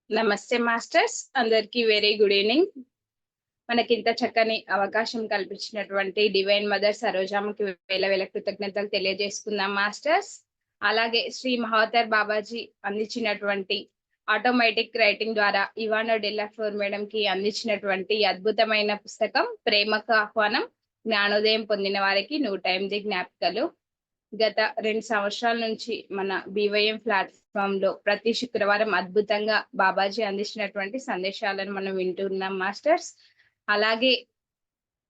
నమస్తే మాస్టర్స్, అందరికీ very good evening. మనకింత చక్కని అవకాశం కల్పించినటువంటి డివైన్ మదర్ సరోజామ్మకి వేల వేల కృతజ్ఞతలు తెలియజేసుకుందాం మాస్టర్స్. అలాగే శ్రీ మహావతార్ బాబాజీ అందించినటువంటి ఆటోమేటిక్ రైటింగ్ ద్వారా ఇవానో డెల్లాఫోర్ మేడం కి అందించినటువంటి అద్భుతమైన పుస్తకం ప్రేమకు ఆహ్వానం, జ్ఞానోదయం పొందిన వారికి 108 జ్ఞాపికలు. గత 2 సంవత్సరాల నుంచి మన BYM ప్లాట్ఫామ్ లో ప్రతి శుక్రవారం అద్భుతంగా బాబాజీ అందించినటువంటి సందేశాలను మనం వింటున్నాం మాస్టర్స్. అలాగే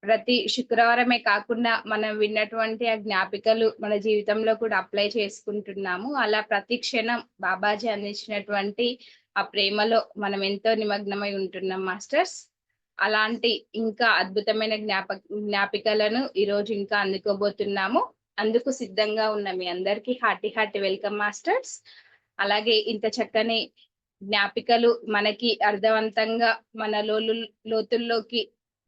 ప్రతి శుక్రవారమే కాకుండా మనం విన్నటువంటి ఆ జ్ఞాపికలు మన జీవితంలో కూడా అప్లై చేసుకుంటున్నాము. అలా ప్రతి క్షణం బాబాజీ అందించినటువంటి ఆ ప్రేమలో మనం ఎంతో నిమగ్నమై ఉంటున్నాం మాస్టర్స్. అలాంటి ఇంకా అద్భుతమైన జ్ఞాపికలను ఈరోజు ఇంకా అందుకోబోతున్నాము. అందుకు సిద్ధంగా ఉన్న మీ అందరికీ హార్టీ వెల్కమ్ మాస్టర్స్. అలాగే ఇంత చక్కని జ్ఞాపికలు మనకి అర్థవంతంగా మన లోతుల్లోకి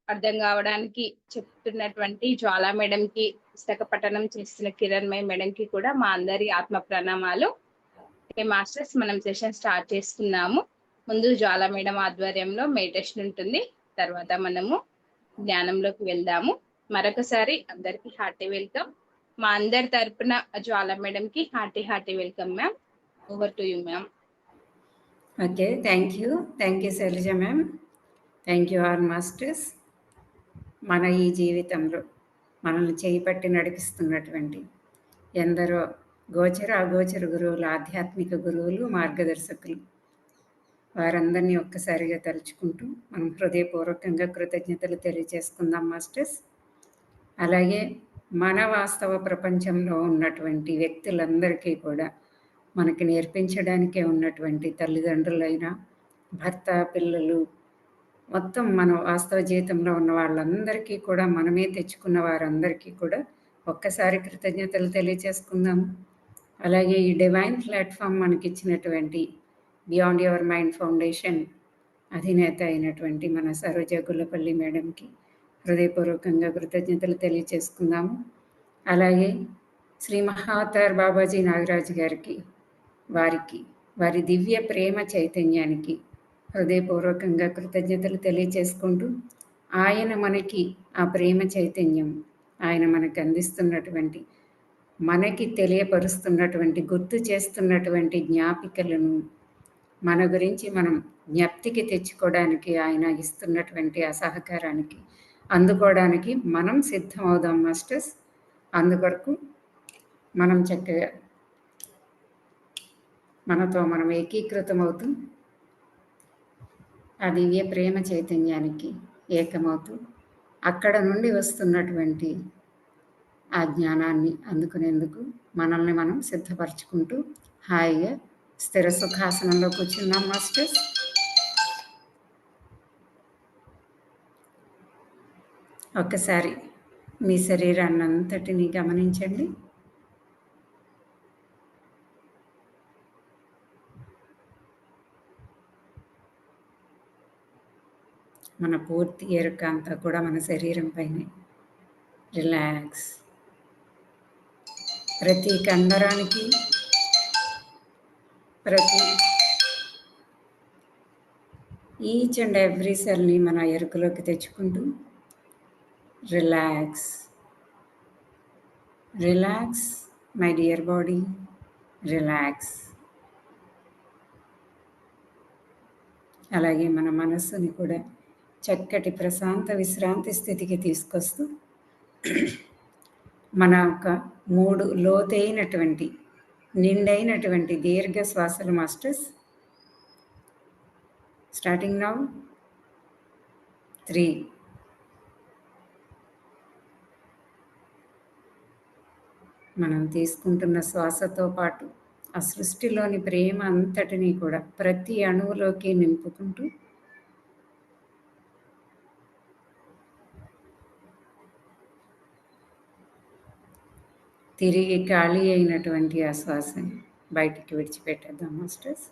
అర్థం కావడానికి చెప్తున్నటువంటి జ్వాలా మేడం కి, పుస్తక పఠనం చేస్తున్న కిరణ్మయ్ మేడం కి కూడా మా అందరి ఆత్మ ప్రణామాలు. మాస్టర్స్, మనం సెషన్ స్టార్ట్ చేసుకున్నాము. ముందు జ్వాలా మేడం ఆధ్వర్యంలో మెడిటేషన్ ఉంటుంది, తర్వాత మనము జ్ఞానంలోకి వెళ్దాము. మరొకసారి అందరికి హార్టీ వెల్కమ్. మా అందరి తరపున జ్వాలా మేడం కి hearty welcome ma'am. Over to you ma'am. Okay, thank you Shailaja ma'am. Thank you all masters. మన ఈ జీవితంలో మనల్ని చేపట్టి నడిపిస్తున్నటువంటి ఎందరో గోచర అగోచర గురువులు, ఆధ్యాత్మిక గురువులు, మార్గదర్శకులు, వారందరినీ ఒక్కసారిగా తలుచుకుంటూ మనం హృదయపూర్వకంగా కృతజ్ఞతలు తెలియజేసుకుందాం మాస్టర్స్. అలాగే మన వాస్తవ ప్రపంచంలో ఉన్నటువంటి వ్యక్తులందరికీ కూడా మనకి నేర్పించడానికే ఉన్నటువంటి తల్లిదండ్రులైన, భర్త, పిల్లలు, మొత్తం మన వాస్తవ జీవితంలో ఉన్న వాళ్ళందరికీ కూడా, మనమే తెచ్చుకున్న వారందరికీ కూడా ఒక్కసారి కృతజ్ఞతలు తెలియజేసుకుందాము. అలాగే ఈ డివైన్ ప్లాట్ఫామ్ మనకిచ్చినటువంటి బియాండ్ యువర్ మైండ్ ఫౌండేషన్ అధినేత అయినటువంటి మన సరోజ గుల్లపల్లి మేడంకి హృదయపూర్వకంగా కృతజ్ఞతలు తెలియజేసుకుందాము. అలాగే శ్రీ మహావతార్ బాబాజీ నాగరాజు గారికి, వారి దివ్య ప్రేమ చైతన్యానికి హృదయపూర్వకంగా కృతజ్ఞతలు తెలియజేసుకుంటూ, ఆయన మనకి ఆ ప్రేమ చైతన్యం, ఆయన మనకు అందిస్తున్నటువంటి, మనకి తెలియపరుస్తున్నటువంటి, గుర్తు చేస్తున్నటువంటి జ్ఞాపికలను మన గురించి మనం జ్ఞప్తికి తెచ్చుకోవడానికి, ఆయన ఇస్తున్నటువంటి ఆ సహకారానికి అందుకోవడానికి మనం సిద్ధమవుదాం మాస్టర్స్. అందుకొరకు మనం చక్కగా మనతో మనం ఏకీకృతమవుతూ ఆ దివ్య ప్రేమ చైతన్యానికి ఏకమవుతూ అక్కడ నుండి వస్తున్నటువంటి ఆ జ్ఞానాన్ని అందుకునేందుకు మనల్ని మనం సిద్ధపరచుకుంటూ హాయిగా స్థిర సుఖాసనంలో కూర్చున్నాం మాస్టర్స్. ఒక్కసారి మీ శరీరాన్ని అంతటిని గమనించండి. మన పూర్తి ఎరుక అంతా కూడా మన శరీరం పైనే. రిలాక్స్. ప్రతి కండరానికి, ప్రతి ఈచ్ అండ్ ఎవ్రీ సెల్ని మన ఎరుకలోకి తెచ్చుకుంటూ relax. Relax my dear body, relax. అలాగే మన మనస్సుని కూడా చక్కటి ప్రశాంత విశ్రాంతి స్థితికి తీసుకొస్తూ మన యొక్క 3 లోతైనటువంటి, నిండైనటువంటి దీర్ఘ శ్వాసలు మాస్టర్స్. Starting now. 3. మనం తీసుకుంటున్న శ్వాసతో పాటు ఆ సృష్టిలోని ప్రేమ అంతటినీ కూడా ప్రతి అణువులోకి నింపుకుంటూ తిరిగి ఖాళీ అయినటువంటి ఆ శ్వాసని బయటికి విడిచిపెట్టేద్దాం masters.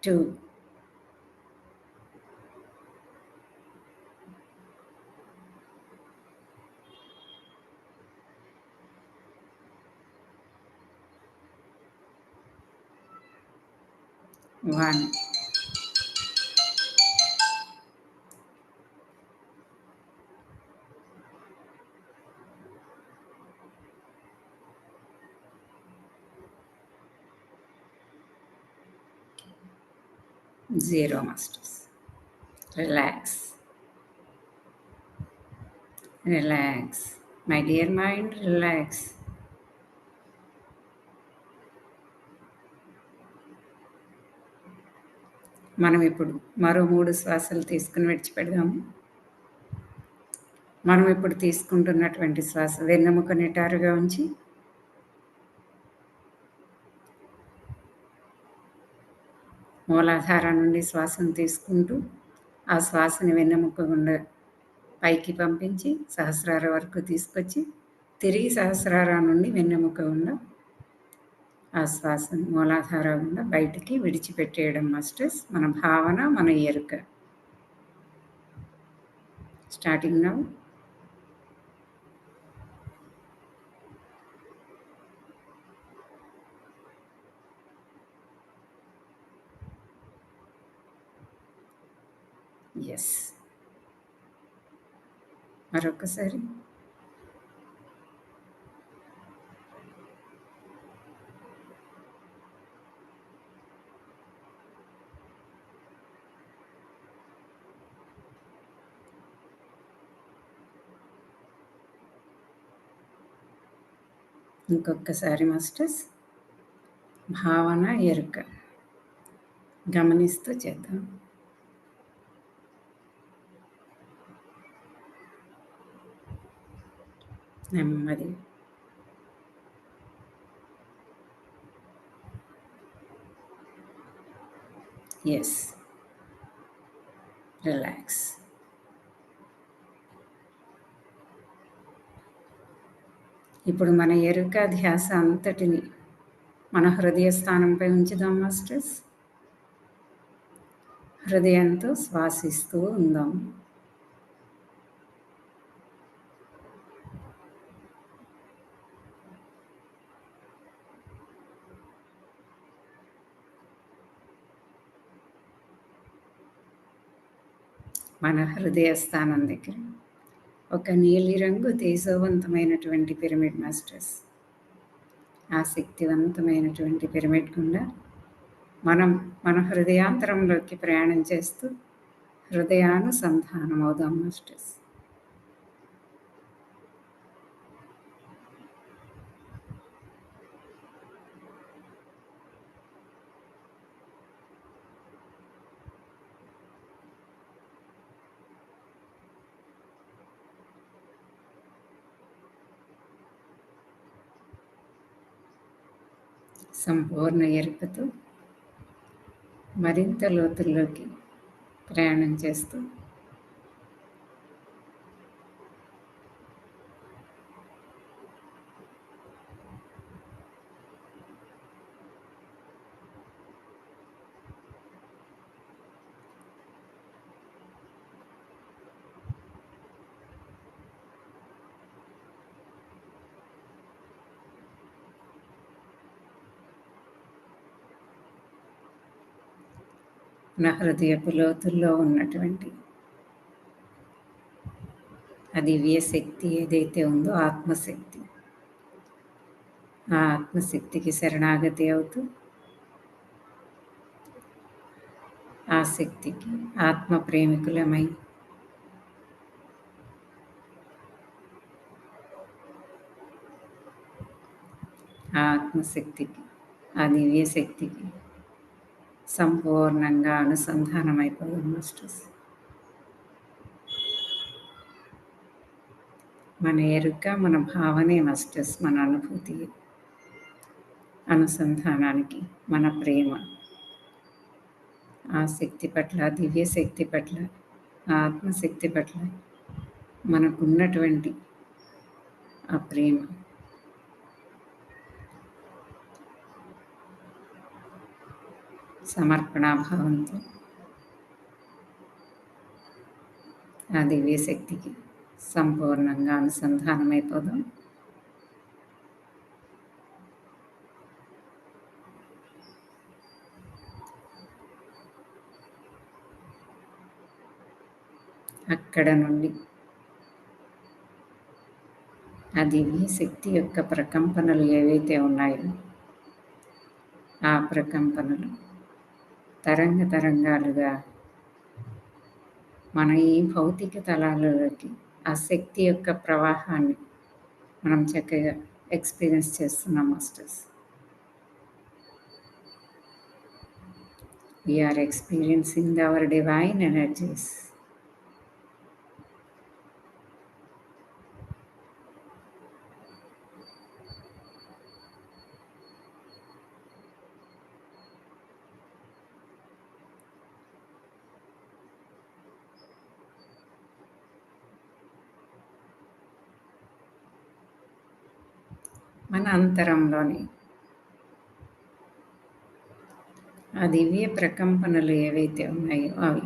2. 1. Zero, masters. Relax. Relax. My dear mind, relax. మనం ఇప్పుడు మరో 3 శ్వాసలు తీసుకుని విడిచిపెడదాము. మనం ఇప్పుడు తీసుకుంటున్నటువంటి శ్వాస వెన్నెముక నిటారుగా ఉంచి మూలాధార నుండి శ్వాసను తీసుకుంటూ ఆ శ్వాసని వెన్నెముక గుండా పైకి పంపించి సహస్రార వరకు తీసుకొచ్చి తిరిగి సహస్రార నుండి వెన్నెముక గుండా ఆ శ్వాసను మూలాధార గుండా బయటికి విడిచిపెట్టేయడం మాస్టర్స్. మన భావన, మన ఎరుక. Starting now. ఎస్. మరొకసారి. ఇంకొకసారి మాస్టర్స్. భావన, ఎరుక గమనిస్తూ చేద్దాం. నెమ్మది. ఎస్. రిలాక్స్. ఇప్పుడు మన ఎరుక ధ్యాస అంతటిని మన హృదయ స్థానంపై ఉంచుదాం మాస్టర్స్. హృదయంతో శ్వాసిస్తూ ఉందాం. మన హృదయ స్థానం దగ్గర ఒక నీలిరంగు తేజోవంతమైనటువంటి పిరమిడ్ మాస్టర్స్. ఆ శక్తివంతమైనటువంటి పిరమిడ్ గుండా మనం మన హృదయాంతరంలోకి ప్రయాణం చేస్తూ హృదయానుసంధానం అవుదాం మాస్టర్స్. సంపూర్ణ ఎరుకతో మరింత లోతుల్లోకి ప్రయాణం చేస్తూ నా హృదయపు లోతుల్లో ఉన్నటువంటి ఆ దివ్య శక్తి ఏదైతే ఉందో ఆత్మశక్తి, ఆ ఆత్మశక్తికి శరణాగతి అవుతూ ఆ శక్తికి ఆత్మ ప్రేమికులమై ఆ ఆత్మశక్తికి, ఆ దివ్య శక్తికి సంపూర్ణంగా అనుసంధానమైపోయాం మాస్టర్స్. మన ఎరుక, మన భావనే మాస్టర్స్, మన అనుభూతి. అనుసంధానానికి మన ప్రేమ ఆ శక్తి పట్ల, దివ్య శక్తి పట్ల, ఆ ఆత్మశక్తి పట్ల మనకున్నటువంటి ఆ ప్రేమ సమర్పణాభావంతో ఆ దివ్య శక్తికి సంపూర్ణంగా అనుసంధానమైపోదాం. అక్కడ నుండి ఆ దివ్య శక్తి యొక్క ప్రకంపనలు ఏవైతే ఉన్నాయో ఆ ప్రకంపనలు తరంగాలుగా మన ఈ భౌతిక తలాలలోకి ఆ శక్తి యొక్క ప్రవాహాన్ని మనం చక్కగా ఎక్స్పీరియన్స్ చేస్తున్నాం masters. We are experiencing our divine energies. మన అంతరంలోని ఆ దివ్య ప్రకంపనలు ఏవైతే ఉన్నాయో అవి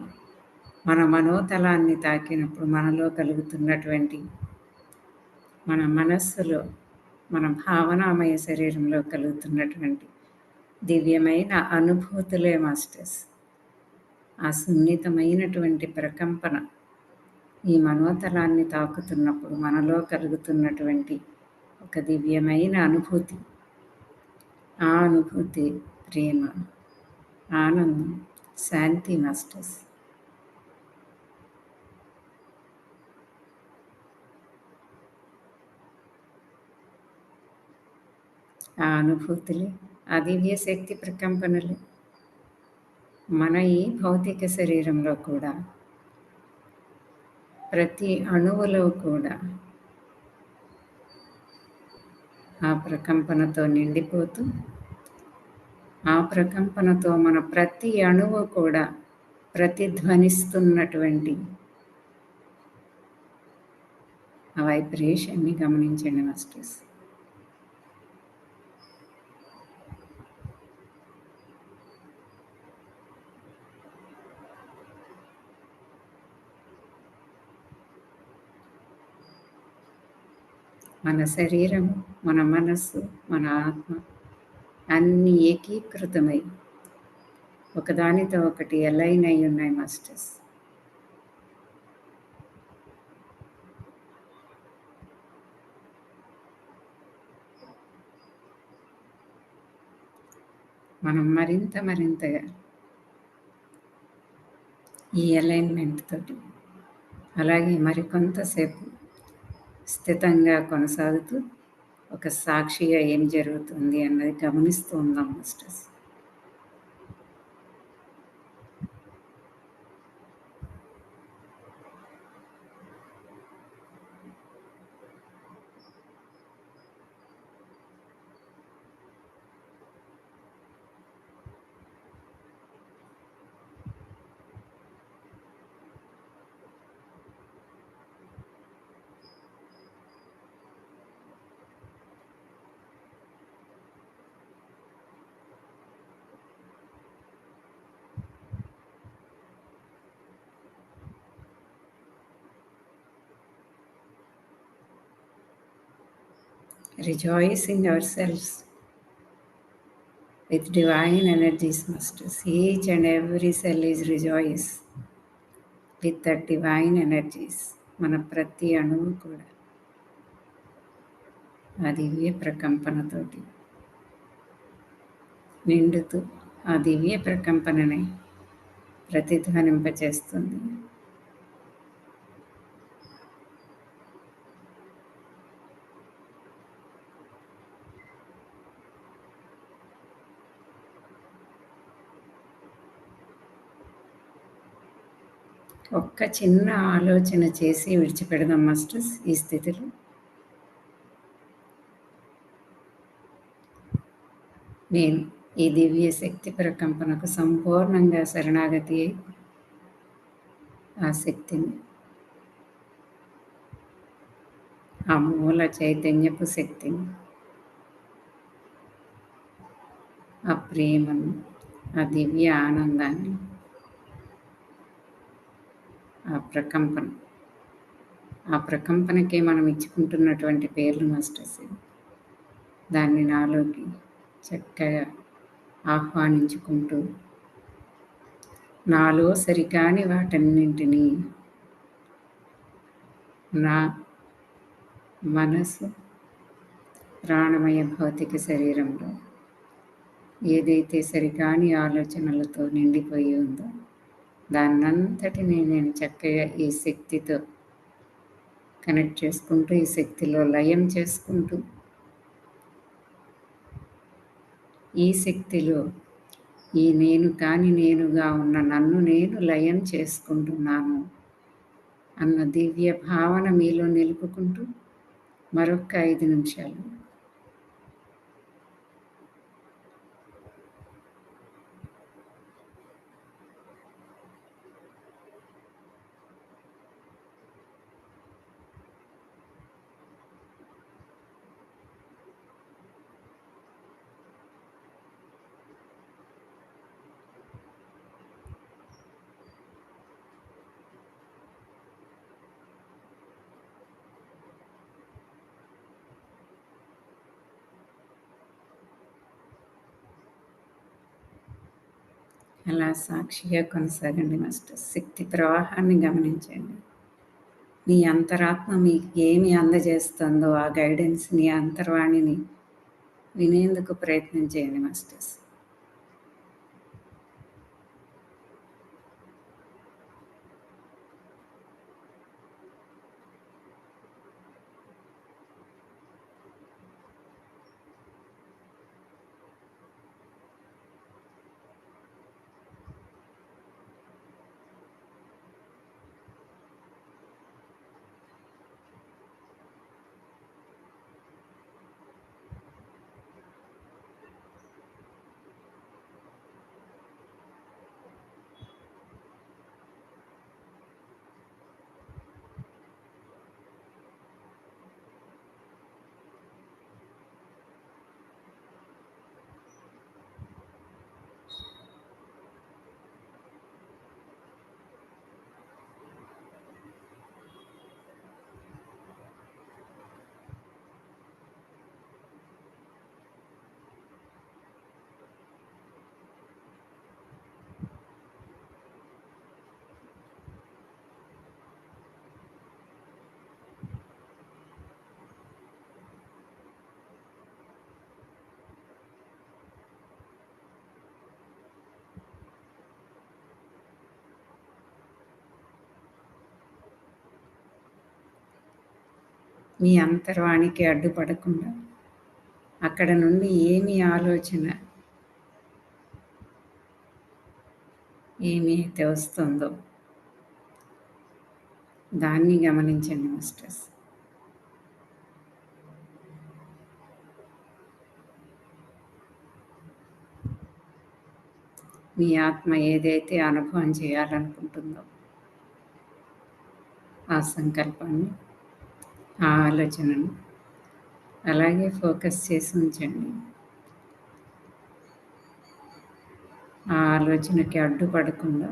మన మనోతలాన్ని తాకినప్పుడు మనలో కలుగుతున్నటువంటి, మన మనస్సులో, మన భావనామయ శరీరంలో కలుగుతున్నటువంటి దివ్యమైన అనుభూతులే మాస్టర్స్. ఆ సున్నితమైనటువంటి ప్రకంపన ఈ మనోతలాన్ని తాకుతున్నప్పుడు మనలో కలుగుతున్నటువంటి ఒక దివ్యమైన అనుభూతి. ఆ అనుభూతి ప్రేమ, ఆనందం, శాంతి మాస్టర్స్. ఆ అనుభూతులే ఆ దివ్య శక్తి ప్రకంపనలు మన ఈ భౌతిక శరీరంలో కూడా ప్రతి అణువులో కూడా ఆ ప్రకంపనతో నిండిపోతూ, ఆ ప్రకంపనతో మన ప్రతి అణువు కూడా ప్రతిధ్వనిస్తున్నటువంటి ఆ వైబ్రేషన్ని గమనించండి మాస్టర్స్. మన శరీరం, మన మనస్సు, మన ఆత్మ అన్నీ ఏకీకృతమై ఒకదానితో ఒకటి అలైన్ అయి ఉన్నాయి మాస్టర్స్. మనం మరింతగా ఈ అలైన్మెంట్ తోటి అలాగే మరికొంతసేపు స్థితంగా కొనసాగుతూ ఒక సాక్షిగా ఏం జరుగుతుంది అన్నది గమనిస్తూ ఉందాం masters. Rejoicing ourselves with divine energies, masters. Each and every cell is rejoice with that divine energies. మన ప్రతి అణువు కూడా ఆ దివ్య ప్రకంపనతోటి నిండుతూ ఆ దివ్య ప్రకంపనని ప్రతిధ్వనింపచేస్తుంది. ఒక్క చిన్న ఆలోచన చేసి విడిచిపెడదాం మాస్టర్స్ ఈ స్థితిలో. నేను ఈ దివ్య శక్తి ప్రకంపనకు సంపూర్ణంగా శరణాగతి అయి ఆ శక్తిని, ఆ మూల చైతన్యపు శక్తిని, ఆ ప్రేమను, ఆ దివ్య ఆనందాన్ని, ఆ ప్రకంపనకే మనం ఇచ్చుకుంటున్నటువంటి పేర్లు మాస్టర్స్. దాన్ని నాలోకి చక్కగా ఆహ్వానించుకుంటూ నాలో సరికాని వాటన్నింటినీ నా మనసు ప్రాణమయ భౌతిక శరీరంలో ఏదైతే సరికాని ఆలోచనలతో నిండిపోయి ఉందో దాన్నంతటినీ నేను చక్కగా ఈ శక్తితో కనెక్ట్ చేసుకుంటూ, ఈ శక్తిలో లయం చేసుకుంటూ, ఈ శక్తిలో ఈ నేను కాని నేనుగా ఉన్న నన్ను నేను లయం చేసుకుంటున్నాను అన్న దివ్య భావన మీలో నిలుపుకుంటూ మరొక 5 నిమిషాలు అలా సాక్షిగా కొనసాగండి మాస్టర్. శక్తి ప్రవాహాన్ని గమనించండి. మీ అంతరాత్మ మీకు ఏమి అందజేస్తుందో ఆ గైడెన్స్ని, అంతర్వాణిని వినేందుకు ప్రయత్నం చేయండి మాస్టర్స్. మీ అంతర్వాణికి అడ్డుపడకుండా అక్కడ నుండి ఏమి ఆలోచన ఏమి అయితే వస్తుందో దాన్ని గమనించండి మాస్టర్స్. మీ ఆత్మ ఏదైతే అనుభవం చేయాలనుకుంటుందో ఆ సంకల్పాన్ని, ఆ ఆలోచనను అలాగే ఫోకస్ చేసి ఉంచండి. ఆ ఆలోచనకి అడ్డుపడకుండా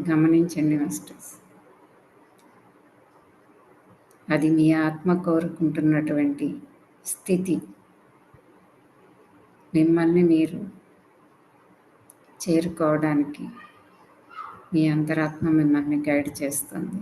గమనించండి మాస్టర్స్. అది మీ ఆత్మ కోరుకుంటున్నటువంటి స్థితి. మిమ్మల్ని మీరు చేరుకోవడానికి మీ అంతరాత్మ మిమ్మల్ని గైడ్ చేస్తుంది.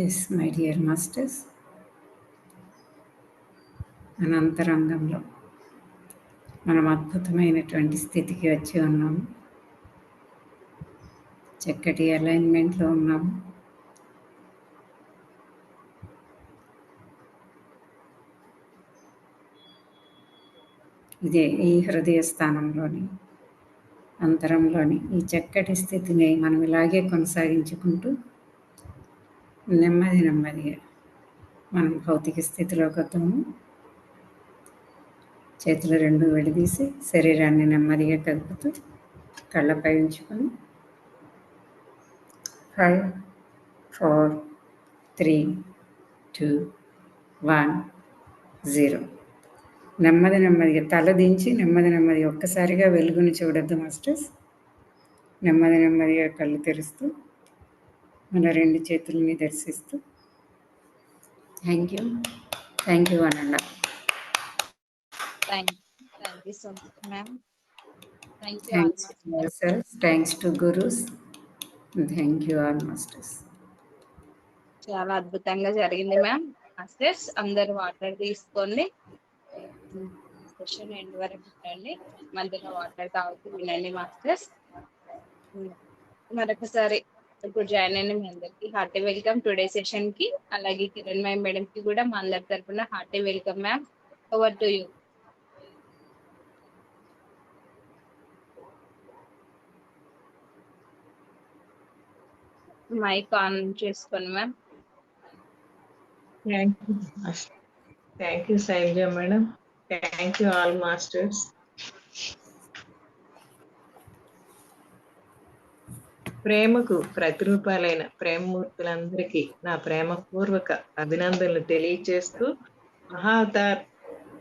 ఎస్ మై డియర్ మాస్టర్స్, అనంతరంగంలో మనం అద్భుతమైనటువంటి స్థితికి వచ్చి ఉన్నాము. చక్కటి అలైన్మెంట్లో ఉన్నాము. ఇదే ఈ హృదయ స్థానంలోని అంతరంలోని ఈ చక్కటి స్థితిని మనం ఇలాగే కొనసాగించుకుంటూ నెమ్మదిగా మనం భౌతిక స్థితిలోకి వద్దాము. చేతులు రెండు విడదీసి శరీరాన్ని నెమ్మదిగా కదుపుతూ కళ్ళపై ఉంచుకొని 5, 4, 3, 2, 1, 0. నెమ్మదిగా తల దించి నెమ్మదిగా ఒక్కసారిగా వెలుగుని చూడొద్దు మాస్టర్స్. నెమ్మదిగా కళ్ళు తెరుస్తూ మన రెండు చేతులని దర్శిస్తూ థ్యాంక్ యూ అనండి. Thank you so much ma'am. Thanks to gurus. Thank you all masters. చాలా అద్భుతంగా జరిగింది మ్యామ్. మాస్టర్స్ అందరు వాటర్ తీసుకోండి, సెషన్ ఎండ్ వరకు పెట్టండి, మధ్యలో వాటర్ తాగుతూ వినండి మాస్టర్స్. మరొకసారి ఇప్పుడు జాయిన్ అయిన మీ అందరికి హార్టీ వెల్కమ్ టుడే సెషన్ కి. అలాగే కిరణ్మయి మేడం కి కూడా మా అందరి తరఫున hearty welcome ma'am. Over to you. Mike on చేసుకోండి ma'am. Thank you Shailaja madam. Thank you all masters. ప్రేమకు ప్రతిరూపాలైన ప్రేమమూర్తులందరికీ నా ప్రేమపూర్వక అభినందనలు తెలియచేస్తూ మహావతార్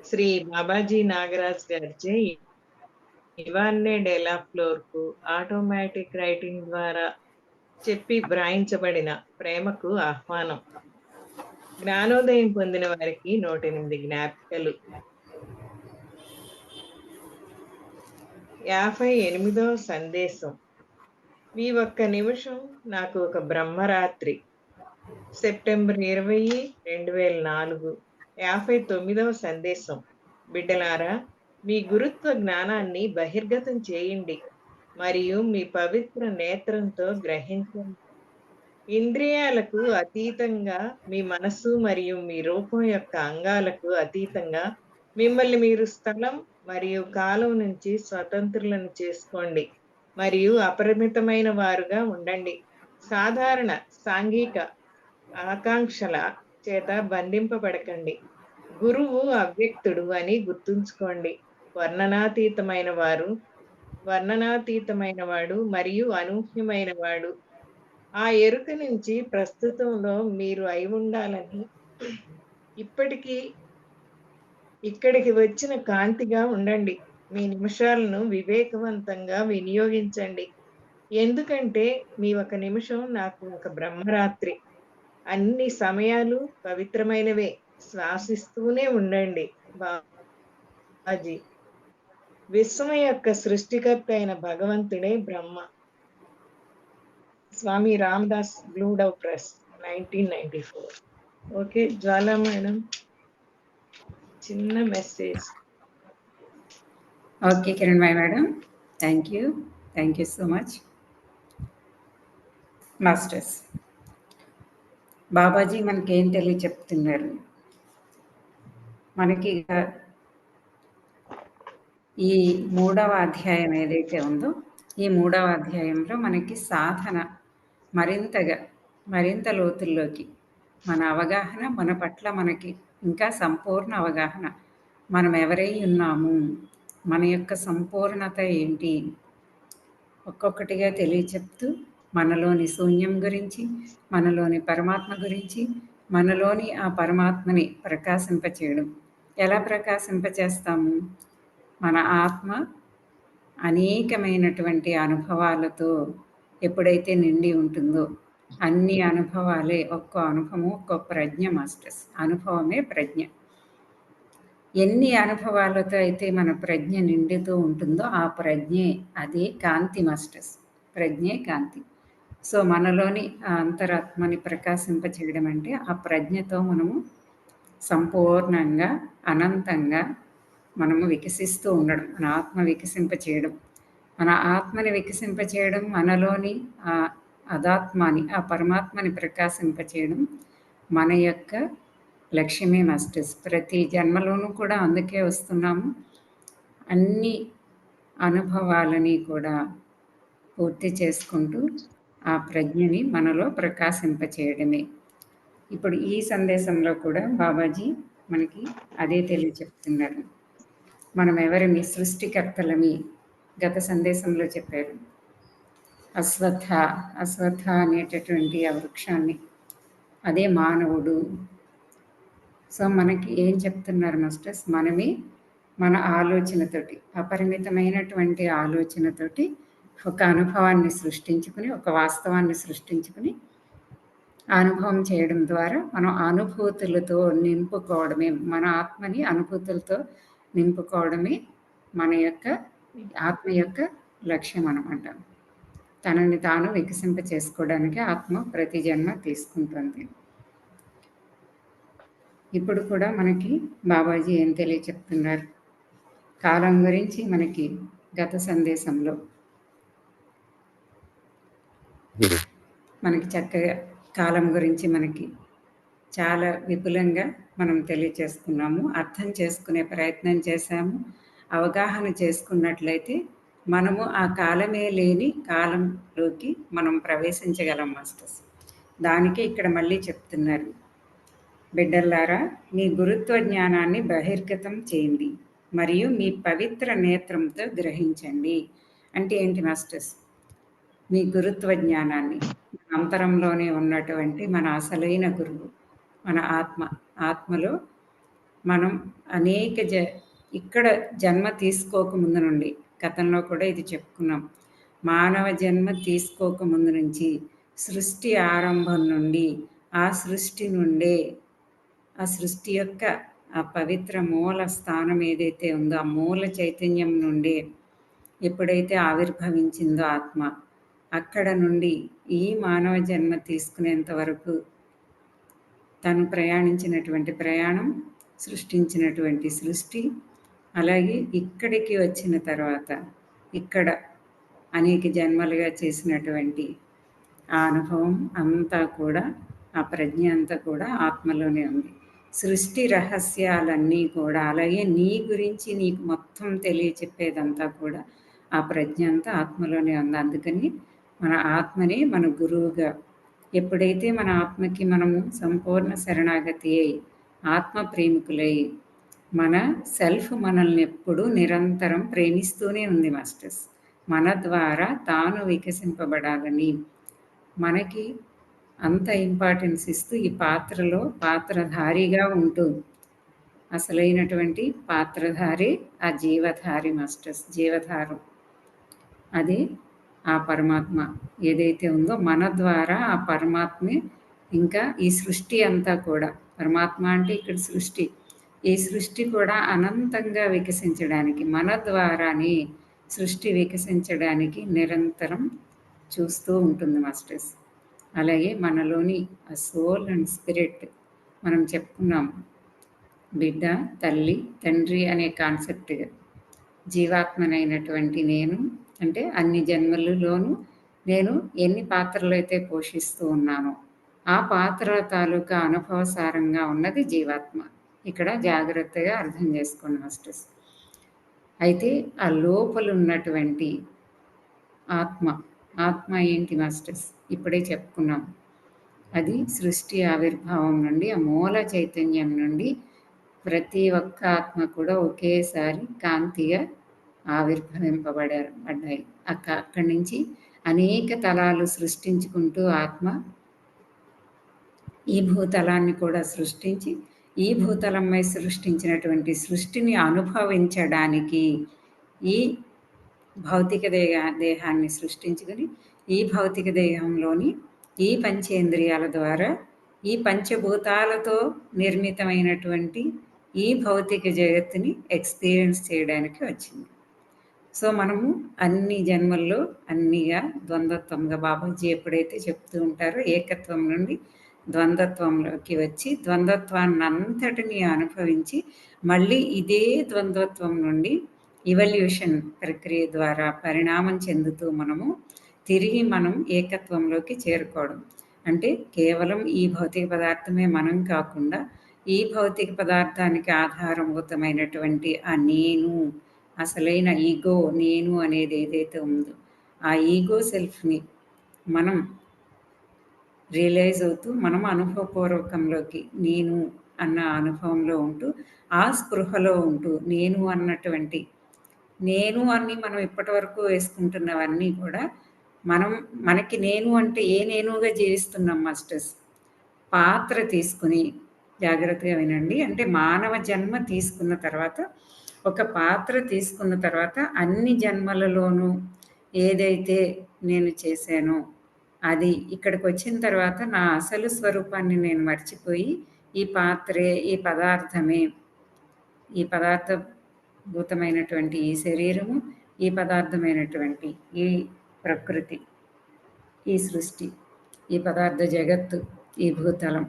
శ్రీ బాబాజీ నాగరాజ్ గారిచే ఇవాన్నే డెలా ఫ్లోర్ కు ఆటోమేటిక్ రైటింగ్ ద్వారా చెప్పి వ్రాయించబడిన ప్రేమకు ఆహ్వానం. జ్ఞానోదయం పొందిన వారికి 108 జ్ఞాపికలు. 58వ సందేశం. మీ ఒక్క నిమిషం నాకు ఒక బ్రహ్మరాత్రి. సెప్టెంబర్ 20, 2004. 59వ సందేశం. బిడ్డలారా, మీ గురుత్వ జ్ఞానాన్ని బహిర్గతం చేయండి మరియు మీ పవిత్ర నేత్రంతో గ్రహించండి. ఇంద్రియాలకు అతీతంగా మీ మనసు మరియు మీ రూపం యొక్క అంగాలకు అతీతంగా మిమ్మల్ని మీరు స్థలం మరియు కాలం నుంచి స్వతంత్రులను చేసుకోండి మరియు అపరిమితమైన వారుగా ఉండండి. సాధారణ సాంఘిక ఆకాంక్షల చేత బంధింపబడకండి. గురువు అవ్యక్తుడు అని గుర్తుంచుకోండి. వర్ణనాతీతమైన వాడు మరియు అనూహ్యమైన వాడు. ఆ ఎరుక నుంచి ప్రస్తుతంలో మీరు అయి ఉండాలని ఇక్కడికి వచ్చిన కాంతిగా ఉండండి. మీ నిమిషాలను వివేకవంతంగా వినియోగించండి, ఎందుకంటే మీ ఒక నిమిషం నాకు ఒక బ్రహ్మరాత్రి. అన్ని సమయాలు పవిత్రమైనవే. శ్వాసిస్తూనే ఉండండి. బాబాజీ విశ్వం యొక్క సృష్టికర్త అయిన భగవంతుడే బ్రహ్మ. స్వామి రామదాస్, బ్లూడవ్ ప్రెస్, 1994. ఓకే జ్వాలా మేడం, చిన్న message. Okay Kiranmayi madam, thank you so much. Masters, Babaji మనకేం చెప్తున్నారు? మనకి ఈ 3వ అధ్యాయం ఏదైతే ఉందో, ఈ 3వ అధ్యాయంలో మనకి సాధన మరింత లోతుల్లోకి మన అవగాహన, మన పట్ల మనకి ఇంకా సంపూర్ణ అవగాహన, మనం ఎవరై ఉన్నాము, మన యొక్క సంపూర్ణత ఏంటి, ఒక్కొక్కటిగా తెలియచెప్తూ మనలోని శూన్యం గురించి, మనలోని పరమాత్మ గురించి, మనలోని ఆ పరమాత్మని ప్రకాశింపచేయడం. ఎలా ప్రకాశింపచేస్తాము? మన ఆత్మ అనేకమైనటువంటి అనుభవాలతో ఎప్పుడైతే నిండి ఉంటుందో, అన్ని అనుభవాలే ఒక్కో అనుభవం ఒక్కో ప్రజ్ఞ మాస్టర్స్. అనుభవమే ప్రజ్ఞ. ఎన్ని అనుభవాలతో అయితే మన ప్రజ్ఞ నిండుతూ ఉంటుందో ఆ ప్రజ్ఞే, అదే కాంతి మాస్టర్స్. ప్రజ్ఞే కాంతి. సో మనలోని ఆ అంతరాత్మని ప్రకాశింపచేయడం అంటే ఆ ప్రజ్ఞతో మనము సంపూర్ణంగా అనంతంగా మనము వికసిస్తూ ఉండడం, మన ఆత్మ వికసింపచేయడం. మన ఆత్మని వికసింపచేయడం, మనలోని ఆ అదాత్మాని, ఆ పరమాత్మని ప్రకాశింపచేయడం మన యొక్క లక్ష్యమే మాస్టర్స్. ప్రతి జన్మలోనూ కూడా అందుకే వస్తున్నాము. అన్ని అనుభవాలని కూడా పూర్తి చేసుకుంటూ ఆ ప్రజ్ఞని మనలో ప్రకాశింపచేయడమే. ఇప్పుడు ఈ సందేశంలో కూడా బాబాజీ మనకి అదే తెలియచెప్తున్నారు. మనం ఎవరిమి? సృష్టికర్తలమి. గత సందేశంలో చెప్పారు. అశ్వత్థ అనేటటువంటి ఆ వృక్షాన్ని, అదే మానవుడు. సో మనకి ఏం చెప్తున్నారు మాస్టర్స్? మనమే మన ఆలోచనతోటి, అపరిమితమైనటువంటి ఆలోచనతోటి ఒక అనుభవాన్ని సృష్టించుకుని, ఒక వాస్తవాన్ని సృష్టించుకుని అనుభవం చేయడం ద్వారా మనం అనుభూతులతో నింపుకోవడమే, మన ఆత్మని అనుభూతులతో నింపుకోవడమే మన యొక్క ఆత్మ యొక్క లక్ష్యం అన్నమాట. తనని తాను వికసింప చేసుకోవడానికి ఆత్మ ప్రతి జన్మ తీసుకుంటుంది. ఇప్పుడు కూడా మనకి బాబాజీ ఏం తెలియచెప్తున్నారు? కాలం గురించి మనకి గత సందేశంలో మనకి చక్కగా కాలం గురించి మనకి చాలా విపులంగా మనం తెలియచేసుకున్నాము, అర్థం చేసుకునే ప్రయత్నం చేశాము. అవగాహన చేసుకున్నట్లయితే మనము ఆ కాలమే లేని కాలంలోకి మనం ప్రవేశించగలం మాస్టర్స్. దానికి ఇక్కడ మళ్ళీ చెప్తున్నారు, బిడ్డల్లారా మీ గురుత్వ జ్ఞానాన్ని బహిర్గతం చేయండి మరియు మీ పవిత్ర నేత్రంతో గ్రహించండి. అంటే ఏంటి మాస్టర్స్? మీ గురుత్వ జ్ఞానాన్ని, అంతరంలోనే ఉన్నటువంటి మన అసలైన గురువు మన ఆత్మలో మనం అనేక ఇక్కడ జన్మ తీసుకోకముందు నుండి, గతంలో కూడా ఇది చెప్పుకున్నాం, మానవ జన్మ తీసుకోకముందు నుంచి సృష్టి ఆరంభం నుండి, ఆ సృష్టి నుండే, ఆ సృష్టి యొక్క ఆ పవిత్ర మూల స్థానం ఏదైతే ఉందో, ఆ మూల చైతన్యం నుండి ఎప్పుడైతే ఆవిర్భవించిందో ఆత్మ, అక్కడ నుండి ఈ మానవ జన్మ తీసుకునేంత వరకు తను ప్రయాణించినటువంటి ప్రయాణం, సృష్టించినటువంటి సృష్టి, అలాగే ఇక్కడికి వచ్చిన తర్వాత ఇక్కడ అనేక జన్మలుగా చేసినటువంటి ఆ అనుభవం అంతా కూడా, ఆ ప్రజ్ఞ అంతా కూడా ఆత్మలోనే ఉంది. సృష్టి రహస్యాలన్నీ కూడా, అలాగే నీ గురించి నీకు మొత్తం తెలియచెప్పేదంతా కూడా ఆ ప్రజ్ఞ అంతా ఆత్మలోనే ఉంది. అందుకని మన ఆత్మనే మన గురువుగా, ఎప్పుడైతే మన ఆత్మకి మనము సంపూర్ణ శరణాగతి అయి ఆత్మ ప్రేమికులై, మన సెల్ఫ్ మనల్ని ఎప్పుడూ నిరంతరం ప్రేమిస్తూనే ఉంది మాస్టర్స్. మన ద్వారా తాను వికసింపబడాలని మనకి అంత ఇంపార్టెన్స్ ఇస్తూ ఈ పాత్రలో పాత్రధారిగా ఉంటూ, అసలైనటువంటి పాత్రధారి ఆ జీవధారి మాస్టర్స్, జీవధారం. అది ఆ పరమాత్మ ఏదైతే ఉందో మన ద్వారా ఆ పరమాత్మే ఇంకా ఈ సృష్టి అంతా కూడా, పరమాత్మ అంటే ఇక్కడ సృష్టి, ఈ సృష్టి కూడా అనంతంగా వికసించడానికి, మన ద్వారానే సృష్టి వికసించడానికి నిరంతరం చూస్తూ ఉంటుంది మాస్టర్స్. అలాగే మనలోని ఆ సోల్ అండ్ స్పిరిట్, మనం చెప్పుకున్నాం బిడ్డ, తల్లి, తండ్రి అనే కాన్సెప్ట్. జీవాత్మనైనటువంటి నేను అంటే అన్ని జన్మలలోనూ నేను ఎన్ని పాత్రలు అయితే పోషిస్తూ ఉన్నానో ఆ పాత్ర తాలూకా అనుభవసారంగా ఉన్నది జీవాత్మ. ఇక్కడ జాగ్రత్తగా అర్థం చేసుకోండి మాస్టర్స్. అయితే ఆ లోపల ఉన్నటువంటి ఆత్మ ఏంటి మాస్టర్స్? ఇప్పుడే చెప్పుకున్నాం, అది సృష్టి ఆవిర్భావం నుండి, ఆ మూల చైతన్యం నుండి ప్రతి ఒక్క ఆత్మ కూడా ఒకేసారి కాంతిగా ఆవిర్భవింపబడ్డాయి. అక్కడి నుంచి అనేక తలాలు సృష్టించుకుంటూ ఆత్మ ఈ భూతలాన్ని కూడా సృష్టించి, ఈ భూతలంపై సృష్టించినటువంటి సృష్టిని అనుభవించడానికి ఈ భౌతిక దేహాన్ని సృష్టించుకుని, ఈ భౌతిక దేహంలోని ఈ పంచేంద్రియాల ద్వారా ఈ పంచభూతాలతో నిర్మితమైనటువంటి ఈ భౌతిక జగత్తుని ఎక్స్పీరియన్స్ చేయడానికి వచ్చింది. సో మనము అన్ని జన్మల్లో అన్నిగా ద్వంద్వత్వంగా, బాబాజీ ఎప్పుడైతే చెప్తూ ఉంటారో ఏకత్వం నుండి ద్వంద్వత్వంలోకి వచ్చి ద్వంద్వత్వాన్ని అంతటిని అనుభవించి మళ్ళీ ఇదే ద్వంద్వత్వం నుండి ఇవల్యూషన్ ప్రక్రియ ద్వారా పరిణామం చెందుతూ మనము తిరిగి మనం ఏకత్వంలోకి చేరుకోవడం. అంటే కేవలం ఈ భౌతిక పదార్థమే మనం కాకుండా ఈ భౌతిక పదార్థానికి ఆధారభూతమైనటువంటి ఆ నేను, అసలైన ఈగో నేను అనేది ఏదైతే ఉందో ఆ ఈగో సెల్ఫ్ని మనం రియలైజ్ అవుతూ మనం అనుభవపూర్వకంలోకి నేను అన్న అనుభవంలో ఉంటూ ఆ స్పృహలో ఉంటూ నేను అన్నటువంటి నేను అని మనం ఇప్పటి వరకు వేసుకుంటున్నవన్నీ కూడా మనకి నేను అంటే ఏ నేనుగా జీవిస్తున్నాం మాస్టర్స్. పాత్ర తీసుకుని జాగ్రత్తగా వినండి. అంటే మానవ జన్మ తీసుకున్న తర్వాత ఒక పాత్ర తీసుకున్న తర్వాత అన్ని జన్మలలోనూ ఏదైతే నేను చేశానో అది ఇక్కడికి వచ్చిన తర్వాత నా అసలు స్వరూపాన్ని నేను మర్చిపోయి ఈ పాత్రే, ఈ పదార్థమే, ఈ పదార్థభూతమైనటువంటి ఈ శరీరము, ఈ పదార్థమైనటువంటి ఈ ప్రకృతి, ఈ సృష్టి, ఈ పదార్థ జగత్తు, ఈ భూతలం,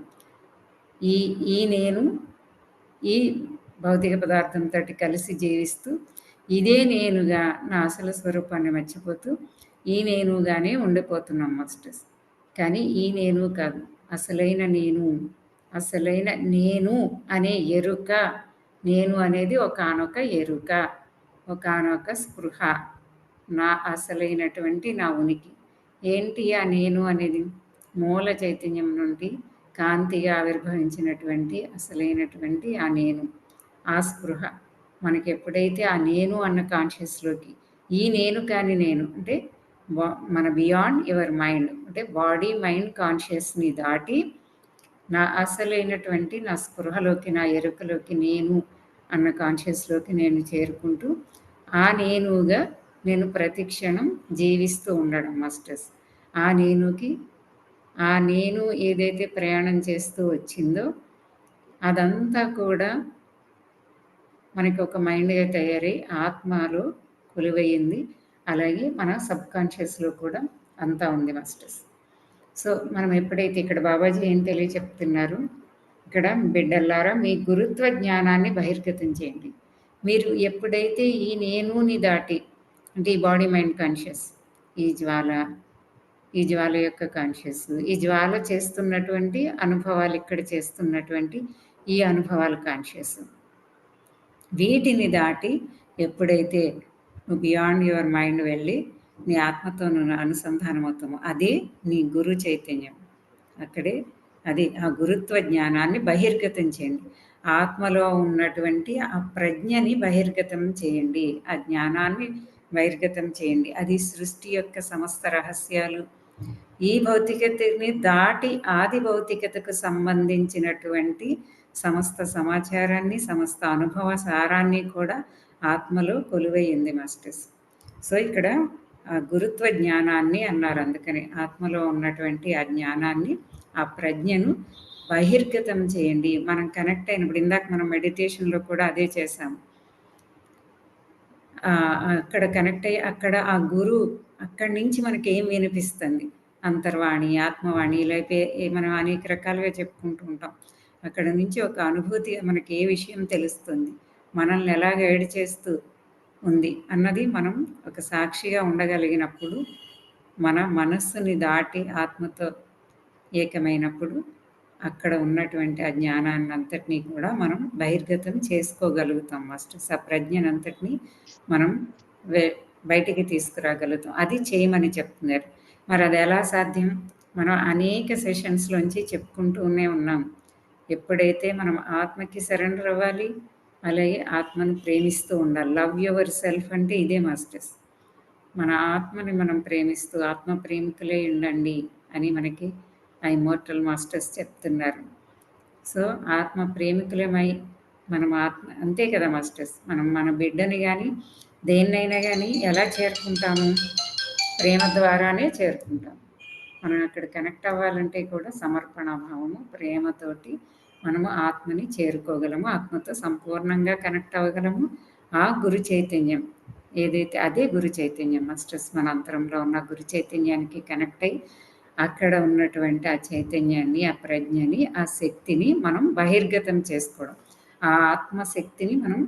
ఈ ఈ నేను ఈ భౌతిక పదార్థంతో కలిసి జీవిస్తూ ఇదే నేనుగా నా అసలు స్వరూపాన్ని మర్చిపోతూ ఈ నేనుగానే ఉండిపోతున్నాం మాస్టర్స్. కానీ ఈ నేను కాదు, అసలైన నేను అనే ఎరుక. నేను అనేది ఒకానొక ఎరుక, ఒకానొక స్పృహ, నా అసలైనటువంటి నా ఉనికి. ఏంటి ఆ నేను అనేది? మూల చైతన్యం నుండి కాంతిగా ఆవిర్భవించినటువంటి అసలైనటువంటి ఆ నేను, ఆ స్పృహ మనకి ఎప్పుడైతే ఆ నేను అన్న కాన్షియస్లోకి ఈ నేను కాని నేను అంటే మన బియాండ్ యువర్ మైండ్ అంటే బాడీ మైండ్ కాన్షియస్ని దాటి నా అసలైనటువంటి నా స్పృహలోకి, నా ఎరుకలోకి, నేను అన్న కాన్షియస్లోకి నేను చేరుకుంటూ ఆ నేనుగా నేను ప్రతిక్షణం జీవిస్తూ ఉండడం మాస్టర్స్. ఆ నేను ఏదైతే ప్రయాణం చేస్తూ వచ్చిందో అదంతా కూడా మనకి ఒక మైండ్గా తయారై ఆత్మలో కొలువయ్యింది. అలాగే మన సబ్కాన్షియస్లో కూడా అంతా ఉంది మాస్టర్స్. సో మనం ఎప్పుడైతే ఇక్కడ బాబాజీ ఏం తెలియచెప్తున్నారు, ఇక్కడ బిడ్డల్లారా మీ గురుత్వ జ్ఞానాన్ని బహిర్గతం చేయండి. మీరు ఎప్పుడైతే ఈ నేనుని దాటి అంటే ఈ బాడీ మైండ్ కాన్షియస్, ఈ జ్వాల యొక్క కాన్షియస్, ఈ జ్వాల చేస్తున్నటువంటి అనుభవాలు, ఇక్కడ చేస్తున్నటువంటి ఈ అనుభవాల కాన్షియస్, వీటిని దాటి ఎప్పుడైతే నువ్వు బియాండ్ యువర్ మైండ్ వెళ్ళి నీ ఆత్మతో నువ్వు అనుసంధానం అవుతాము, అదే నీ గురు చైతన్యం. అక్కడే అది ఆ గురుత్వ జ్ఞానాన్ని బహిర్గతం చేయండి. ఆత్మలో ఉన్నటువంటి ఆ ప్రజ్ఞని బహిర్గతం చేయండి, ఆ జ్ఞానాన్ని బహిర్గతం చేయండి. అది సృష్టి యొక్క సమస్త రహస్యాలు, ఈ భౌతికతని దాటి ఆది భౌతికతకు సంబంధించినటువంటి సమస్త సమాచారాన్ని, సమస్త అనుభవ సారాన్ని కూడా ఆత్మలో కొలువయ్యింది మాస్టర్స్. సో ఇక్కడ ఆ గురుత్వ జ్ఞానాన్ని అన్నారు. అందుకని ఆత్మలో ఉన్నటువంటి ఆ జ్ఞానాన్ని, ఆ ప్రజ్ఞను బహిర్గతం చేయండి. మనం కనెక్ట్ అయినప్పుడు, ఇందాక మనం మెడిటేషన్లో కూడా అదే చేసాము. అక్కడ కనెక్ట్ అయ్యి అక్కడ ఆ గురువు అక్కడి నుంచి మనకి ఏం వినిపిస్తుంది, అంతర్వాణి, ఆత్మవాణి, లేకపోతే మనం అనేక రకాలుగా చెప్పుకుంటూ ఉంటాం. అక్కడ నుంచి ఒక అనుభూతి మనకి ఏ విషయం తెలుస్తుంది, మనల్ని ఎలా గైడ్ చేస్తూ ఉంది అన్నది మనం ఒక సాక్షిగా ఉండగలిగినప్పుడు, మన మనస్సుని దాటి ఆత్మతో ఏకమైనప్పుడు అక్కడ ఉన్నటువంటి ఆ జ్ఞానాన్ని అంతటినీ కూడా మనం బహిర్గతం చేసుకోగలుగుతాం మాస్టర్స్. ఆ ప్రజ్ఞనంతటినీ మనం బయటికి తీసుకురాగలుగుతాం. అది చేయమని చెప్తున్నారు. మరి అది ఎలా సాధ్యం? మనం అనేక సెషన్స్లోంచి చెప్పుకుంటూనే ఉన్నాం. ఎప్పుడైతే మనం ఆత్మకి సరెండర్ అవ్వాలి, అలాగే ఆత్మను ప్రేమిస్తూ ఉండాలి. లవ్ యువర్ సెల్ఫ్ అంటే ఇదే మాస్టర్స్. మన ఆత్మని మనం ప్రేమిస్తూ ఆత్మ ప్రేమికులే ఉండండి అని మనకి ఆ ఇమ్మోర్టల్ మాస్టర్స్ చెప్తున్నారు. సో ఆత్మ ప్రేమికులమై మనం ఆత్మ అంతే కదా మాస్టర్స్. మనం మన బిడ్డని కానీ దేన్నైనా కానీ ఎలా చేరుకుంటాము? ప్రేమ ద్వారానే చేరుకుంటాము. మనం అక్కడ కనెక్ట్ అవ్వాలంటే కూడా సమర్పణాభావము, ప్రేమతోటి మనము ఆత్మని చేరుకోగలము, ఆత్మతో సంపూర్ణంగా కనెక్ట్ అవ్వగలము. ఆ గురు చైతన్యం ఏదైతే అదే గురు చైతన్యం మాస్టర్స్. మన అంతరంలో ఉన్న గురు చైతన్యానికి కనెక్ట్ అయ్యి అక్కడ ఉన్నటువంటి ఆ చైతన్యాన్ని, ఆ ప్రజ్ఞని, ఆ శక్తిని మనం బహిర్గతం చేసుకోవడం, ఆ ఆత్మశక్తిని మనం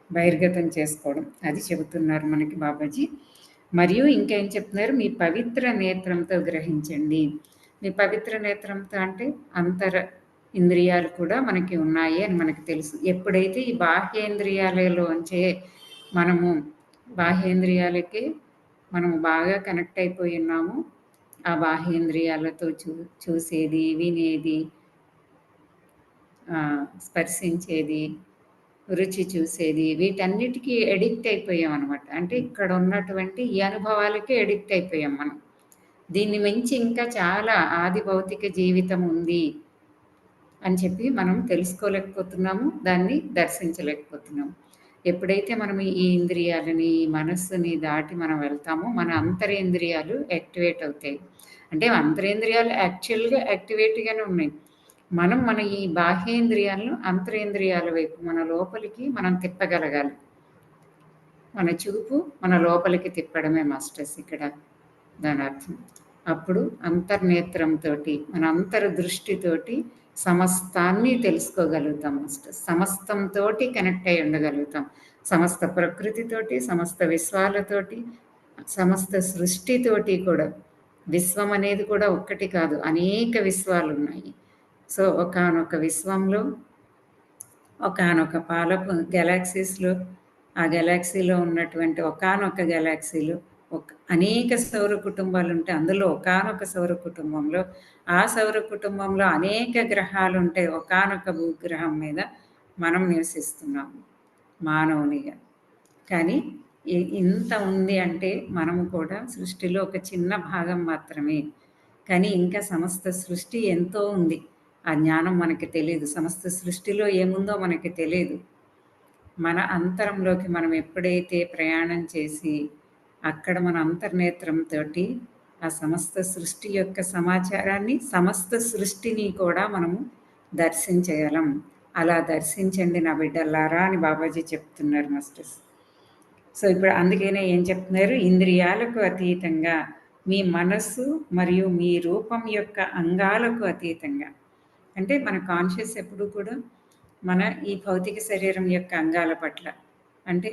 బహిర్గతం చేసుకోవడం, అది చెబుతున్నారు మనకి బాబాజీ. మరియు ఇంకేం చెప్తున్నారు? మీ పవిత్ర నేత్రంతో గ్రహించండి. మీ పవిత్ర నేత్రంతో అంటే అంతర ఇంద్రియాలు కూడా మనకి ఉన్నాయి అని మనకు తెలుసు. ఎప్పుడైతే ఈ బాహ్యేంద్రియాలలోంచే మనము బాహ్యేంద్రియాలకి మనము బాగా కనెక్ట్ అయిపోయి ఉన్నాము. ఆ బాహ్యేంద్రియాలతో చూసేది, వినేది, స్పర్శించేది, రుచి చూసేది, వీటన్నిటికీ ఎడిక్ట్ అయిపోయాం అనమాట. అంటే ఇక్కడ ఉన్నటువంటి ఈ అనుభవాలకే ఎడిక్ట్ అయిపోయాం మనం. దీన్ని మించి ఇంకా చాలా ఆది భౌతిక జీవితం ఉంది అని చెప్పి మనం తెలుసుకోలేకపోతున్నాము, దాన్ని దర్శించలేకపోతున్నాము. ఎప్పుడైతే మనం ఈ ఇంద్రియాలని, ఈ మనస్సుని దాటి మనం వెళ్తామో మన అంతరేంద్రియాలు యాక్టివేట్ అవుతాయి. అంటే అంతరేంద్రియాలు యాక్చువల్‌గా యాక్టివేట్‌గానే ఉన్నాయి. మనం మన ఈ బాహ్యేంద్రియాలను అంతరేంద్రియాల వైపు మన లోపలికి మనం తిప్పగలగాలి. మన చూపు మన లోపలికి తిప్పడమే మాస్టర్స్ ఇక్కడ దానర్థం. అప్పుడు అంతర్నేత్రంతోటి, మన అంతర్దృష్టితోటి సమస్తాన్ని తెలుసుకోగలుగుతాం మాస్టర్స్. సమస్తంతోటి కనెక్ట్ అయి ఉండగలుగుతాం. సమస్త ప్రకృతితోటి, సమస్త విశ్వాలతోటి, సమస్త సృష్టితోటి కూడా. విశ్వం అనేది కూడా ఒక్కటి కాదు, అనేక విశ్వాలున్నాయి. సో, ఒకానొక విశ్వంలో, ఒకానొక పాలపు గెలాక్సీస్‌లో, ఆ గెలాక్సీలో ఉన్నటువంటి ఒకానొక గెలాక్సీలో అనేక సౌర కుటుంబాలుంటే, అందులో ఒకానొక సౌర కుటుంబంలో, ఆ సౌర కుటుంబంలో అనేక గ్రహాలుంటాయి. ఒకానొక భూగ్రహం మీద మనం నివసిస్తున్నాము మానవునిగా. కానీ ఇంత ఉంది అంటే మనము కూడా సృష్టిలో ఒక చిన్న భాగం మాత్రమే. కానీ ఇంకా సమస్త సృష్టి ఎంతో ఉంది. ఆ జ్ఞానం మనకి తెలీదు. సమస్త సృష్టిలో ఏముందో మనకి తెలీదు. మన అంతరంలోకి మనం ఎప్పుడైతే ప్రయాణం చేసి అక్కడ మన అంతర్నేత్రంతోటి ఆ సమస్త సృష్టి యొక్క సమాచారాన్ని, సమస్త సృష్టిని కూడా మనము దర్శించగలం. అలా దర్శించండి నా బిడ్డలారా అని బాబాజీ చెప్తున్నారు మాస్టర్స్. సో ఇప్పుడు అందుకనే ఏం చెప్తున్నారు, ఇంద్రియాలకు అతీతంగా మీ మనస్సు మరియు మీ రూపం యొక్క అంగాలకు అతీతంగా. అంటే మన కాన్షియస్ ఎప్పుడు కూడా మన ఈ భౌతిక శరీరం యొక్క అంగాల పట్ల, అంటే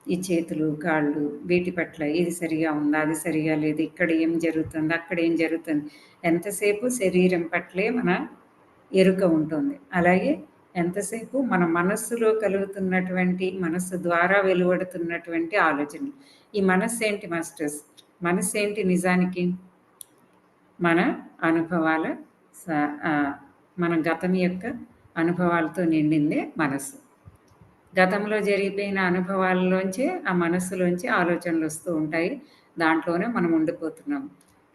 ఈ చేతులు, కాళ్ళు, వీటి పట్ల ఇది సరిగా ఉందా, అది సరిగా లేదు, ఇక్కడ ఏం జరుగుతుంది, అక్కడ ఏం జరుగుతుంది, ఎంతసేపు శరీరం పట్లే మన ఎరుక ఉంటుంది. అలాగే ఎంతసేపు మన మనస్సులో కలుగుతున్నటువంటి, మనస్సు ద్వారా వెలువడుతున్నటువంటి ఆలోచనలు. ఈ మనస్సు ఏంటి మాస్టర్స్? మనస్సు ఏంటి నిజానికి? మన అనుభవాల మన గతం యొక్క అనుభవాలతో నిండిందే మనస్సు. గతంలో జరిగిపోయిన అనుభవాల్లోంచే ఆ మనస్సులోంచి ఆలోచనలు వస్తూ ఉంటాయి. దాంట్లోనే మనం ఉండిపోతున్నాం.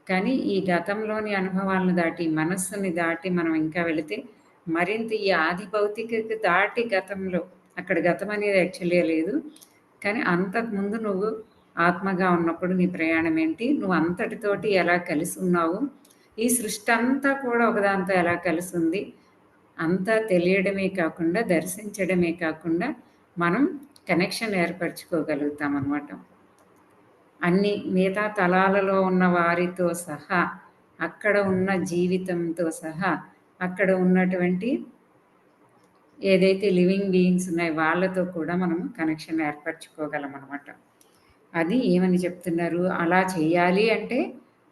కానీ ఈ గతంలోని అనుభవాలను దాటి, మనస్సుని దాటి మనం ఇంకా వెళితే మరింత ఈ ఆది భౌతికకి దాటి గతంలో, అక్కడ గతం అనేది యాక్చువల్గా లేదు. కానీ అంతకుముందు నువ్వు ఆత్మగా ఉన్నప్పుడు నీ ప్రయాణం ఏంటి, నువ్వు అంతటితోటి ఎలా కలిసి ఉన్నావు, ఈ సృష్టి అంతా కూడా ఒకదాంతో ఎలా కలిసి ఉంది, అంతా తెలియడమే కాకుండా, దర్శించడమే కాకుండా మనం కనెక్షన్ ఏర్పరచుకోగలుగుతాం అన్నమాట. అన్ని మిగతా తలాలలో ఉన్న వారితో సహా, అక్కడ ఉన్న జీవితంతో సహా, అక్కడ ఉన్నటువంటి ఏదైతే లివింగ్ బీయింగ్స్ ఉన్నాయో వాళ్ళతో కూడా మనం కనెక్షన్ ఏర్పరచుకోగలం అన్నమాట. అది ఏమని చెప్తున్నారు, అలా చేయాలి అంటే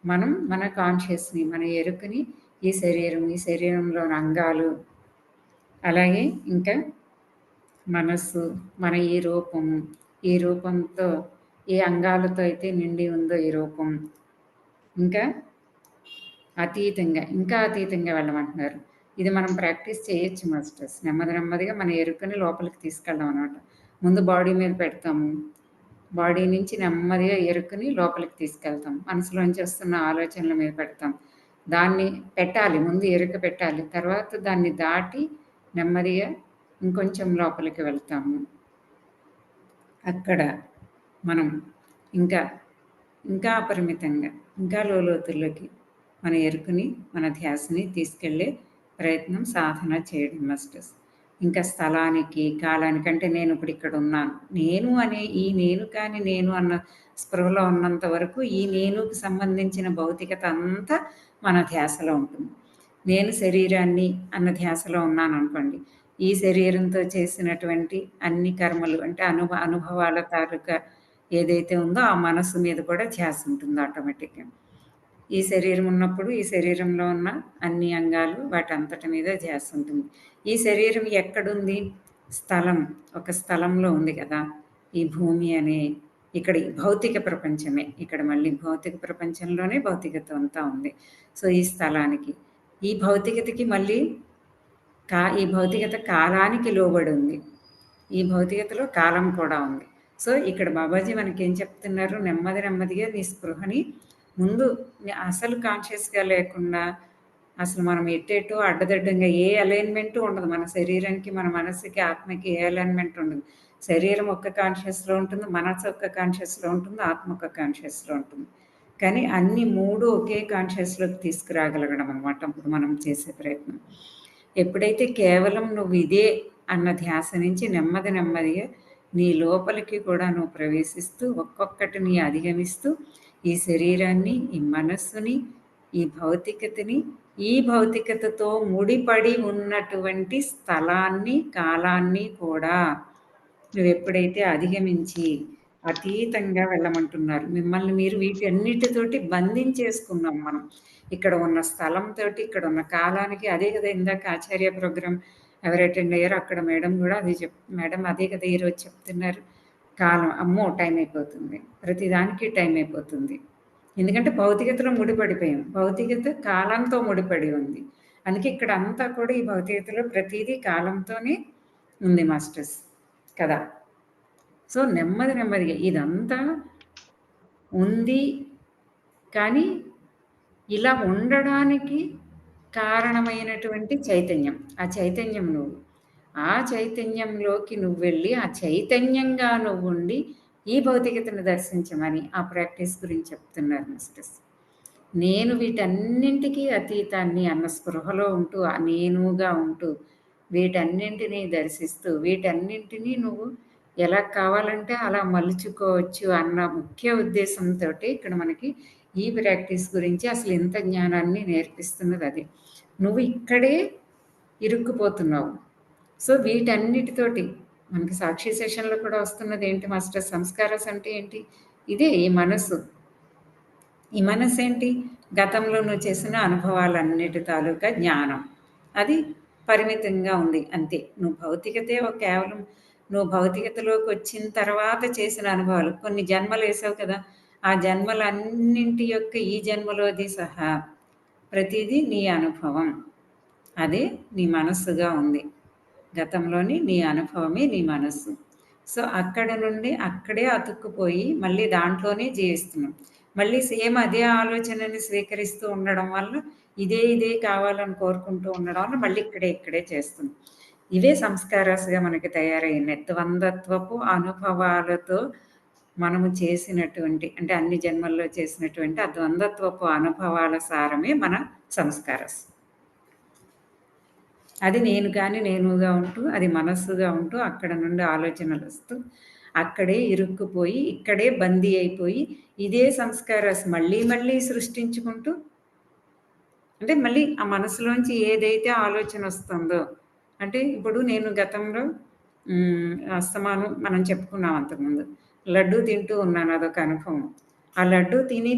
మనం మన కాన్షియస్ని, మన ఎరుకని, ఈ శరీరం, ఈ శరీరంలోని అంగాలు, అలాగే ఇంకా మనస్సు, మన ఈ రూపము, ఈ రూపంతో ఏ అంగాలతో అయితే నిండి ఉందో ఈ రూపం, ఇంకా అతీతంగా, ఇంకా అతీతంగా వెళ్ళమంటున్నారు. ఇది మనం ప్రాక్టీస్ చేయొచ్చు మాస్టర్స్. నెమ్మది నెమ్మదిగా మన ఎరుకని లోపలికి తీసుకెళ్ళాం అనమాట. ముందు బాడీ మీద పెడతాము, బాడీ నుంచి నెమ్మదిగా ఎరుకని లోపలికి తీసుకెళ్తాం. మనసులోంచి వస్తున్న ఆలోచనల మీద పెడతాం. దాన్ని పెట్టాలి, ముందు ఎరుక పెట్టాలి, తర్వాత దాన్ని దాటి నెమ్మదిగా ఇంకొంచెం లోపలికి వెళ్తాము. అక్కడ మనం ఇంకా ఇంకా అపరిమితంగా, ఇంకా లోతుల్లోకి మన ఎరుకని, మన ధ్యాసని తీసుకెళ్ళే ప్రయత్నం, సాధన చేయడం మాస్టర్స్. ఇంకా స్థలానికి, కాలానికి, అంటే నేను ఇప్పుడు ఇక్కడ ఉన్నాను, నేను అనే ఈ నేను కాని నేను అన్న స్పృహలో ఉన్నంత వరకు ఈ నేనుకి సంబంధించిన భౌతికత అంతా మన ధ్యాసలో ఉంటుంది. నేను శరీరాన్ని అన్న ధ్యాసలో ఉన్నాను అనుకోండి, ఈ శరీరంతో చేసినటువంటి అన్ని కర్మలు, అంటే అనుభవాల తాలూకా ఏదైతే ఉందో ఆ మనస్సు మీద కూడా ధ్యాస ఉంటుంది ఆటోమేటిక్గా. ఈ శరీరం ఉన్నప్పుడు ఈ శరీరంలో ఉన్న అన్ని అంగాలు, వాటి అంతటి మీద ధ్యాస ఉంటుంది. ఈ శరీరం ఎక్కడుంది? స్థలం, ఒక స్థలంలో ఉంది కదా. ఈ భూమి అనే ఇక్కడ ఈ భౌతిక ప్రపంచమే. ఇక్కడ మళ్ళీ భౌతిక ప్రపంచంలోనే భౌతికత అంతా ఉంది. సో, ఈ స్థలానికి, ఈ భౌతికతకి మళ్ళీ ఈ భౌతికత కాలానికి లోబడి ఉంది. ఈ భౌతికతలో కాలం కూడా ఉంది. సో, ఇక్కడ బాబాజీ మనకేం చెప్తున్నారు, నెమ్మదిగా నీ స్పృహని ముందు అసలు కాన్షియస్‌గా లేకుండా, అసలు మనం ఎటేటో అడ్డదిడ్డంగా ఏ అలైన్‌మెంటు ఉండదు. మన శరీరానికి, మన మనస్సుకి, ఆత్మకి ఏ అలైన్‌మెంట్ ఉండదు. శరీరం ఒక్క కాన్షియస్‌లో ఉంటుంది, మనసు ఒక్క కాన్షియస్‌లో ఉంటుంది, ఆత్మ ఒక్క కాన్షియస్‌లో ఉంటుంది. కానీ అన్ని 3 ఒకే కాన్షియస్‌లోకి తీసుకురాగలగడం అనమాట ఇప్పుడు మనం చేసే ప్రయత్నం. ఎప్పుడైతే కేవలం నువ్వు ఇదే అన్న ధ్యాస నుంచి నెమ్మదిగా నీ లోపలికి కూడా నువ్వు ప్రవేశిస్తూ, ఒక్కొక్కటిని అధిగమిస్తూ, ఈ శరీరాన్ని, ఈ మనస్సుని, ఈ భౌతికతని, ఈ భౌతికతతో ముడిపడి ఉన్నటువంటి స్థలాన్ని, కాలాన్ని కూడా నువ్వెప్పుడైతే అధిగమించి అతీతంగా వెళ్ళమంటున్నారు. మిమ్మల్ని మీరు వీటన్నిటితోటి బంధించేసుకున్నాం మనం. ఇక్కడ ఉన్న స్థలంతోటి, ఇక్కడ ఉన్న కాలానికి. అదే కదా ఇందాక ఆచార్య ప్రోగ్రామ్ ఎవరు అటెండ్ అయ్యారో అక్కడ మేడం కూడా అదే మేడం అదే కదా ఈరోజు చెప్తున్నారు. కాలం, అమ్మో టైం అయిపోతుంది, ప్రతిదానికి టైం అయిపోతుంది. ఎందుకంటే భౌతికతలో ముడిపడిపోయాం. భౌతికత కాలంతో ముడిపడి ఉంది. అందుకే ఇక్కడ అంతా కూడా ఈ భౌతికతలో ప్రతిదీ కాలంతోనే ఉంది మాస్టర్స్ కదా. సో, నెమ్మదిగా ఇదంతా ఉంది. కానీ ఇలా ఉండడానికి కారణమైనటువంటి చైతన్యం. ఆ చైతన్యం నువ్వు. ఆ చైతన్యంలోకి నువ్వు వెళ్ళి, ఆ చైతన్యంగా నువ్వుండి, ఈ భౌతికతను దర్శించమని ఆ ప్రాక్టీస్ గురించి చెప్తున్నారు మాస్టర్స్. నేను వీటన్నింటికీ అతీతాన్ని అన్న స్పృహలో ఉంటూ, ఆ నేనుగా ఉంటూ, వీటన్నింటినీ దర్శిస్తూ, వీటన్నింటినీ నువ్వు ఎలా కావాలంటే అలా మలుచుకోవచ్చు అన్న ముఖ్య ఉద్దేశంతోటి ఇక్కడ మనకి ఈ ప్రాక్టీస్ గురించి అసలు ఇంత జ్ఞానాన్ని నేర్పిస్తున్నది అది. నువ్వు ఇక్కడే ఇరుక్కుపోతున్నావు. సో, వీటన్నిటితోటి మనకి సాక్షి సెషన్‌లో కూడా వస్తున్నది ఏంటి మాస్టర్, సంస్కారాస్ అంటే ఏంటి? ఇదే ఈ మనస్సు. ఈ మనస్సేంటి? గతంలో నువ్వు చేసిన అనుభవాలన్నిటి తాలూకా జ్ఞానం. అది పరిమితంగా ఉంది అంతే. నువ్వు భౌతికతే కేవలం నువ్వు భౌతికతలోకి వచ్చిన తర్వాత చేసిన అనుభవాలు. కొన్ని జన్మలేసావు కదా! ఆ జన్మలన్నింటి యొక్క ఈ జన్మలోది సహా ప్రతీదీ నీ అనుభవం. అదే నీ మనస్సుగా ఉంది. గతంలోని నీ అనుభవమే నీ మనస్సు. సో, అక్కడ నుండి అక్కడే అతుక్కుపోయి మళ్ళీ దాంట్లోనే జీవిస్తున్నాం. మళ్ళీ సేమ్ అదే ఆలోచనని స్వీకరిస్తూ ఉండడం వల్ల ఇదే కావాలని కోరుకుంటూ ఉండడం వల్ల మళ్ళీ ఇక్కడే చేస్తున్నాం. ఇవే సంస్కారాస్‌గా మనకి తయారయ్యిన ద్వంద్వత్వపు అనుభవాలతో మనము చేసినటువంటి, అంటే అన్ని జన్మల్లో చేసినటువంటి ఆ ద్వంద్వత్వపు అనుభవాల సారమే మన సంస్కారాస్. అది నేను కానీ నేనుగా ఉంటూ, అది మనస్సుగా ఉంటూ, అక్కడ నుండి ఆలోచనలొస్తూ, అక్కడే ఇరుక్కుపోయి, ఇక్కడే బందీ అయిపోయి, ఇదే సంస్కారాస్ మళ్ళీ సృష్టించుకుంటూ, అంటే మళ్ళీ ఆ మనసులోంచి ఏదైతే ఆలోచనొస్తుందో, అంటే ఇప్పుడు నేను గతంలో అస్తమానం మనం చెప్పుకున్నాం అంతకుముందు. లడ్డూ తింటూ ఉన్నాను, అదొక అనుభవం. ఆ లడ్డూ తిని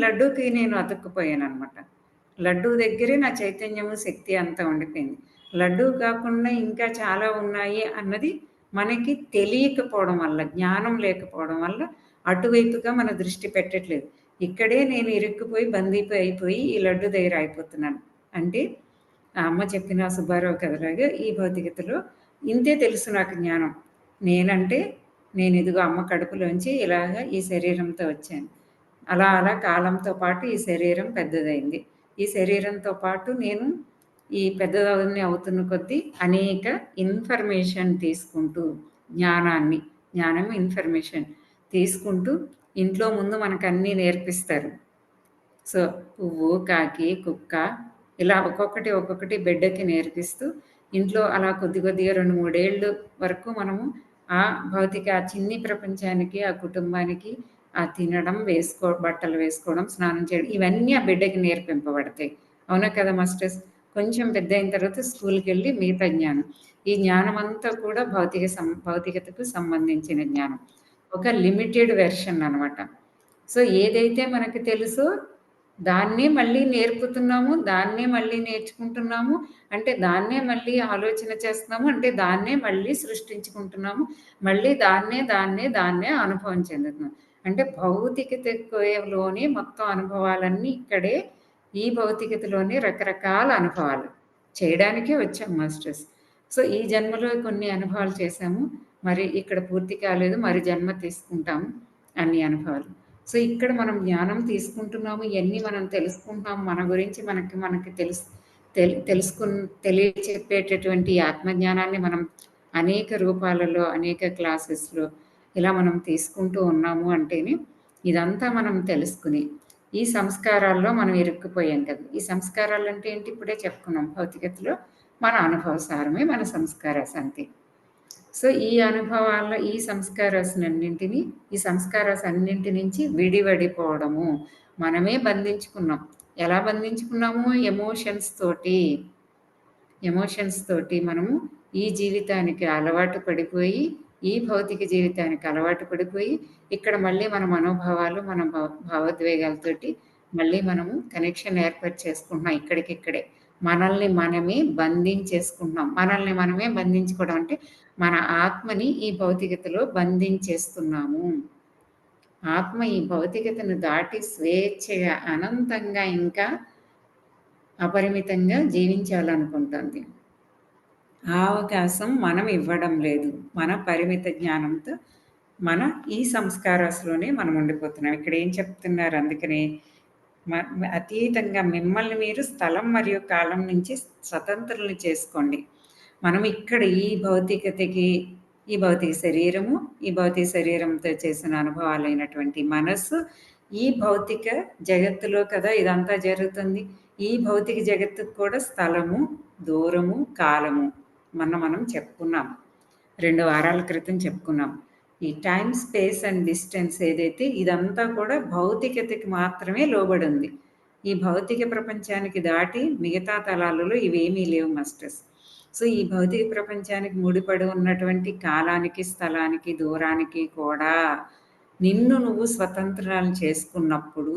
లడ్డూకి నేను అతుక్కుపోయాననమాట. లడ్డూ దగ్గరే నా చైతన్యము, శక్తి అంతా ఉండిపోయింది. లడ్డూ కాకుండా ఇంకా చాలా ఉన్నాయి అన్నది మనకి తెలియకపోవడం వల్ల, జ్ఞానం లేకపోవడం వల్ల అటువైపుగా మన దృష్టి పెట్టట్లేదు. ఇక్కడే నేను ఇరుక్కుపోయి అయిపోయి ఈ లడ్డు దగ్గర అయిపోతున్నాను. అంటే ఆ అమ్మ చెప్పిన సుబ్బారావు కథలాగా ఈ భౌతికతలో ఇంతే తెలుసు నాకు జ్ఞానం. నేనంటే నేను ఇదిగో అమ్మ కడుపులోంచి ఇలాగ ఈ శరీరంతో వచ్చాను. అలా కాలంతో పాటు ఈ శరీరం పెద్దదైంది. ఈ శరీరంతో పాటు నేను ఈ పెద్దదాన్ని అవుతున్న కొద్దీ అనేక ఇన్ఫర్మేషన్ తీసుకుంటూ, జ్ఞానం ఇన్ఫర్మేషన్ తీసుకుంటూ, ఇంట్లో ముందు మనకన్నీ నేర్పిస్తారు. సో, పువ్వు, కాకి, కుక్క ఇలా ఒక్కొక్కటి బిడ్డకి నేర్పిస్తూ, ఇంట్లో అలా కొద్దిగా 2, 3 ఏళ్ళు వరకు మనము ఆ భౌతిక ఆ చిన్ని ప్రపంచానికి, ఆ కుటుంబానికి తినడం, బట్టలు వేసుకోవడం, స్నానం చేయడం ఇవన్నీ ఆ బిడ్డకి నేర్పింపబడతాయి. అవునా కదా మాస్టర్స్? కొంచెం పెద్దయిన తర్వాత స్కూల్‌కెళ్ళి మిగతా జ్ఞానం. ఈ జ్ఞానమంతా కూడా భౌతికతకు సంబంధించిన జ్ఞానం. ఒక లిమిటెడ్ వెర్షన్ అనమాట. సో, ఏదైతే మనకు తెలుసో దాన్నే మళ్ళీ నేర్పుతున్నాము, దాన్నే మళ్ళీ నేర్చుకుంటున్నాము. అంటే దాన్నే మళ్ళీ ఆలోచన చేస్తున్నాము. అంటే దాన్నే మళ్ళీ సృష్టించుకుంటున్నాము. మళ్ళీ దాన్నే అనుభవం చెందుతున్నాం. అంటే భౌతికతలోని మొత్తం అనుభవాలన్నీ ఇక్కడే ఈ భౌతికతలోని రకరకాల అనుభవాలు చేయడానికే వచ్చాం మాస్టర్స్. సో, ఈ జన్మలో కొన్ని అనుభవాలు చేశాము. మరి ఇక్కడ పూర్తి కాలేదు. మరి జన్మ తీసుకుంటాము అన్ని అనుభవాలు. సో, ఇక్కడ మనం జ్ఞానం తీసుకుంటున్నాము. ఇయన్నీ మనం తెలుసుకుంటున్నాము. మన గురించి మనకి తెలియచెప్పేటటువంటి ఆత్మజ్ఞానాన్ని మనం అనేక రూపాలలో, అనేక క్లాసెస్‌లో ఇలా మనం తీసుకుంటూ ఉన్నాము అంటేనే ఇదంతా మనం తెలుసుకుని, ఈ సంస్కారాల్లో మనం ఇరుక్కుపోయాం కదా! ఈ సంస్కారాలంటే ఏంటి? ఇప్పుడే చెప్పుకున్నాం. భౌతికతలో మన అనుభవ సారమే మన సంస్కారాస్ అంతే. సో, ఈ అనుభవాల్లో ఈ సంస్కారాస్ అన్నింటి నుంచి విడివడిపోవడము. మనమే బంధించుకున్నాం. ఎలా బంధించుకున్నాము? ఎమోషన్స్ తోటి మనము ఈ జీవితానికి అలవాటు పడిపోయి, ఈ భౌతిక జీవితానికి అలవాటు పడిపోయి, ఇక్కడ మళ్ళీ మన మనోభావాలు, మన భావోద్వేగాలతోటి మళ్ళీ మనము కనెక్షన్ చేసుకుంటున్నాం ఇక్కడికిక్కడే. మనల్ని మనమే బంధించేసుకుంటున్నాం. మనల్ని మనమే బంధించుకోవడం అంటే మన ఆత్మని ఈ భౌతికతలో బంధించేస్తున్నాము. ఆత్మ ఈ భౌతికతను దాటి స్వేచ్ఛగా, అనంతంగా ఇంకా అపరిమితంగా జీవించాలనుకుంటుంది. ఆ అవకాశం మనం ఇవ్వడం లేదు. మన పరిమిత జ్ఞానంతో ఈ సంస్కారాస్‌లోనే మనం ఉండిపోతున్నాం. ఇక్కడ ఏం చెప్తున్నారు అందుకనే అతీతంగా మిమ్మల్ని మీరు స్థలం మరియు కాలం నుంచి స్వతంత్రుల్ని చేసుకోండి. మనం ఇక్కడ ఈ భౌతిక శరీరంతో చేసిన అనుభవాలైనటువంటి మనస్సు, ఈ భౌతిక జగత్తులో కదా ఇదంతా జరుగుతుంది. ఈ భౌతిక జగత్తుకు కూడా స్థలము, దూరము, కాలము మనం చెప్పుకున్నాం. 2 వారాల క్రితం చెప్పుకున్నాం. ఈ టైమ్, స్పేస్ అండ్ డిస్టెన్స్ ఏదైతే ఇదంతా కూడా భౌతికతకి మాత్రమే లోబడి ఉంది. ఈ భౌతిక ప్రపంచానికి దాటి మిగతా తలాలలో ఇవేమీ లేవు మాస్టర్స్. సో, ఈ భౌతిక ప్రపంచానికి ముడిపడి ఉన్నటువంటి కాలానికి, స్థలానికి, దూరానికి కూడా నిన్ను నువ్వు స్వతంత్రాలు చేసుకున్నప్పుడు,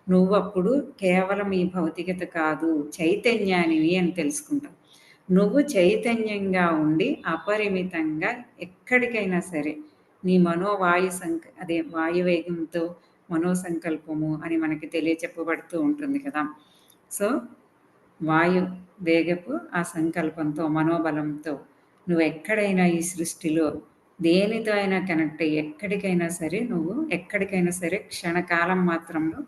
నువ్వప్పుడు కేవలం ఈ భౌతికత కాదు, చైతన్యానివి అని తెలుసుకుంటావు. నువ్వు చైతన్యంగా ఉండి అపరిమితంగా ఎక్కడికైనా సరే నీ వాయువేగంతో మనోసంకల్పము అని మనకి తెలియచెప్పబడుతూ ఉంటుంది కదా! సో, వాయు వేగపు ఆ సంకల్పంతో, మనోబలంతో నువ్వెక్కడైనా ఈ సృష్టిలో దేనితో అయినా కనెక్ట్ అయ్యి ఎక్కడికైనా సరే క్షణకాలం మాత్రంలో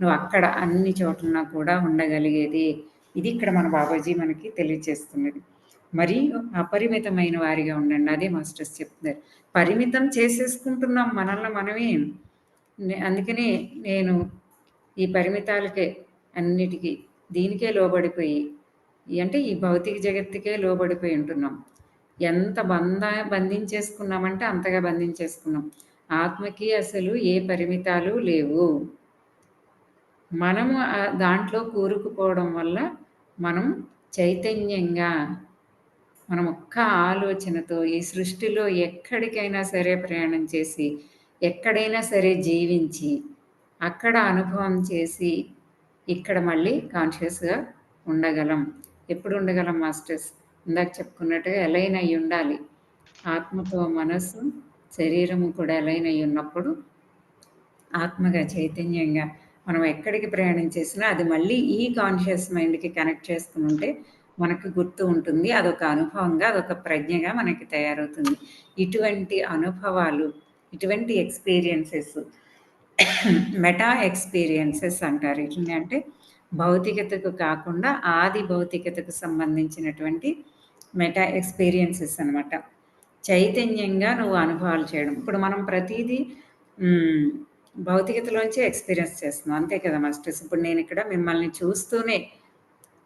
నువ్వు అక్కడ అన్ని చోట్లన కూడా ఉండగలిగేది. ఇది ఇక్కడ మన బాబాజీ మనకి తెలియచేస్తున్నది. మరియు అపరిమితమైన వారిగా ఉండండి. అదే మాస్టర్స్ చెప్తున్నారు. పరిమితం చేసేసుకుంటున్నాం మనల్ని మనమే. అందుకనే నేను ఈ పరిమితాలకే అన్నిటికీ దీనికే లోబడిపోయి అంటే ఈ భౌతిక జగత్తుకే లోబడిపోయి ఉంటున్నాం. ఎంత బంధించేసుకున్నామంటే అంతగా బంధించేసుకున్నాం. ఆత్మకి అసలు ఏ పరిమితాలు లేవు. మనము దాంట్లో కూరుకుపోవడం వల్ల మనం చైతన్యంగా మనం ఒక్క ఆలోచనతో ఈ సృష్టిలో ఎక్కడికైనా సరే ప్రయాణం చేసి, ఎక్కడైనా సరే జీవించి, అక్కడ అనుభవం చేసి, ఇక్కడ మళ్ళీ కాన్షియస్‌గా ఉండగలం. ఎప్పుడు ఉండగలం మాస్టర్స్? ఇందాక చెప్పుకున్నట్టుగా అలైన్ అయ్యి ఉండాలి. ఆత్మతో మనస్సు, శరీరము కూడా అలైన్ అయ్యి ఉన్నప్పుడు ఆత్మగా, చైతన్యంగా మనం ఎక్కడికి ప్రయాణం చేసినా అది మళ్ళీ ఈ కాన్షియస్ మైండ్‌కి కనెక్ట్ చేసుకుని ఉంటే మనకు గుర్తు ఉంటుంది. అదొక అనుభవంగా, అదొక ప్రజ్ఞగా మనకి తయారవుతుంది. ఇటువంటి అనుభవాలు, ఇటువంటి ఎక్స్‌పీరియన్సెస్ మెటా ఎక్స్‌పీరియన్సెస్ అంటారు. వీటిని అంటే భౌతికతకు కాకుండా ఆది భౌతికతకు సంబంధించినటువంటి మెటా ఎక్స్‌పీరియన్సెస్ అనమాట. చైతన్యంగా నువ్వు అనుభవాలు చేయడం. ఇప్పుడు మనం ప్రతీదీ భౌతికతలోంచే ఎక్స్‌పీరియన్స్ చేస్తున్నాం. అంతే కదా మాస్టర్స్! ఇప్పుడు నేను ఇక్కడ మిమ్మల్ని చూస్తూనే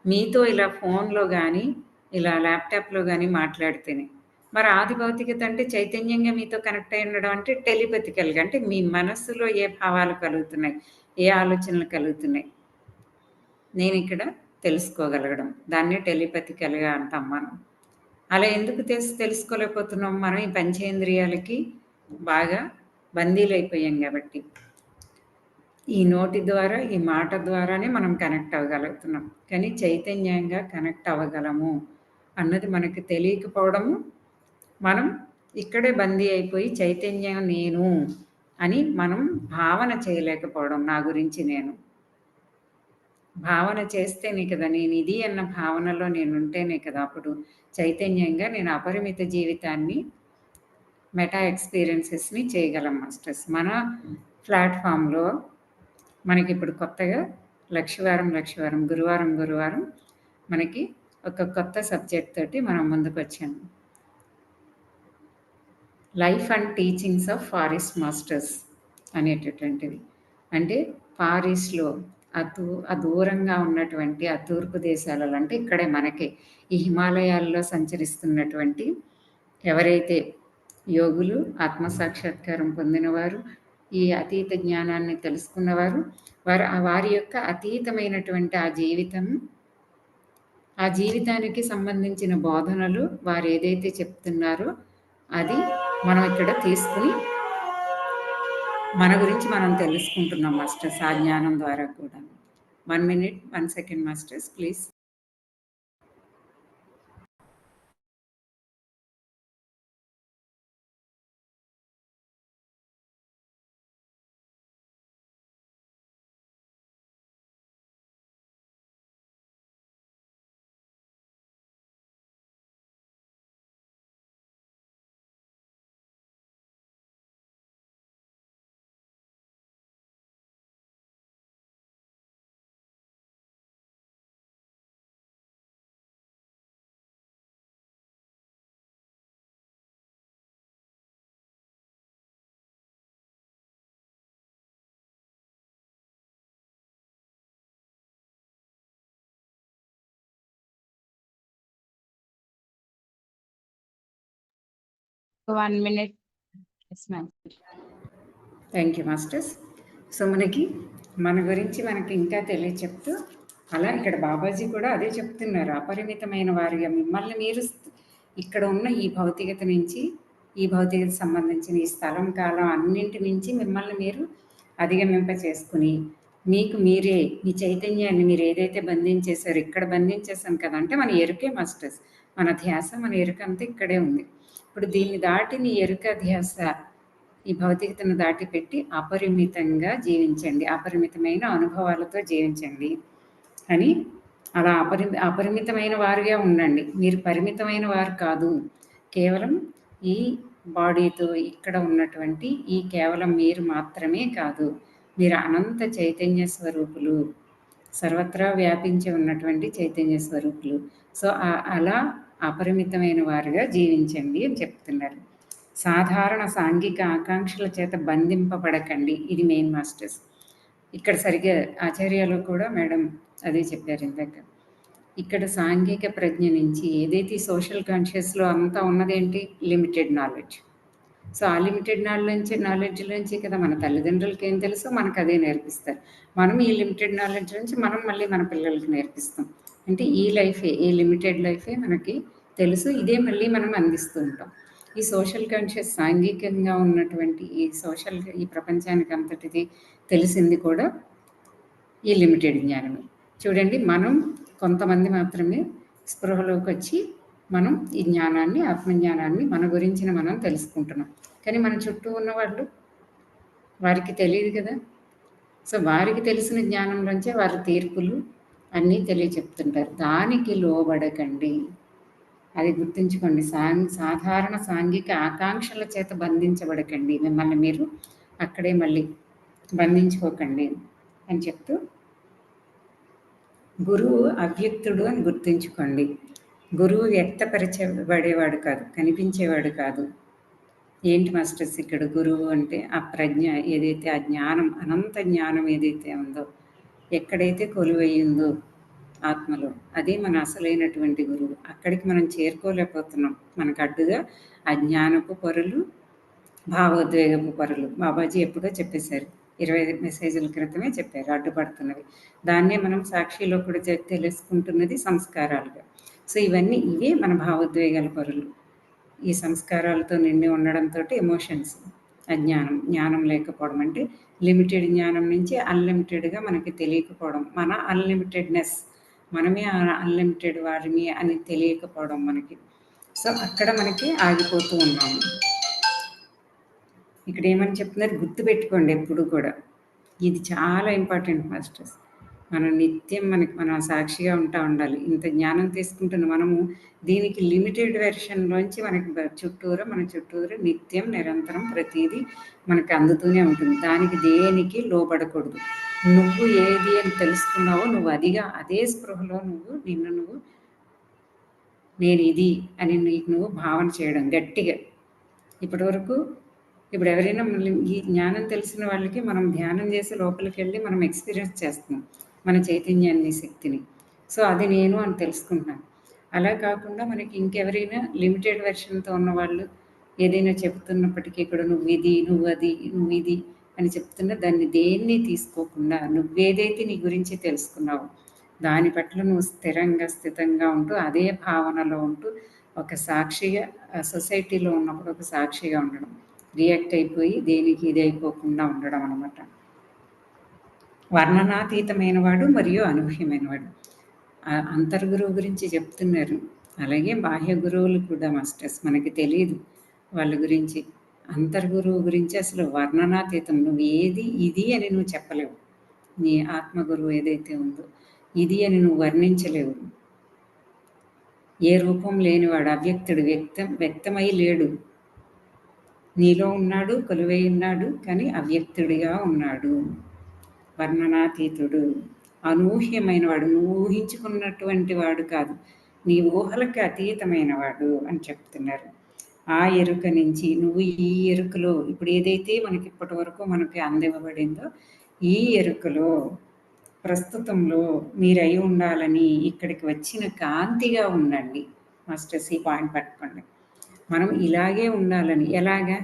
మీతో ఇలా ఫోన్‌లో గానీ, ఇలా ల్యాప్‌టాప్‌లో గానీ మాట్లాడితేనే. మరి ఆది భౌతికత అంటే చైతన్యంగా మీతో కనెక్ట్ అయ్యి ఉండడం అంటే టెలిపతికల్‌గా అంటే మీ మనస్సులో ఏ భావాలు కలుగుతున్నాయి, ఏ ఆలోచనలు కలుగుతున్నాయి. నేనిక్కడ తెలుసుకోగలగడం. దాన్నే టెలిపతికల్‌గా అంటాం మనం. అలా ఎందుకు తెలుసుకోలేకపోతున్నాం? మనం ఈ పంచేంద్రియాలకి బాగా బందీలైపోయాం గాబట్టి. ఈ నోటి ద్వారా, ఈ మాట ద్వారానే మనం కనెక్ట్ అవ్వగలుగుతున్నాం. కానీ చైతన్యంగా కనెక్ట్ అవ్వగలము అన్నది మనకు తెలియకపోవడము, మనం ఇక్కడే బందీ అయిపోయి చైతన్యం నేను అని మనం భావన చేయలేకపోవడం. నా గురించి నేను భావన చేస్తేనే కదా, నేను ఇది అన్న భావనలో నేను ఉంటేనే కదా అప్పుడు చైతన్యంగా నేను అపరిమిత జీవితాన్ని, మెటా ఎక్స్పీరియన్సెస్ని చేయగలం మాస్టర్స్. మన ప్లాట్ఫామ్లో మనకి ఇప్పుడు కొత్తగా లక్షవారం గురువారం మనకి ఒక కొత్త సబ్జెక్ట్ తోటి మనం ముందుకు వచ్చాము. Life and teachings of forest masters అనేటటువంటిది. అంటే ఫారెస్ట్లో దూరంగా ఉన్నటువంటి ఆ తూర్పు దేశాలలో, అంటే ఇక్కడే మనకి ఈ హిమాలయాల్లో సంచరిస్తున్నటువంటి ఎవరైతే యోగులు, ఆత్మసాక్షాత్కారం పొందినవారు, ఈ అతీత జ్ఞానాన్ని తెలుసుకున్నవారు, వారి యొక్క అతీతమైనటువంటి ఆ జీవితానికి సంబంధించిన బోధనలు వారు ఏదైతే చెప్తున్నారో అది మనం ఇక్కడ తీసుకుని మన గురించి మనం తెలుసుకుంటున్నాం మాస్టర్స్, ఆ జ్ఞానం ద్వారా కూడా. 1 minute 1 second masters please. One minute. Yes, ma'am. Thank you masters. So మన గురించి మనకి ఇంకా తెలియచెప్తూ, అలా ఇక్కడ బాబాజీ కూడా అదే చెప్తున్నారు. అపరిమితమైన వారిగా మిమ్మల్ని మీరు ఇక్కడ ఉన్న ఈ భౌతికత నుంచి, ఈ భౌతికత సంబంధించిన ఈ స్థలం కాలం అన్నింటి నుంచి మిమ్మల్ని మీరు అధిగమింప చేసుకుని, మీకు మీరే మీ చైతన్యాన్ని మీరు ఏదైతే బంధించేశారో, ఇక్కడ బంధించేసాం కదా అంటే మన ఎరుకే మాస్టర్స్, మన ధ్యాస, మన ఎరుక అంతా ఇక్కడే ఉంది. ఇప్పుడు దీన్ని దాటిని ఎరుక ధ్యాస ఈ భౌతికతను దాటిపెట్టి అపరిమితంగా జీవించండి, అపరిమితమైన అనుభవాలతో జీవించండి అని, అలా అపరిమితమైన వారుగా ఉండండి. మీరు పరిమితమైన వారు కాదు. కేవలం ఈ బాడీతో ఇక్కడ ఉన్నటువంటి ఈ కేవలం మీరు మాత్రమే కాదు, మీరు అనంత చైతన్య స్వరూపులు, సర్వత్రా వ్యాపించి ఉన్నటువంటి చైతన్య స్వరూపులు. సో అలా అపరిమితమైన వారుగా జీవించండి అని చెప్తున్నారు. సాధారణ సాంఘిక ఆకాంక్షల చేత బంధింపబడకండి. ఇది మెయిన్ మాస్టర్స్. ఇక్కడ సరిగ్గా ఆచార్యాలు కూడా మేడం అదే చెప్పారు ఇందాక. ఇక్కడ సాంఘిక ప్రజ్ఞ నుంచి ఏదైతే సోషల్ కాన్షియస్లో అంతా ఉన్నదేంటి, లిమిటెడ్ నాలెడ్జ్. సో ఆ లిమిటెడ్ నాలెడ్జ్ నుంచి కదా మన తల్లిదండ్రులకి ఏం తెలుసో మనకు అదే నేర్పిస్తారు. మనం ఈ లిమిటెడ్ నాలెడ్జ్ నుంచి మనం మళ్ళీ మన పిల్లలకి నేర్పిస్తాం. అంటే ఈ లైఫే, ఈ లిమిటెడ్ లైఫే మనకి తెలుసు, ఇదే మళ్ళీ మనం అందిస్తూ ఉంటాం. ఈ సోషల్ కాన్షియస్ సాంఘికంగా ఉన్నటువంటి ఈ ప్రపంచానికి అంతటిది తెలిసింది కూడా ఈ లిమిటెడ్ జ్ఞానమే. చూడండి, మనం కొంతమంది మాత్రమే స్పృహలోకి వచ్చి మనం ఈ జ్ఞానాన్ని, ఆత్మజ్ఞానాన్ని మన గురించి మనం తెలుసుకుంటున్నాం. కానీ మన చుట్టూ ఉన్న వాళ్ళు, వారికి తెలియదు కదా. సో వారికి తెలిసిన జ్ఞానంలోంచే వారి తీర్పులు అన్నీ తెలియచెప్తుంటారు. దానికి లోబడకండి, అది గుర్తుంచుకోండి. సాధారణ సాంఘిక ఆకాంక్షల చేత బంధించబడకండి, మిమ్మల్ని మీరు అక్కడే మళ్ళీ బంధించుకోకండి అని చెప్తూ, గురువు అవ్యక్తుడు అని గుర్తుంచుకోండి. గురువు వ్యక్తపరచబడేవాడు కాదు, కనిపించేవాడు కాదు. ఏంటి మాస్టర్స్ ఇక్కడ గురువు అంటే? ఆ ప్రజ్ఞ ఏదైతే, ఆ జ్ఞానం, అనంత జ్ఞానం ఏదైతే ఉందో, ఎక్కడైతే కొలువయ్యిందో ఆత్మలో, అదే మన అసలైనటువంటి గురువు. అక్కడికి మనం చేరుకోలేకపోతున్నాం. మనకు అడ్డుగా అజ్ఞానపు పొరలు, భావోద్వేగపు పొరలు. బాబాజీ ఎప్పుడో చెప్పేశారు, 20 మెసేజ్ల క్రితమే చెప్పారు, అడ్డుపడుతున్నవి. దాన్నే మనం సాక్షిలో కూడా తెలుసుకుంటున్నది సంస్కారాలుగా. సో ఇవే మన భావోద్వేగాల పొరలు. ఈ సంస్కారాలతో నిండి ఉండడంతో ఎమోషన్స్ అజ్ఞానం. జ్ఞానం లేకపోవడం అంటే లిమిటెడ్ జ్ఞానం నుంచి అన్లిమిటెడ్గా మనకి తెలియకపోవడం, మన అన్లిమిటెడ్నెస్, మనమే అన్లిమిటెడ్ వారిని అని తెలియకపోవడం మనకి. సో అక్కడ మనకి ఆగిపోతూ ఉన్నాము. ఇక్కడ ఏమని చెప్తున్నారు, గుర్తుపెట్టుకోండి ఎప్పుడు కూడా, ఇది చాలా ఇంపార్టెంట్ మాస్టర్స్. మనం నిత్యం మన సాక్షిగా ఉండాలి. ఇంత జ్ఞానం తీసుకుంటున్న మనము దీనికి లిమిటెడ్ వెర్షన్లోంచి మనకి మన చుట్టూరు నిత్యం నిరంతరం ప్రతిదీ మనకి అందుతూనే ఉంటుంది. దానికి దేనికి లోబడకూడదు. నువ్వు ఏది అని తెలుసుకున్నావో నువ్వు అదే స్పృహలో నువ్వు నేను ఇది అని నువ్వు భావన చేయడం గట్టిగా. ఇప్పటివరకు ఇప్పుడు ఎవరైనా ఈ జ్ఞానం తెలిసిన వాళ్ళకి మనం ధ్యానం చేసి లోపలికి వెళ్ళి మనం ఎక్స్పీరియన్స్ చేస్తున్నాం మన చైతన్యాన్ని, శక్తిని. సో అది నేను అని తెలుసుకుంటున్నాను. అలా కాకుండా మనకి ఇంకెవరైనా లిమిటెడ్ వెర్షన్తో ఉన్నవాళ్ళు ఏదైనా చెప్తున్నప్పటికీ కూడా నువ్వు ఇది, నువ్వు అది, నువ్వు ఇది అని చెప్తున్నా దాన్ని దేన్ని తీసుకోకుండా నువ్వేదైతే నీ గురించి తెలుసుకున్నావు దాని పట్ల నువ్వు స్థితంగా ఉంటూ అదే భావనలో ఉంటూ ఒక సాక్షిగా సొసైటీలో ఉన్నప్పుడు ఒక సాక్షిగా ఉండడం, రియాక్ట్ అయిపోయి దేనికి ఇది అయిపోకుండా ఉండడం అనమాట. వర్ణనాతీతమైన వాడు మరియు అనూహ్యమైనవాడు. అంతర్గురువు గురించి చెప్తున్నారు. అలాగే బాహ్య గురువులు కూడా మాస్టర్స్ మనకి తెలియదు వాళ్ళ గురించి. అంతర్గురువు గురించి అసలు వర్ణనాతీతం. నువ్వు ఏది ఇది అని నువ్వు చెప్పలేవు. నీ ఆత్మగురువు ఏదైతే ఉందో ఇది అని నువ్వు వర్ణించలేవు. ఏ రూపం లేనివాడు, అవ్యక్తుడు, వ్యక్తమై లేడు. నీలో ఉన్నాడు, కొలువై ఉన్నాడు, కానీ అవ్యక్తుడిగా ఉన్నాడు. వర్ణనాతీతుడు, అనూహ్యమైన వాడు, నువ్వు ఊహించుకున్నటువంటి వాడు కాదు, నీ ఊహలకు అతీతమైన వాడు అని చెప్తున్నారు. ఆ ఎరుక నుంచి నువ్వు ఈ ఎరుకలో ఇప్పుడు ఏదైతే మనకి ఇప్పటి వరకు మనకి అందివ్వబడిందో ఈ ఎరుకలో ప్రస్తుతంలో మీరు అయి ఉండాలని ఇక్కడికి వచ్చిన కాంతిగా ఉండండి. మాస్టర్స్ ఈ పాయింట్ పట్టుకోండి. మనం ఇలాగే ఉండాలని. ఎలాగా?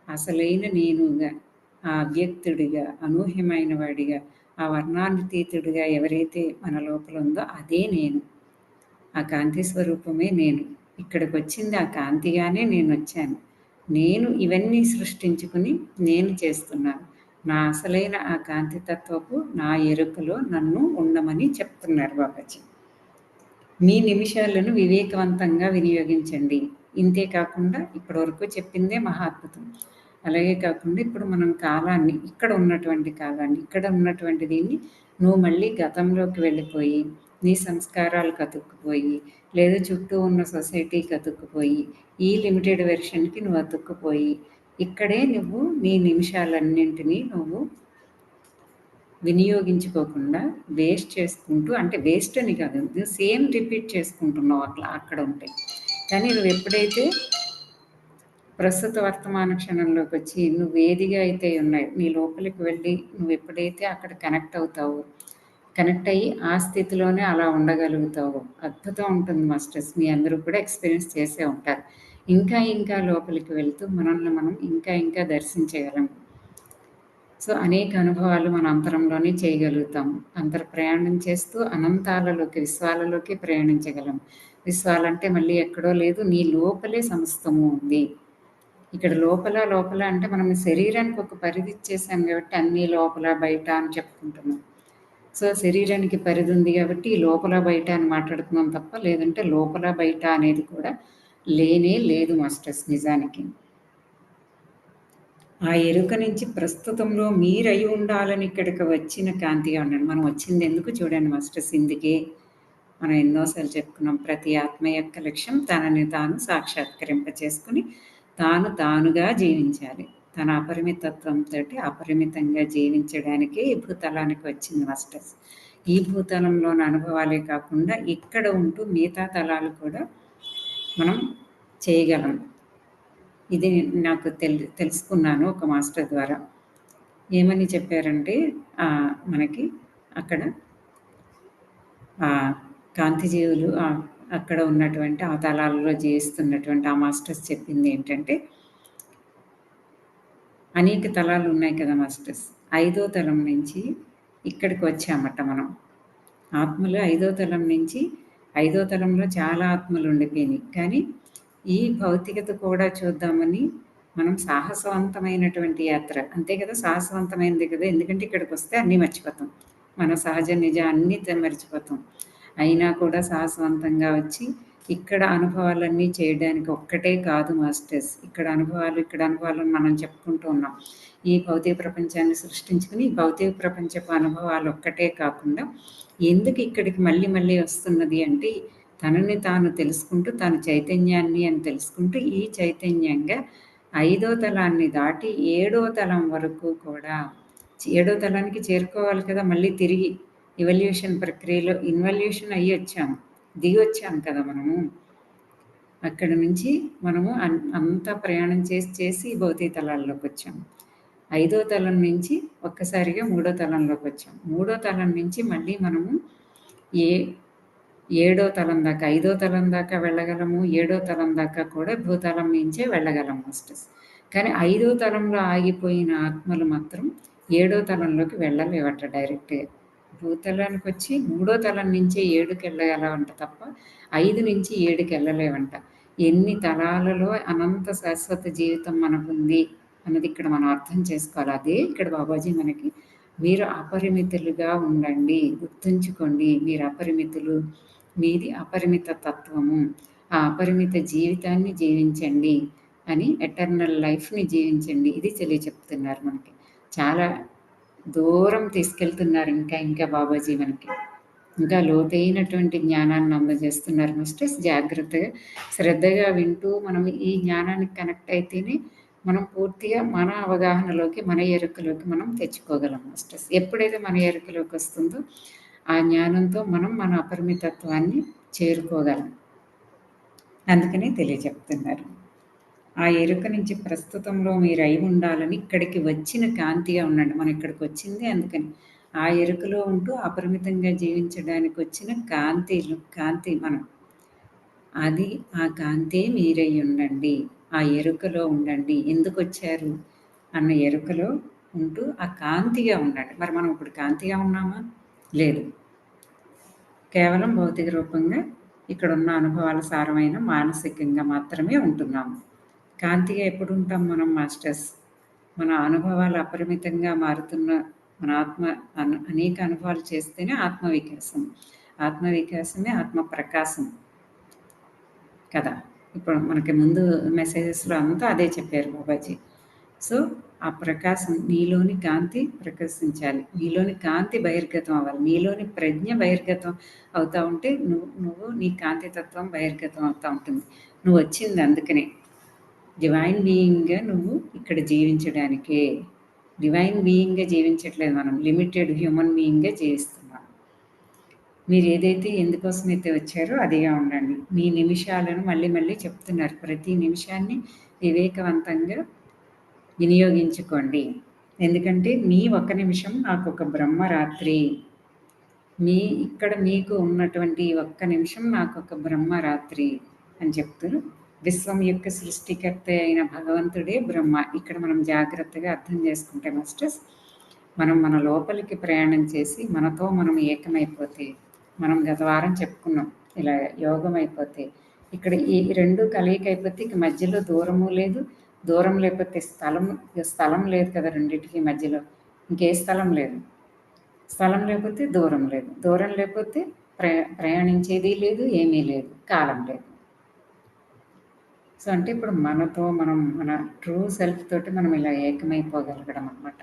అసలైన నేనుగా, ఆ అవ్యక్తుడిగా, అనూహ్యమైన వాడిగా, ఆ వర్ణాతీతుడిగా ఎవరైతే మన లోపల ఉందో అదే నేను. ఆ కాంతి స్వరూపమే నేను. ఇక్కడికి వచ్చింది ఆ కాంతిగానే నేను వచ్చాను. నేను ఇవన్నీ సృష్టించుకుని నేను చేస్తున్నాను. నా అసలైన ఆ కాంతితత్వపు నా ఎరుకలో నన్ను ఉండమని చెప్తున్నారు బాబాజీ. మీ నిమిషాలను వివేకవంతంగా వినియోగించండి. ఇంతే కాకుండా ఇప్పటివరకు చెప్పిందే మహాద్భుతం. అలాగే కాకుండా ఇప్పుడు మనం కాలాన్ని, ఇక్కడ ఉన్నటువంటి దీన్ని నువ్వు మళ్ళీ గతంలోకి వెళ్ళిపోయి నీ సంస్కారాలు అతుక్కుపోయి, లేదా చుట్టూ ఉన్న సొసైటీకి అతుక్కుపోయి, ఈ లిమిటెడ్ వెర్షన్కి నువ్వు అతుక్కుపోయి ఇక్కడే నువ్వు నీ నిమిషాలన్నింటినీ నువ్వు వినియోగించుకోకుండా వేస్ట్ చేసుకుంటూ, అంటే వేస్ట్ అని కాదు, సేమ్ రిపీట్ చేసుకుంటున్నావు అక్కడ ఉంటాయి. కానీ నువ్వు ఎప్పుడైతే ప్రస్తుత వర్తమాన క్షణంలోకి వచ్చి నువ్వు ఏదిగా అయితే ఉన్నాయి నీ లోపలికి వెళ్ళి నువ్వు ఎప్పుడైతే అక్కడ కనెక్ట్ అయ్యి ఆ స్థితిలోనే అలా ఉండగలుగుతావు, అద్భుతం ఉంటుంది మాస్టర్స్. మీ అందరూ కూడా ఎక్స్పీరియన్స్ చేసే ఉంటారు. ఇంకా లోపలికి వెళ్తూ మనల్ని మనం ఇంకా దర్శించగలం. సో అనేక అనుభవాలు మన అంతరంలోనే చేయగలుగుతాం. ప్రయాణం చేస్తూ అనంతాలలోకి, విశ్వాలలోకి ప్రయాణించగలం. విశ్వాలంటే మళ్ళీ ఎక్కడో లేదు, నీ లోపలే సమస్తము ఉంది. ఇక్కడ లోపల అంటే మనం శరీరానికి ఒక పరిధి ఇచ్చేసాం కాబట్టి అన్నీ లోపల బయట అని చెప్పుకుంటున్నాం. సో శరీరానికి పరిధి ఉంది కాబట్టి ఈ లోపల బయట అని మాట్లాడుతున్నాం తప్ప, లేదంటే లోపల బయట అనేది కూడా లేనే లేదు మాస్టర్స్ నిజానికి. ఆ ఎరుక నుంచి ప్రస్తుతంలో మీరయి ఉండాలని ఇక్కడికి వచ్చిన కాంతిగా ఉండండి. మనం వచ్చింది ఎందుకు చూడండి మాస్టర్స్, ఇందుకే మనం ఎన్నోసార్లు చెప్పుకున్నాం. ప్రతి ఆత్మ యొక్క లక్ష్యం తనని తాను సాక్షాత్కరింప చేసుకుని తానుగా జీవించాలి. తన అపరిమితత్వంతో అపరిమితంగా జీవించడానికే ఈ భూతలానికి వచ్చింది మాస్టర్స్. ఈ భూతలంలోని అనుభవాలే కాకుండా ఇక్కడ ఉంటూ మిగతా తలాలు కూడా మనం చేయగలం. ఇది నాకు తెలుసుకున్నాను ఒక మాస్టర్ ద్వారా. ఏమని చెప్పారంటే మనకి అక్కడ కాంతిజీవులు అక్కడ ఉన్నటువంటి ఆ తలాలలో జీవిస్తున్నటువంటి ఆ మాస్టర్స్ చెప్పింది ఏంటంటే, అనేక తలాలు ఉన్నాయి కదా మాస్టర్స్, 5వ తలం నుంచి ఇక్కడికి వచ్చామట మనం. ఆత్మలు 5వ తలం నుంచి 5వ తలంలో చాలా ఆత్మలు ఉండిపోయినాయి. కానీ ఈ భౌతికత కూడా చూద్దామని మనం సాహసవంతమైనటువంటి యాత్ర అంతే కదా, సాహసవంతమైనది కదా, ఎందుకంటే ఇక్కడికి వస్తే అన్నీ మర్చిపోతాం, మన సహజ నిజ అన్నీ మర్చిపోతాం. అయినా కూడా సాహసవంతంగా వచ్చి ఇక్కడ అనుభవాలన్నీ చేయడానికి ఒక్కటే కాదు మాస్టర్స్, ఇక్కడ అనుభవాలు మనం చెప్పుకుంటూ ఉన్నాం. ఈ భౌతిక ప్రపంచాన్ని సృష్టించుకుని ఈ భౌతిక ప్రపంచపు అనుభవాలు ఒక్కటే కాకుండా ఎందుకు ఇక్కడికి మళ్ళీ మళ్ళీ వస్తున్నది అంటే తనని తాను తెలుసుకుంటూ, తాను చైతన్యాన్ని అని తెలుసుకుంటూ, ఈ చైతన్యంగా 5వ తలాన్ని దాటి 7వ తలం వరకు కూడా 7వ తలానికి చేరుకోవాలి కదా, మళ్ళీ తిరిగి ఇవల్యూషన్ ప్రక్రియలో ఇన్వల్యూషన్ అయ్యి వచ్చాము, దిగి వచ్చాము కదా మనము. అక్కడి నుంచి మనము అంతా ప్రయాణం చేసి భౌతిక తలాల్లోకి వచ్చాము. 5వ తలం నుంచి ఒక్కసారిగా 3వ తలంలోకి వచ్చాం. 3వ తలం నుంచి మళ్ళీ మనము 7వ తలం దాకా, 5వ తలం దాకా వెళ్ళగలము, 7వ తలం దాకా కూడా భూతలం నుంచే వెళ్ళగలం మాస్టర్స్. కానీ 5వ తలంలో ఆగిపోయిన ఆత్మలు మాత్రం 7వ తలంలోకి వెళ్ళలేవట డైరెక్ట్గా. భూతలానికి వచ్చి 3వ తలం నుంచే 7కి వెళ్ళగలవంట తప్ప 5 నుంచి 7కి వెళ్ళలేవంట. ఎన్ని తలాలలో అనంత శాశ్వత జీవితం మనకుంది అన్నది ఇక్కడ మనం అర్థం చేసుకోవాలి. అదే ఇక్కడ బాబాజీ మనకి మీరు అపరిమితులుగా ఉండండి, గుర్తుంచుకోండి మీరు అపరిమితులు, మీది అపరిమిత తత్వము, ఆ అపరిమిత జీవితాన్ని జీవించండి అని, ఎటర్నల్ లైఫ్ని జీవించండి, ఇది తెలియచెప్తున్నారు మనకి. చాలా దూరం తీసుకెళ్తున్నారు ఇంకా బాబాజీ మనకి, ఇంకా లోతైనటువంటి జ్ఞానాన్ని అందజేస్తున్నారు మాస్టర్స్. జాగ్రత్తగా శ్రద్ధగా వింటూ మనం ఈ జ్ఞానానికి కనెక్ట్ అయితేనే మనం పూర్తిగా మన అవగాహనలోకి, మన ఎరుకలోకి మనం తెచ్చుకోగలం మాస్టర్స్. ఎప్పుడైతే మన ఎరుకలోకి వస్తుందో ఆ జ్ఞానంతో మనం మన అపరిమితత్వాన్ని చేరుకోగలం. అందుకనే తెలియచెప్తున్నారు. ఆ ఎరుక నుంచి ప్రస్తుతంలో మీరు అయి ఉండాలని ఇక్కడికి వచ్చిన కాంతిగా ఉండండి. మనం ఇక్కడికి వచ్చింది అందుకని ఆ ఎరుకలో ఉంటూ అపరిమితంగా జీవించడానికి వచ్చిన కాంతి మనం, అది ఆ కాంతే మీరై ఉండండి, ఆ ఎరుకలో ఉండండి. ఎందుకు వచ్చారు అన్న ఎరుకలో ఉంటూ ఆ కాంతిగా ఉండండి. మరి మనం ఇప్పుడు కాంతిగా ఉన్నామా? లేదు, కేవలం భౌతిక రూపంగా ఇక్కడ ఉన్న అనుభవాల సారమైన మానసికంగా మాత్రమే ఉంటున్నాము. కాంతిగా ఎప్పుడు ఉంటాం మనం మాస్టర్స్? మన అనుభవాలు అపరిమితంగా మారుతున్న మన ఆత్మ అనేక అనుభవాలు చేస్తేనే ఆత్మవికాసం, ఆత్మవికాసమే ఆత్మ ప్రకాశం కదా. ఇప్పుడు మనకి ముందు మెసేజెస్లో అంతా అదే చెప్పారు బాబాజీ. సో ఆ ప్రకాశం, నీలోని కాంతి ప్రకాశించాలి, నీలోని కాంతి బహిర్గతం అవ్వాలి, నీలోని ప్రజ్ఞ బహిర్గతం అవుతూ ఉంటే నువ్వు నీ కాంతి తత్వం బహిర్గతం అవుతూ ఉంటుంది. నువ్వు వచ్చింది అందుకనే, డివైన్ బీయింగ్గా నువ్వు ఇక్కడ జీవించడానికే. డివైన్ బీయింగ్గా జీవించట్లేదు, మనం లిమిటెడ్ హ్యూమన్ బీయింగ్గా జీవిస్తున్నాం. మీరు ఏదైతే ఎందుకోసమైతే వచ్చారో అదిగా ఉండండి. మీ నిమిషాలను మళ్ళీ చెప్తున్నారు, ప్రతి నిమిషాన్ని వివేకవంతంగా వినియోగించుకోండి. ఎందుకంటే మీ ఒక్క నిమిషం నాకు ఒక బ్రహ్మరాత్రి, ఇక్కడ మీకు ఉన్నటువంటి ఒక్క నిమిషం నాకు ఒక బ్రహ్మరాత్రి అని చెప్తూ, విశ్వం యొక్క సృష్టికర్త అయిన భగవంతుడే బ్రహ్మ. ఇక్కడ మనం జాగ్రత్తగా అర్థం చేసుకుంటే మాస్టర్స్, మనం మన లోపలికి ప్రయాణం చేసి మనతో మనం ఏకమైపోతే, మనం గత వారం చెప్పుకున్నాం ఇలా యోగం అయిపోతే, ఇక్కడ ఈ రెండు కలయిక అయిపోతే ఇక మధ్యలో దూరము లేదు, దూరం లేకపోతే స్థలం లేదు కదా రెండింటికి మధ్యలో, ఇంకే స్థలం లేదు, స్థలం లేకపోతే దూరం లేదు, దూరం లేకపోతే ప్రయాణించేది లేదు, ఏమీ లేదు, కాలం లేదు. సో అంటే ఇప్పుడు మనతో మనం మన ట్రూ సెల్ఫ్ తోటి మనం ఇలా ఏకమైపోగలగడం అన్నమాట.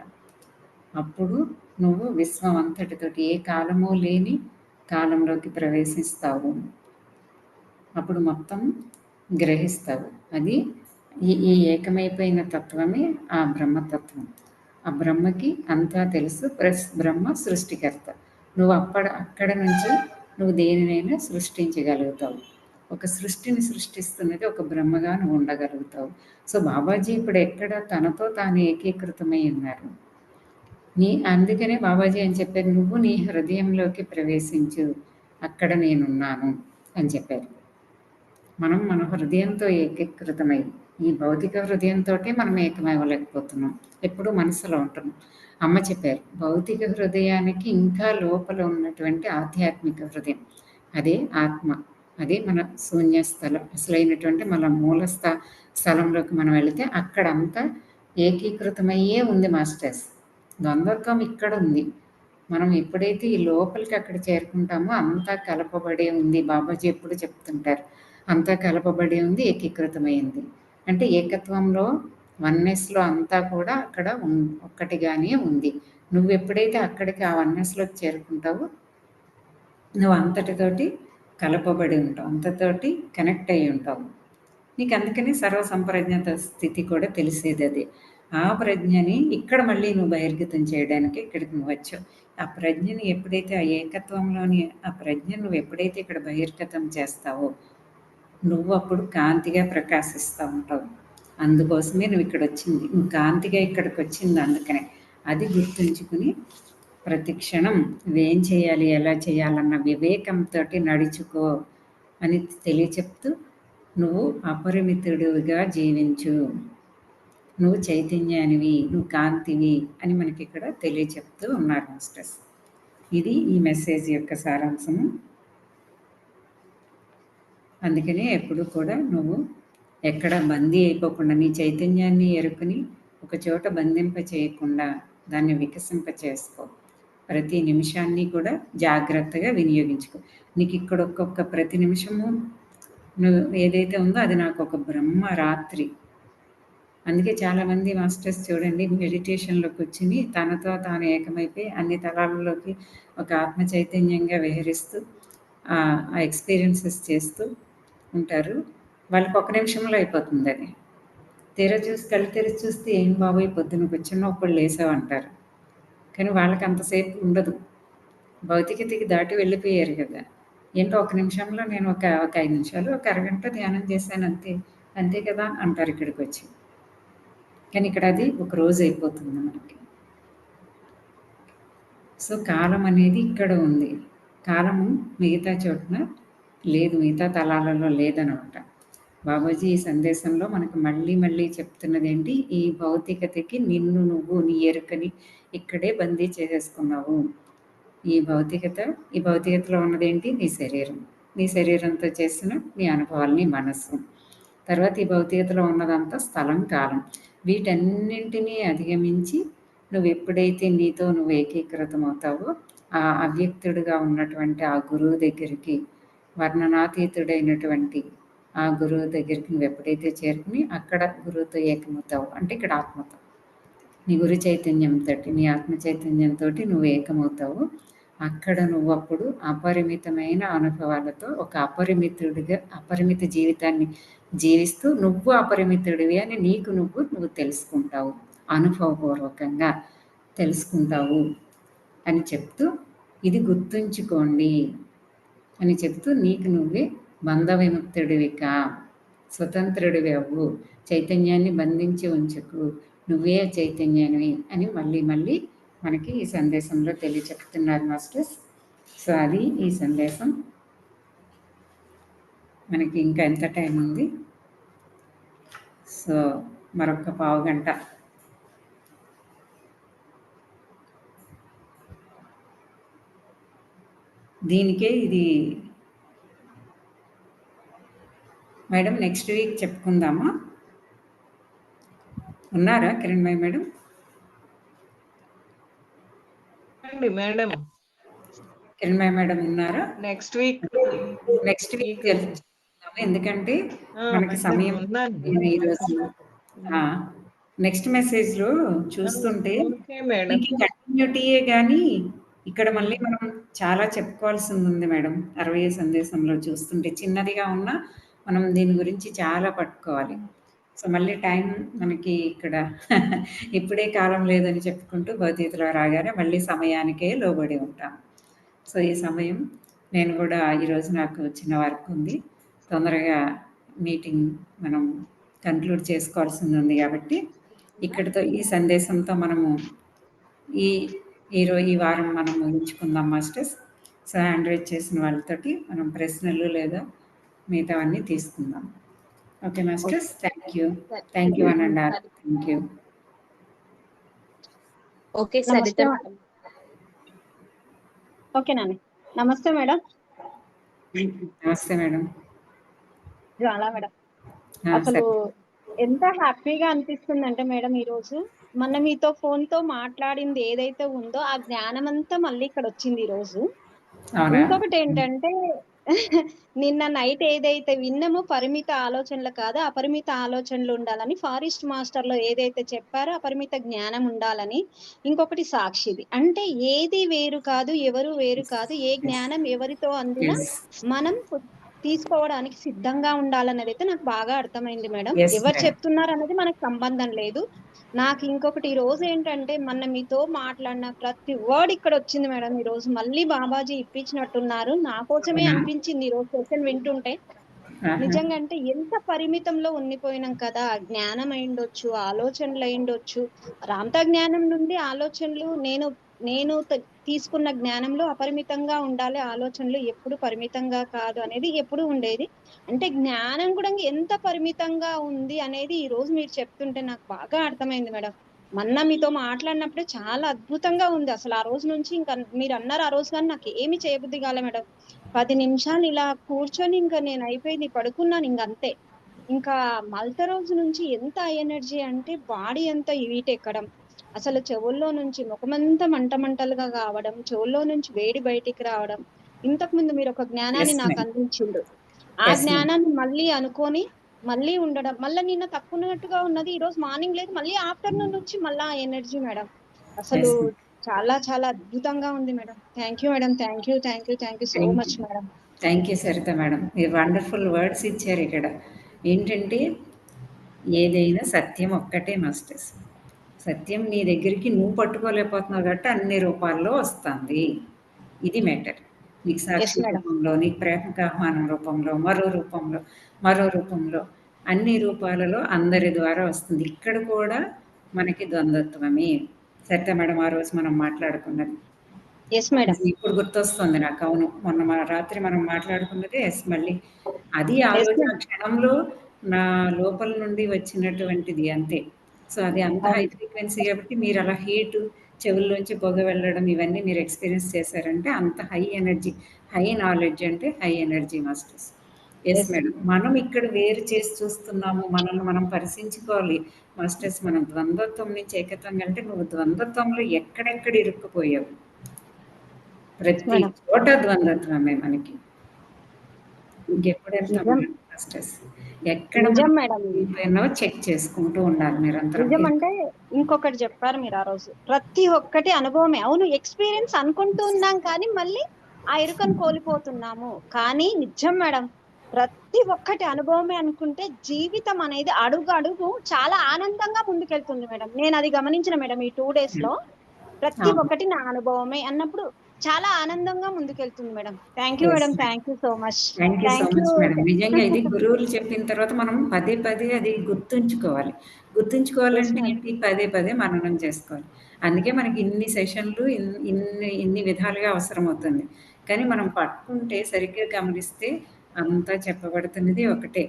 అప్పుడు నువ్వు విశ్వం అంతటితోటి ఏ కాలము లేని కాలంలోకి ప్రవేశిస్తావు, అప్పుడు మొత్తం గ్రహిస్తావు. అది ఈ ఏకమైపోయిన తత్వమే ఆ బ్రహ్మతత్వం. ఆ బ్రహ్మకి అంతా తెలుసు, ప్లస్ బ్రహ్మ సృష్టికర్త. నువ్వు అక్కడ నుంచి నువ్వు దేనినైనా సృష్టించగలుగుతావు. ఒక సృష్టిని సృష్టిస్తున్నది ఒక బ్రహ్మగా నువ్వు ఉండగలుగుతావు. సో బాబాజీ ఇప్పుడు ఎక్కడ తనతో తాను ఏకీకృతమై ఉన్నారు. అందుకనే బాబాజీ అని చెప్పారు, నువ్వు నీ హృదయంలోకి ప్రవేశించు, అక్కడ నేనున్నాను అని చెప్పారు. మనం మన హృదయంతో ఏకీకృతమై, ఈ భౌతిక హృదయంతో మనం ఏకమవ్వలేకపోతున్నాం, ఎప్పుడూ మనసులో ఉంటున్నాం. అమ్మ చెప్పారు, భౌతిక హృదయానికి ఇంకా లోపల ఉన్నటువంటి ఆధ్యాత్మిక హృదయం, అదే ఆత్మ. అది మన శూన్య స్థలం. అసలైనటువంటి మన మూల స్థలంలోకి మనం వెళితే అక్కడంతా ఏకీకృతమయ్యే ఉంది మాస్టర్స్. ద్వంద్వత్వం ఇక్కడ ఉంది. మనం ఎప్పుడైతే ఈ లోపలికి అక్కడ చేరుకుంటామో అంతా కలపబడే ఉంది. బాబాజీ ఎప్పుడు చెప్తుంటారు, అంతా కలపబడి ఉంది, ఏకీకృతమైంది. అంటే ఏకత్వంలో, వన్నెస్లో అంతా కూడా అక్కడ ఒక్కటిగానే ఉంది. నువ్వు ఎప్పుడైతే అక్కడికి ఆ వన్నెస్లోకి చేరుకుంటావో నువ్వు అంతటితోటి కలపబడి ఉంటావు, అంతతోటి కనెక్ట్ అయ్యి ఉంటావు. నీకు అందుకని సర్వసంప్రజ్ఞత స్థితి కూడా తెలిసేది అది. ఆ ప్రజ్ఞని ఇక్కడ మళ్ళీ నువ్వు బహిర్గతం చేయడానికి ఇక్కడికి నువ్వు వచ్చావు. ఆ ప్రజ్ఞని ఎప్పుడైతే ఆ ఏకత్వంలోని ఆ ప్రజ్ఞ నువ్వు ఎప్పుడైతే ఇక్కడ బహిర్గతం చేస్తావో నువ్వు అప్పుడు కాంతిగా ప్రకాశిస్తూ ఉంటావు. అందుకోసమే నువ్వు ఇక్కడ వచ్చింది, నువ్వు కాంతిగా ఇక్కడికి వచ్చింది. అందుకనే అది గుర్తుంచుకుని ప్రతి క్షణం నువ్వేం చేయాలి, ఎలా చేయాలన్న వివేకంతో నడుచుకో అని తెలియచెప్తూ నువ్వు అపరిమితుడిగా జీవించు, నువ్వు చైతన్యానివి, నువ్వు కాంతివి అని మనకి ఇక్కడ తెలియచెప్తూ ఉన్నారు మాస్టర్స్. ఇది ఈ మెసేజ్ యొక్క సారాంశము. అందుకనే ఎప్పుడు కూడా నువ్వు ఎక్కడ బందీ అయిపోకుండా నీ చైతన్యాన్ని ఎరుకుని ఒక చోట బంధింప చేయకుండా దాన్ని వికసింప చేసుకో. ప్రతి నిమిషాన్ని కూడా జాగ్రత్తగా వినియోగించుకో. నీకు ఇక్కడ ఒక్కొక్క ప్రతి నిమిషము నువ్వు ఏదైతే ఉందో అది నాకు ఒక బ్రహ్మ రాత్రి. అందుకే చాలామంది మాస్టర్స్ చూడండి మెడిటేషన్లోకి వచ్చి తనతో తాను ఏకమైపోయి అన్ని తలాలలోకి ఒక ఆత్మ చైతన్యంగా విహరిస్తూ ఆ ఎక్స్పీరియన్సెస్ చేస్తూ ఉంటారు. వాళ్ళకి ఒక నిమిషంలో అయిపోతుంది అది. కళ్ళు తెరిచి చూస్తే ఏం బాబోయ్ పొద్దున కూర్చున్నప్పుడు లేసావు అంటారు. కానీ వాళ్ళకి అంతసేపు ఉండదు, భౌతికతకి దాటి వెళ్ళిపోయారు కదా. ఏంటో ఒక నిమిషంలో నేను ఒక 5 నిమిషాలు ఒక అరగంట ధ్యానం చేశాను అంతే, అంతే కదా అంటారు ఇక్కడికి వచ్చి. కానీ ఇక్కడ అది ఒక రోజు అయిపోతుంది మనకి. సో కాలం అనేది ఇక్కడ ఉంది, కాలము మిగతా చోటున లేదు, మిగతా తలాలలో లేదనమాట. బాబాజీ ఈ సందేశంలో మనకు మళ్ళీ మళ్ళీ చెప్తున్నది ఏంటి, ఈ భౌతికతకి నిన్ను నువ్వు నీ ఎరుకని ఇక్కడే బందీ చేసేసుకున్నావు. ఈ భౌతికతలో ఉన్నదేంటి, నీ శరీరం, నీ శరీరంతో చేసిన నీ అనుభవాలు, నీ మనస్సు. తర్వాత ఈ భౌతికతలో ఉన్నదంతా స్థలం, కాలం. వీటన్నింటినీ అధిగమించి నువ్వు ఎప్పుడైతే నీతో నువ్వు ఏకీకృతం అవుతావో ఆ అవ్యక్తుడిగా ఉన్నటువంటి ఆ గురువు దగ్గరికి, వర్ణనాతీతుడైనటువంటి ఆ గురువు దగ్గరికి నువ్వు ఎప్పుడైతే చేరుకుని అక్కడ గురువుతో ఏకమవుతావు అంటే ఇక్కడ ఆత్మతో, నీ గురు చైతన్యంతో, నీ ఆత్మ చైతన్యంతో నువ్వు ఏకమవుతావు. అక్కడ నువ్వు అప్పుడు అపరిమితమైన అనుభవాలతో ఒక అపరిమిత జీవితాన్ని జీవిస్తూ నువ్వు అపరిమితుడివి అని నీకు నువ్వు తెలుసుకుంటావు, అనుభవపూర్వకంగా తెలుసుకుంటావు అని చెప్తూ ఇది గుర్తుంచుకోండి అని చెప్తూ నీకు నువ్వే బంధ విముక్తుడివికా, స్వతంత్రుడివి అవ్వు, చైతన్యాన్ని బంధించి ఉంచుకు, నువ్వే చైతన్యానివి అని మళ్ళీ మళ్ళీ మనకి ఈ సందేశంలో తెలియచెప్తున్నారు మాస్టర్స్. సో అది ఈ సందేశం. మనకి ఇంకా ఎంత టైం ఉంది, సో మరొక పావు గంట. దీనికే ఇది మేడం నెక్స్ట్ వీక్ చెప్పుకుందామా? ఉన్నారా Kiranmayya madam? Madam Kiranmayya madam ఉన్నారా? నెక్స్ట్ వీక్ ఎందుకంటే మనకి సమయం ఈరోజు నెక్స్ట్ మెసేజ్లో చూస్తుంటే కంటిన్యూటీయే కానీ ఇక్కడ మళ్ళీ మనం చాలా చెప్పుకోవాల్సింది ఉంది మేడం. 60 సందేశంలో చూస్తుంటే చిన్నదిగా ఉన్నా మనం దీని గురించి చాలా పట్టుకోవాలి. సో మళ్ళీ టైం మనకి ఇక్కడ ఇప్పుడే కాలం లేదని చెప్పుకుంటూ భౌతికతలో రాగానే మళ్ళీ సమయానికే లోబడి ఉంటాం. సో ఈ సమయం నేను కూడా ఈరోజు నాకు చిన్న వర్క్ ఉంది, తొందరగా మీటింగ్ మనం కన్క్లూడ్ చేసుకోవాల్సింది ఉంది కాబట్టి ఇక్కడితో ఈ సందేశంతో మనము ఈ వారం మనం ముగించుకుందాం మాస్టర్స్. సో హ్యాండ్ రైజ్ చేసిన వాళ్ళతోటి మనం ప్రశ్నలు లేదా మిగతావన్నీ తీసుకుందాం. ఓకే మాస్టర్స్, థ్యాంక్ యూ అనండి. Thank you. Okay Saritha. Okay Nani, నమస్తే మేడం. నమస్తే మేడం. చాలా మేడం. ఆ, అసలు సరే. ఎంత హ్యాపీగా అనిపిస్తుందంటే మేడం ఈరోజు మొన్న మీతో ఫోన్‌తో మాట్లాడింది ఏదైతే ఉందో ఆ జ్ఞానం అంతా మళ్ళీ ఇక్కడ వచ్చింది ఈరోజు. అవునా? ఇంకొకటేంటంటే నిన్న నైట్ ఏదైతే విన్నామో పరిమిత ఆలోచనలు కాదు అపరిమిత ఆలోచనలు ఉండాలని ఫారెస్ట్ మాస్టర్‌లో ఏదైతే చెప్పారో అపరిమిత జ్ఞానం ఉండాలని. ఇంకొకటి సాక్షిది. అంటే ఏది వేరు కాదు, ఎవరు వేరు కాదు. ఏ జ్ఞానం ఎవరితో అందినా ఎస్, మనం తీసుకోవడానికి సిద్ధంగా ఉండాలన్నదైతే నాకు బాగా అర్థమైంది మేడం. ఎస్ ఎవరు మేడం. చెప్తున్నారన్నది మనకు సంబంధం లేదు. నాకు ఇంకొకటి ఈ రోజు ఏంటంటే మొన్న మీతో మాట్లాడిన ప్రతి వర్డ్ ఇక్కడ వచ్చింది మేడం. ఈ రోజు మళ్ళీ బాబాజీ ఇప్పించినట్టున్నారు. నా కోసమే అవునా? అనిపించింది ఈ రోజు సెషన్ వింటుంటే. ఆహా. నిజంగా అంటే ఎంత పరిమితంలో ఉండిపోయినాం కదా! జ్ఞానం అయిండొచ్చు, ఆలోచనలు అయిండొచ్చు. రామ్తా జ్ఞానం నుండి ఆలోచనలు నేను తీసుకున్న జ్ఞానంలో అపరిమితంగా ఉండాలి. ఆలోచనలు ఎప్పుడు పరిమితంగా కాదు అనేది ఎప్పుడు ఉండేది. అంటే జ్ఞానం కూడా ఎంత పరిమితంగా ఉంది అనేది ఈ రోజు మీరు చెప్తుంటే నాకు బాగా అర్థమైంది మేడం. మొన్న మీతో మాట్లాడినప్పుడే చాలా అద్భుతంగా ఉంది. అసలు ఆ రోజు నుంచి ఇంకా మీరన్నారు ఆ రోజు గాని నాకు ఏమి చేయబుద్ధి కాలే మేడం. 10 నిమిషాలు ఇలా కూర్చొని ఇంకా నేను అయిపోయింది పడుకున్నాను ఇంకంతే. ఇంకా మలత రోజు నుంచి ఎంత ఎనర్జీ అంటే బాడీ అంతా హీట్ ఎక్కడం. అసలు చెవుల్లో నుంచి ముఖమంతా మంట మంటలుగా కావడం, చెవుల్లో నుంచి వేడి బయటికి రావడం. ఇంతకు ముందు మీరు ఒక జ్ఞానాన్ని ఎస్ నాకు మేడం. అందించిండ్రు. ఆ ఎస్ మేడం. జ్ఞానాన్ని మళ్ళీ అనుకోని మళ్ళీ ఉండడం. మళ్ళా నిన్న తక్కున్నట్టుగా ఉన్నది. ఈ రోజు మార్నింగ్ లేదు. మళ్ళీ ఆఫ్టర్‌నూన్ నుంచి మళ్ళా ఎనర్జీ మేడం. అసలు ఎస్ చాలా చాలా అద్భుతంగా ఉంది madam. Thank you madam. Thank you. Thank you. Thank you so thank you. Much madam. Thank you Saritha madam. మీరు వండర్ఫుల్ వర్డ్స్ ఇచ్చారు ఇక్కడ. ఏంటంటే ఏదైనా సత్యం ఒక్కటే మాస్టర్స్. సత్యం నీ దగ్గరికి నువ్వు పట్టుకోలేకపోతున్నావు కాబట్టి అన్ని రూపాల్లో వస్తుంది. ఇది మ్యాటర్. నీకు యెస్ సాక్షి మేడం. రూపంలో, నీకు ప్రేమకు ఆహ్వానం రూపంలో, మరో రూపంలో, అన్ని రూపాలలో అందరి ద్వారా వస్తుంది. ఇక్కడ కూడా మనకి ద్వంద్వత్వమే. సరిత మేడం ఆ రోజు మనం మాట్లాడుకున్నది. Yes madam. ఇప్పుడు గుర్తొస్తుంది నాకు. అవును. మొన్న రాత్రి మనం మాట్లాడుకున్నదే మళ్ళీ అది ఆ యెస్ రోజు ఆ మేడం. క్షణంలో నా లోపల నుండి వచ్చినటువంటిది అంతే. సో, అది అంత హై అవును. ఫ్రీక్వెన్సీ కాబట్టి మీరు అలా హీటు, చెవుల్లోంచి పొగ వెళ్ళడం ఇవన్నీ మీరు ఎక్స్‌పీరియన్స్ చేశారంటే అంత హై ఎనర్జీ, హై నాలెడ్జ్ అంటే high energy masters. Yes yes. Madam. మనం ఇక్కడ వేరు చేసి చూస్తున్నాము. మనల్ని మనం పరిశీలించుకోవాలి. మాస్టర్స్ మనం ద్వంద్వత్వం నుంచి ఏకత్వం అంటే నువ్వు ద్వంద్వత్వంలో ఎక్కడెక్కడ ఇరుక్కుపోయావు. ప్రతి మేడం. చోట ద్వంద్వత్వమే మనకి. ఇంకెప్పుడు వెళ్తాం నిజం. మాస్టర్స్? ఎక్కడ నిజం మనం మేడం. వెళ్ళిపోయినావో చెక్ చేసుకుంటూ ఉండాలి నిరంతరం. నిజం అంటే ఇంకొకటి చెప్పారు మీరు ఆ రోజు. ప్రతి ఒక్కటి అనుభవమే. అవును ఎక్స్‌పీరియన్స్ అనుకుంటూ ఉన్నాం కానీ మళ్ళీ ఆ ఎరుకను కోల్పోతున్నాము. కానీ నిజం మేడం. ప్రతి ఒక్కటి అనుభవమే అనుకుంటే జీవితం అనేది అడుగు అడుగు చాలా ఆనందంగా ముందుకెళ్తుంది మేడం. నేనది గమనించిన మేడం ఈ 2 డేస్‌లో. ప్రతి అవును. ఒక్కటి నా అనుభవమే అన్నప్పుడు చాలా ఆనందంగా ముందుకెళ్తుంది madam. Thank you yes madam. Madam. Thank you so much. Thank you so thank you. Much madam. నిజంగా ఇది గురువులు చెప్పిన తర్వాత మనం పదే పదే అది గుర్తుంచుకోవాలి. యెస్ గుర్తుంచుకోవాలంటే మేడం. ఏంటి? పదే పదే మననం చేసుకోవాలి. అందుకే మనకి ఇన్ని సెషన్లు ఇన్ని విధాలుగా అవసరమవుతుంది. కానీ మనం పట్టుకుంటే సరిగ్గా గమనిస్తే అంతా చెప్పబడుతున్నది ఒకటే.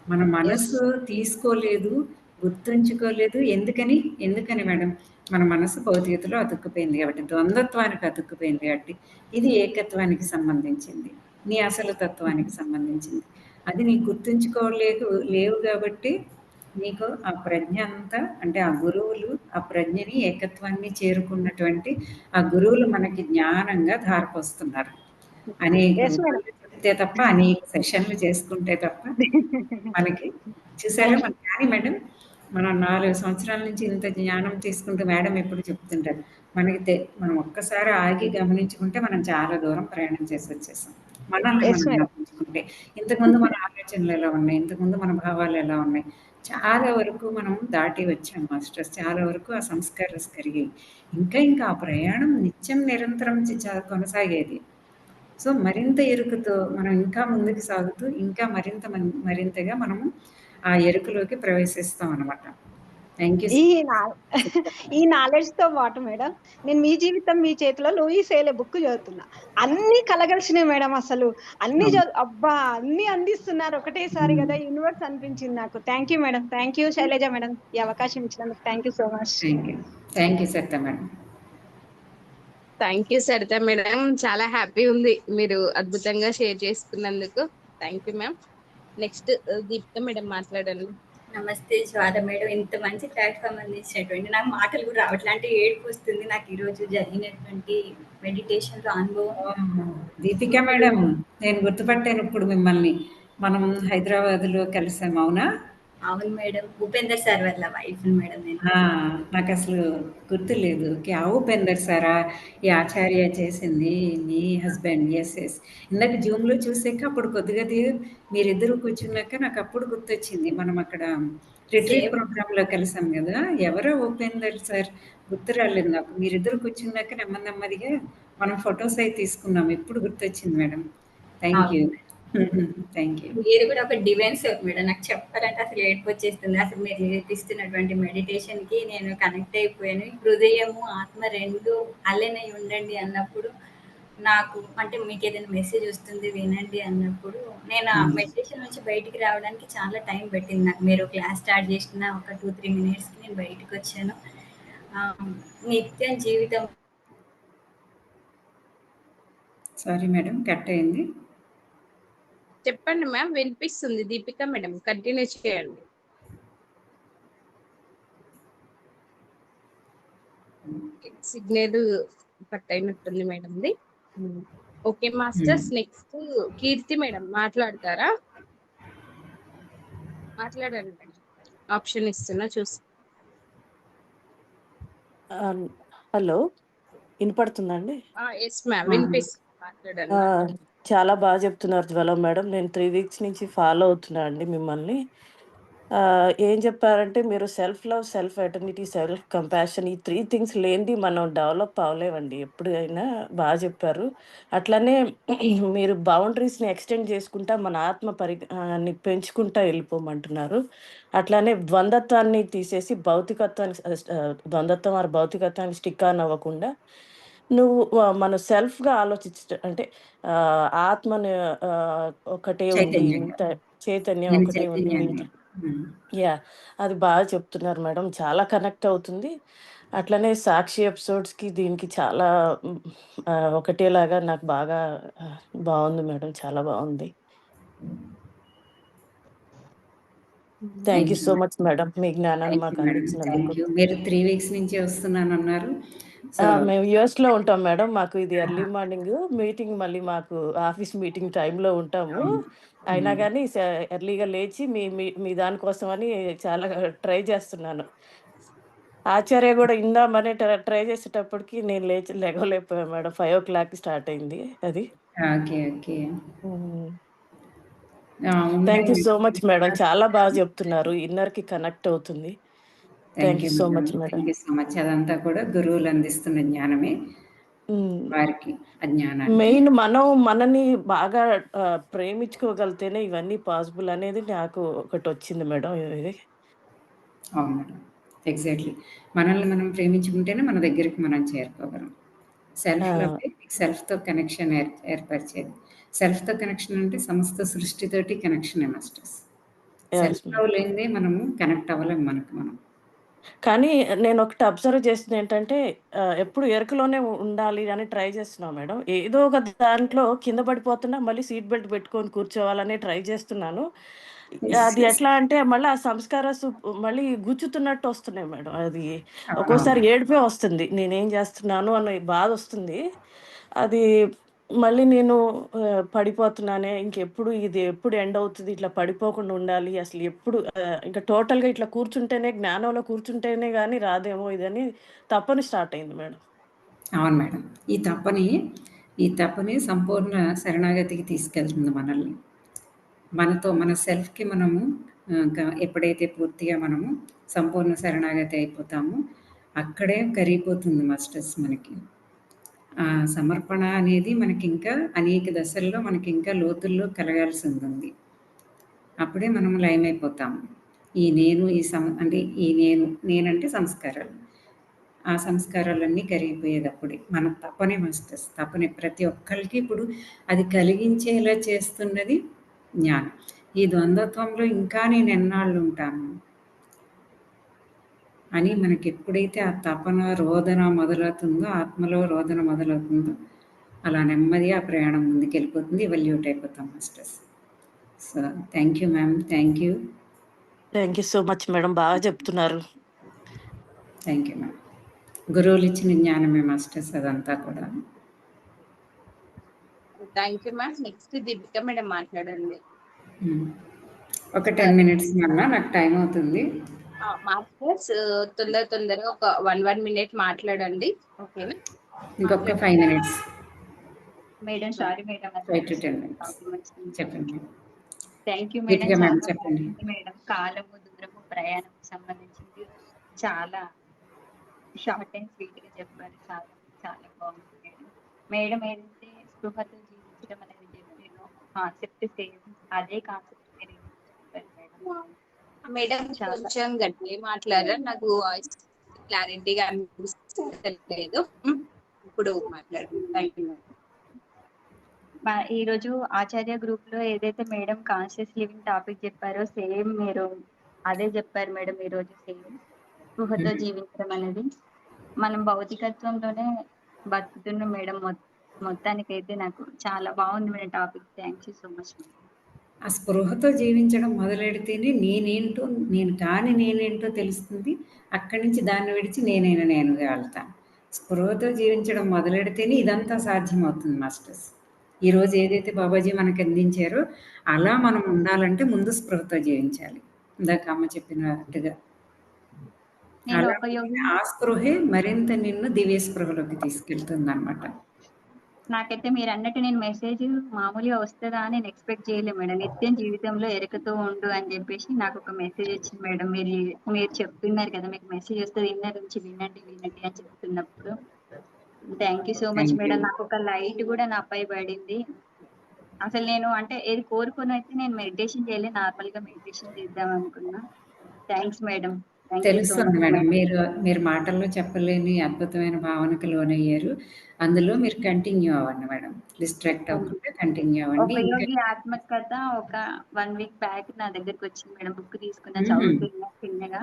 మన యెస్. మనసు తీసుకోలేదు, గుర్తుంచుకోలేదు. ఎందుకని మేడం? మన మనసు భౌతికతలో అతుక్కుపోయింది కాబట్టి, ద్వంద్వత్వానికి అతుక్కుపోయింది కాబట్టి, ఇది ఏకత్వానికి సంబంధించింది. నీ అసలు తత్వానికి సంబంధించింది. అది నీకు లేవు కాబట్టి, నీకు ఆ ప్రజ్ఞ అంతా అంటే ఆ గురువులు ఆ ప్రజ్ఞని, ఏకత్వాన్ని చేరుకున్నటువంటి ఆ గురువులు మనకి జ్ఞానంగా ధారపోస్తున్నారు. అనేక యెస్ మేడం. విధాలుగా చెప్తే తప్ప, అనేక సెషన్లు చేసుకుంటే తప్ప మనకి చూసారా థాంక్ మన కానీ మేడం, మనం 4 సంవత్సరాల నుంచి ఇంత జ్ఞానం తీసుకుంటూ మేడం ఎప్పుడు చెప్తుంటారు. మనం ఒక్కసారి ఆగి గమనించుకుంటే మనం చాలా దూరం ప్రయాణం చేసి వచ్చేసాం. మనల్ని యెస్ మనం మేడం. గమనించుకుంటే. ఇంతకుముందు మన ఆలోచనలు ఎలా ఉన్నాయి? ఇంతకుముందు మన భావాలు ఎలా ఉన్నాయి? చాలా వరకు మనం దాటి వచ్చాం మాస్టర్స్. చాలా వరకు ఆ సంస్కారాలు కరిగాయి. ఇంకా ఆ ప్రయాణం నిత్యం నిరంతరం కొనసాగేది. సో, మరింత ఎరుకతో మనం ఇంకా ముందుకు సాగుతూ, ఇంకా మరింతగా మనము ఆ ఎరుకలోకి ప్రవేశిస్తాం అనమాట. థ్యాంక్ యూ ఈ సో నా ఈ నాలెడ్జ్‌తో పాటు మేడం, నేను మీ జీవితం మీ చేతిలో లూయిస్ హేలే బుక్ చదువుతున్నా. అన్నీ కలగలిసినాయి మేడం అసలు. అన్నీ అవును. అబ్బా! అన్నీ అందిస్తున్నారు ఒకటేసారి హ్మ్. కదా యూనివర్స్ అనిపించింది నాకు. Thank you madam. Thank you Shailaja madam. ఈ అవకాశం ఇచ్చినందుకు thank you so much. Thank you. Thank you Saritha madam. Thank you Saritha madam. చాలా హ్యాపీ ఉంది మీరు అద్భుతంగా షేర్ చేసుకున్నందుకు. Thank you ma'am. Next Deepika madam మాట్లాడండి. నమస్తే జ్వాల మేడం, ఇంత మంచి ప్లాట్ఫామ్ అందించినటువంటి నాకు మాటలు కూడా రావట్లే, అంటే ఏడుపు వస్తుంది నాకు ఈరోజు జరిగినటువంటి మెడిటేషన్లో అనుభవం. దీపిక మేడం, నేను గుర్తుపట్టాను ఇప్పుడు మిమ్మల్ని. మనం హైదరాబాద్లో కలిసాం, అవునా? అవును మేడం, ఉపేందర్ సార్ వాళ్ళ వైఫ్ మేడం నేను. నాకు అసలు గుర్తులేదు. క్యా ఉపేందర్ సారా ఈ ఆచార్య చేసింది మీ హస్బెండ్? Yes yes. ఇందాక జూమ్లో చూసాక అప్పుడు కొద్దిగా మీరిద్దరు కూర్చున్నాక నాకు అప్పుడు గుర్తొచ్చింది. మనం అక్కడ రిట్రీట్ ప్రోగ్రాంలో కలిసాం కదా. ఎవరో ఉపేందర్ సార్ గుర్తు రాలేదు నాకు. మీరిద్దరు కూర్చున్నాక నెమ్మదిగా మనం ఫొటోస్ అయి తీసుకున్నాం. ఇప్పుడు గుర్తొచ్చింది madam. Thank you. Thank you. మీరు కూడా ఒక డివైన్ సోల్ మేడం, నాకు చెప్పాలంటే అసలు ఏడుపు వచ్చేస్తుంది. అసలు మీరు నేర్పిస్తున్నటువంటి మెడిటేషన్కి నేను కనెక్ట్ అయిపోయాను. హృదయము ఆత్మ రెండు అల్లెనై ఉండండి అన్నప్పుడు నాకు, అంటే మీకు ఏదైనా మెసేజ్ వస్తుంది వినండి అన్నప్పుడు, నేను ఆ మెడిటేషన్ నుంచి బయటికి రావడానికి చాలా టైం పట్టింది నాకు. మీరు క్లాస్ స్టార్ట్ చేసిన ఒక 2-3 మినిట్స్కి నేను బయటకు వచ్చాను. నిత్యం జీవితం. సారీ మేడం, కట్ అయింది. చెప్పండి మ్యామ్, వినిపిస్తుంది. దీపిక మేడం కంటిన్యూ చేయండి. సిగ్నల్ కట్ అయినట్టుంది మేడంది. ఓకే మాస్టర్స్, నెక్స్ట్ కీర్తి మేడం మాట్లాడతారా? మాట్లాడండి మేడం, ఆప్షన్ ఇస్తున్నా చూసి. హలో, వినపడుతుందండి? ఎస్ మ్యామ్, వినిపిస్తుంది, మాట్లాడండి. చాలా బాగా చెప్తున్నారు జ్వల మేడం. నేను 3 వీక్స్ నుంచి ఫాలో అవుతున్నా అండి మిమ్మల్ని. ఏం చెప్పారంటే మీరు self love, self eternity, self compassion, ఈ 3 థింగ్స్ లేనిది మనం డెవలప్ అవ్వలేమండి ఎప్పుడైనా. బాగా చెప్పారు. అట్లనే మీరు బౌండరీస్ని ఎక్స్టెండ్ చేసుకుంటా మన ఆత్మ ని పెంచుకుంటా వెళ్ళిపోమంటున్నారు. అట్లానే ద్వంద్వత్వాన్ని తీసేసి భౌతికత్వానికి ద్వంద్వత్వం ఆర్ భౌతికత్వానికి స్టిక్ ఆన్ అవ్వకుండా నువ్వు మన సెల్ఫ్గా అంటే ఆత్మని ఒకటే ఉంది, మిగతా చైతన్యం ఒకటే ఉంది, మిగతా అది బాగా చెప్తున్నారు మేడం. చాలా కనెక్ట్ అవుతుంది. అట్లనే సాక్షి ఎపిసోడ్స్కి దీనికి చాలా ఒకటేలాగా నాకు బాగా బాగుంది మేడం, చాలా బాగుంది. Thank you so much madam, మీ జ్ఞానాన్ని మాకు అందించినందుకు. మీరు 3 వీక్స్ నుంచి వస్తున్నానన్నారు. మేము యుఎస్లో ఉంటాం మేడం. మాకు ఇది ఎర్లీ మార్నింగ్ మీటింగ్, మళ్ళీ మాకు ఆఫీస్ మీటింగ్ టైంలో ఉంటాము. అయినా కానీ ఎర్లీగా లేచి మీ దానికోసం అని చాలా ట్రై చేస్తున్నాను. ఆచార్య కూడా ఇందామని ట్రై చేసేటప్పటికి నేను లెగలేకపోయాను మేడం. 5 o'clock స్టార్ట్ అయింది అది. Okay okay. Thank you so much madam, చాలా బాగా చెప్తున్నారు. ఇన్నర్కి కనెక్ట్ అవుతుంది. Thank you so much madam. Thank you so much. అదంతా కూడా గురువులు అందిస్తున్న జ్ఞానమే వారికి. అజ్ఞానాన్ని మెయిన్ మనని బాగా ప్రేమించుకోగలితేనే ఇవన్నీ పాసిబుల్ అనేది నాకు ఒకటి వచ్చింది మేడం. ఇది అవును మేడం, ఎగ్జాక్ట్లీ. మనల్ని మనం ప్రేమించుకుంటేనే మన దగ్గరికి మనం చేరుకోగలం. సెల్ఫ్తో కనెక్షన్ ఏర్పరిచేది. సెల్ఫ్తో కనెక్షన్ అంటే సమస్త సృష్టితోటి కనెక్షన్ మాస్టర్స్. సెల్ఫ్ లవ్ లేనిదే మనము కనెక్ట్ అవ్వలేము మనకు మనం. కానీ నేను ఒకటి అబ్జర్వ్ చేస్తుంది ఏంటంటే ఎప్పుడు ఎరుకలోనే ఉండాలి అని ట్రై చేస్తున్నాం మేడం. ఏదో ఒక దాంట్లో కింద పడిపోతున్నా మళ్ళీ సీట్ బెల్ట్ పెట్టుకొని కూర్చోవాలని ట్రై చేస్తున్నాను. అది ఎట్లా అంటే మళ్ళీ ఆ మళ్ళీ గుచ్చుతున్నట్టు వస్తున్నాయి మేడం. అది ఒక్కోసారి ఏడుపే వస్తుంది, నేనేం చేస్తున్నాను అన్న బాధ వస్తుంది. అది మళ్ళీ నేను పడిపోతున్నానే, ఇది ఎప్పుడు ఎండ్ అవుతుంది, ఇట్లా పడిపోకుండా ఉండాలి అసలు ఎప్పుడు, ఇంకా టోటల్గా ఇట్లా కూర్చుంటేనే, జ్ఞానంలో కూర్చుంటేనే కానీ రాదేమో ఇదని తప్పని స్టార్ట్ అయింది మేడం. అవును మేడం, ఈ తపని సంపూర్ణ శరణాగతికి తీసుకెళ్తుంది మనల్ని. మన సెల్ఫ్కి మనము ఎప్పుడైతే పూర్తిగా మనము సంపూర్ణ శరణాగతి అయిపోతామో అక్కడే కరిగిపోతుంది మాస్టర్స్ మనకి. సమర్పణ అనేది మనకి ఇంకా అనేక దశల్లో మనకి ఇంకా లోతుల్లో కలగాల్సి ఉంటుంది. అప్పుడే మనం లయమైపోతాము. ఈ నేను అంటే ఈ నేనంటే సంస్కారాలు. ఆ సంస్కారాలన్నీ కరిగిపోయేది అప్పుడే. మన తపనే మాస్టర్స్, తపనే ప్రతి ఒక్కరికి ఇప్పుడు అది కలిగించేలా చేస్తున్నది జ్ఞానం. ఈ ద్వంద్వత్వంలో ఇంకా నేను ఎన్నాళ్ళు ఉంటాను అని మనకి ఎప్పుడైతే ఆ తపన రోదన మొదలవుతుందో, ఆత్మలో రోదన మొదలవుతుందో, అలా నెమ్మదిగా ఆ ప్రయాణం ముందుకెళ్ళిపోతుంది. ఎవల్యూట్ అయిపోతాం masters. So thank you ma'am. Thank you. Thank you so much madam. బాగా చెప్తున్నారు. Thank you ma'am. గురువులు ఇచ్చిన జ్ఞానమే మాస్టర్స్ అదంతా కూడా. Thank you ma'am. Next Deepika madam మాట్లాడండి. ఒక 10 మినిట్స్ అన్నా, నాకు టైం అవుతుంది. మాస్టర్స్ తొందరగా ఒక 1 minute మాట్లాడండి. ఓకేనా? ఇంకొక 5 minutes, madam sorry madam 5 to 10 minutes. చెప్పండి thank you Deepika madam. Madam చాలా చెప్పండి. బాగుంది మేడం. కాలము దూరము ప్రయాణం సంబంధించింది చాలా షార్ట్ అండ్ స్వీట్ గా చెప్పారు. చాలా చాలా బాగుంది మేడం. మేడం ఏదైతే స్పృహతో జీవించడం అనేది చెప్పారో కాన్సెప్ట్ సేమ్ అదే కాన్సెప్ట్ మీరు చెప్పారు మేడం. మేడం కొంచెం గట్టిగా మాట్లాడారు, నాకు వాయిస్ క్లారిటీగా అనిపిస్తలేదు. ఇప్పుడు మాట్లాడండి. Thank you. ఈ రోజు ఆచార్య గ్రూప్ లో ఏదైతే మేడం కాన్షియస్ లివింగ్ టాపిక్ చెప్పారో సేమ్ మీరు అదే చెప్పారు మేడం. ఈ రోజు సేమ్ స్పృహతో జీవించడం అనేది మనం భౌతికత్వంలోనే బతుకుతున్నాం మేడం. మొత్తానికైతే నాకు చాలా బాగుంది madam topic. Thank you so much madam. ఆ స్పృహతో జీవించడం మొదలెడితేనే నేనేంటో తెలుస్తుంది. అక్కడి నుంచి దాన్ని విడిచి నేనుగా వెళ్తాను. స్పృహతో జీవించడం మొదలెడితేనే ఇదంతా సాధ్యమవుతుంది మాస్టర్స్. ఈరోజు ఏదైతే బాబాజీ మనకు అందించారో అలా మనం ఉండాలంటే ముందు స్పృహతో జీవించాలి. ఇందాక అమ్మ చెప్పినట్టుగా. నేను ఒక యోగి ఆ స్పృహే మరింత నిన్ను దివ్య స్పృహలోకి తీసుకెళ్తుంది అనమాట. నాకైతే మీరు అన్నట్టు నేను మెసేజ్ మామూలుగా వస్తుందా అని నేను ఎక్స్పెక్ట్ చేయలేదు మేడం. నిత్యం జీవితంలో ఎరుకతో ఉండు అని చెప్పేసి నాకు ఒక మెసేజ్ వచ్చింది మేడం. మీరు చెప్తున్నారు కదా మీకు మెసేజ్ వస్తుంది ఇన్నర్ నుంచి వినండి అని చెప్తున్నప్పుడు thank you so much madam. నాకు ఒక లైట్ కూడా నాపై పడింది. అసలు నేను అంటే ఏది కోరుకుని అయితే నేను మెడిటేషన్ చేయలేదు, నార్మల్ గా మెడిటేషన్ చేద్దాం అనుకున్నా. Thanks madam. తెలుస్తుంది మేడం. మీరు మాటల్లో చెప్పలేని అద్భుతమైన భావనకు లోనయ్యారు. అందులో మీరు కంటిన్యూ అవ్వండి మేడం. డిస్ట్రాక్ట్ అవ్వకుండా కంటిన్యూ అవ్వండి. ఉపయోగి ఆత్మకథ ఒక 1 week బ్యాక్ నా దగ్గరకు వచ్చింది మేడం. బుక్ తీసుకున్నా, చదువుతున్నా చిన్నగా.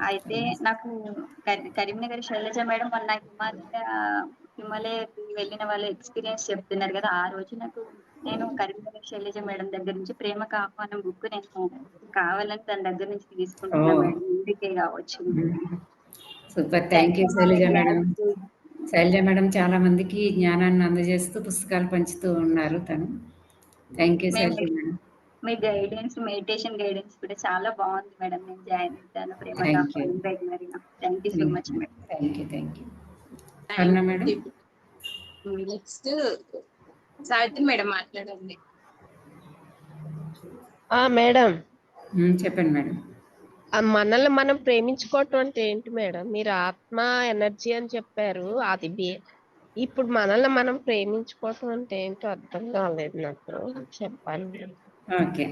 అయితే నాకు కరీంనగర్ శైలజ మేడం మొన్న హిమాలయకి వెళ్ళిన వాళ్ళ ఎక్స్పీరియన్స్ చెప్తున్నారు కదా. ఆ రోజు నేను కరీంనగర్ శైలజ మేడం దగ్గర నుంచి ప్రేమకు ఆహ్వానం బుక్ నేను కావాలని తన దగ్గర నుంచి తీసుకుంటున్నా మేడం. ఇందుకే కావచ్చు. Super. Thank you Shailaja madam. Shailaja madam చాలా మందికి జ్ఞానాన్ని అందజేస్తూ పుస్తకాలు పంచుతూ ఉన్నారు తను. Thank you Shailaja madam. మీ గైడెన్స్, మెడిటేషన్ గైడెన్స్ కూడా చాలా బాగుంది మేడం. నేను జాయిన్ అవుతాను ప్రేమగా. Thank you so much madam. Thank you. Aruna madam. Next Savitri madam మాట్లాడండి. మేడం చెప్పండి మేడం. మనల్ని మనం ప్రేమించుకోవటం అంటే ఏంటి మేడం? మీరు ఆత్మ ఎనర్జీ అని చెప్పారు. అది ఇప్పుడు మనల్ని మనం ప్రేమించుకోవటం అంటే ఏంటో అర్థం కాలేదు నాకు, చెప్పండి. ఓకే.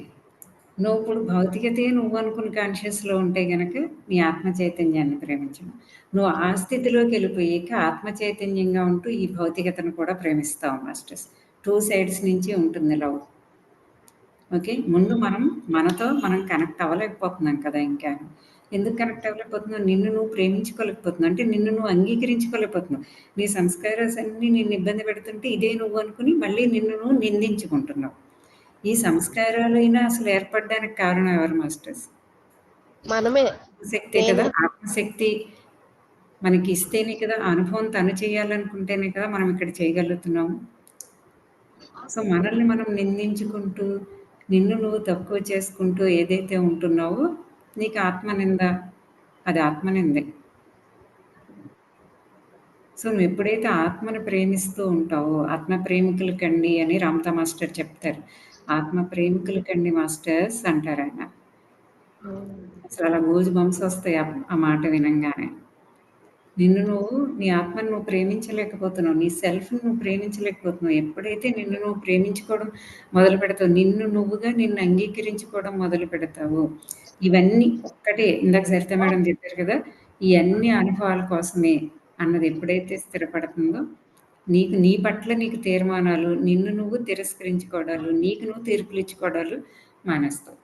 నువ్వు ఇప్పుడు భౌతికతే నువ్వు అనుకుని కాన్షియస్లో ఉంటే గనక నీ ఆత్మ చైతన్యాన్ని ప్రేమించడం. నువ్వు ఆ స్థితిలోకి వెళ్ళిపోయాక ఆత్మ చైతన్యంగా ఉంటూ ఈ భౌతికతను కూడా ప్రేమిస్తావు మాస్టర్స్. 2 sides నుంచి ఉంటుంది లవ్. ఓకే. ముందు మనతో మనం కనెక్ట్ అవ్వలేకపోతున్నాం కదా. ఇంకా ఎందుకు కనెక్ట్ అవ్వలేకపోతున్నావు? నిన్ను నువ్వు ప్రేమించుకోలేకపోతున్నావు. అంటే నిన్ను నువ్వు అంగీకరించుకోలేకపోతున్నావు. నీ సంస్కారాలు అన్నీ నిన్ను ఇబ్బంది పెడుతుంటే ఇదే నువ్వు అనుకుని మళ్ళీ నిన్ను నువ్వు నిందించుకుంటున్నావు. ఈ సంస్కారాలైనా అసలు ఏర్పడడానికి కారణం ఎవరు మాస్టర్స్? మనమే. శక్తి కదా. ఆత్మశక్తి మనకి ఇస్తేనే కదా, అనుభవం తను చేయాలనుకుంటేనే కదా మనం ఇక్కడ చేయగలుగుతున్నాము. సో మనల్ని మనం నిందించుకుంటూ నిన్ను నువ్వు తక్కువ చేసుకుంటూ ఏదైతే ఉంటున్నావో నీకు ఆత్మనింద, అది ఆత్మనిందే. సో నువ్వు ఎప్పుడైతే ఆత్మను ప్రేమిస్తూ ఉంటావో, ఆత్మ ప్రేమికులు కండి అని రామతా మాస్టర్ చెప్తారు. ఆత్మ ప్రేమికులు కండి మాస్టర్స్ అంటారు ఆయన. అసలు అలా గూజ్ బంప్స్ వస్తాయి ఆ మాట వినంగానే. నీ ఆత్మను నువ్వు ప్రేమించలేకపోతున్నావు. నీ సెల్ఫ్‌ని నువ్వు ప్రేమించలేకపోతున్నావు. ఎప్పుడైతే నిన్ను నువ్వు ప్రేమించుకోవడం మొదలు పెడతావు, నిన్ను అంగీకరించుకోవడం మొదలు పెడతావు. ఇవన్నీ ఒక్కటే ఇందాక సరిత మేడం చెప్పారు కదా, ఇవన్నీ అనుభవాల కోసమే అన్నది ఎప్పుడైతే స్థిరపడుతుందో, నీ పట్ల నీకు తీర్మానాలు, నిన్ను నువ్వు తిరస్కరించుకోవడాలు, నీకు నువ్వు తీర్పులు ఇచ్చుకోవడాలు మానేస్తావు.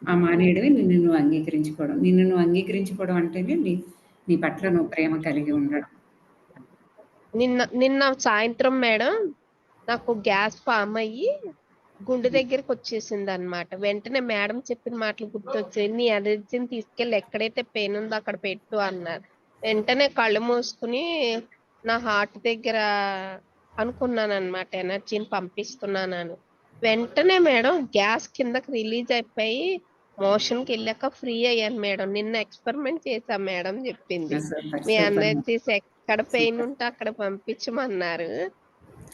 ఆ మానేయడమే నిన్ను నువ్వు అంగీకరించుకోవడం. నిన్ను నువ్వు అంగీకరించుకోవడం అంటేనే నీ పట్ల నువ్వు ప్రేమ కలిగి ఉండడం. నిన్న సాయంత్రం మేడం నాకు గ్యాస్ ఫామ్ అయ్యి గుండె దగ్గరికి వచ్చేసింది అనమాట. వెంటనే మేడం చెప్పిన మాటలు గుర్తొచ్చాయి. నీ ఎనర్జీని తీసుకెళ్ళి ఎక్కడైతే పెయిన్ ఉందో అక్కడ పెట్టు అన్నారు. వెంటనే కళ్ళు మూసుకుని నా హార్ట్ దగ్గర అనుకున్నాను అనమాట, ఎనర్జీని పంపిస్తున్నానని. వెంటనే మేడం గ్యాస్ కిందకి రిలీజ్ అయిపోయి మోషన్కి వెళ్ళాక ఫ్రీ అయ్యాను మేడం. నిన్న ఎక్స్పెరిమెంట్ చేశాం, మేడం చెప్పింది సూపర్. మీ సూపర్. ఎనర్జీస్ ఎక్కడ పెయిన్ సూపర్. ఉంటే అక్కడ పంపించమన్నారు.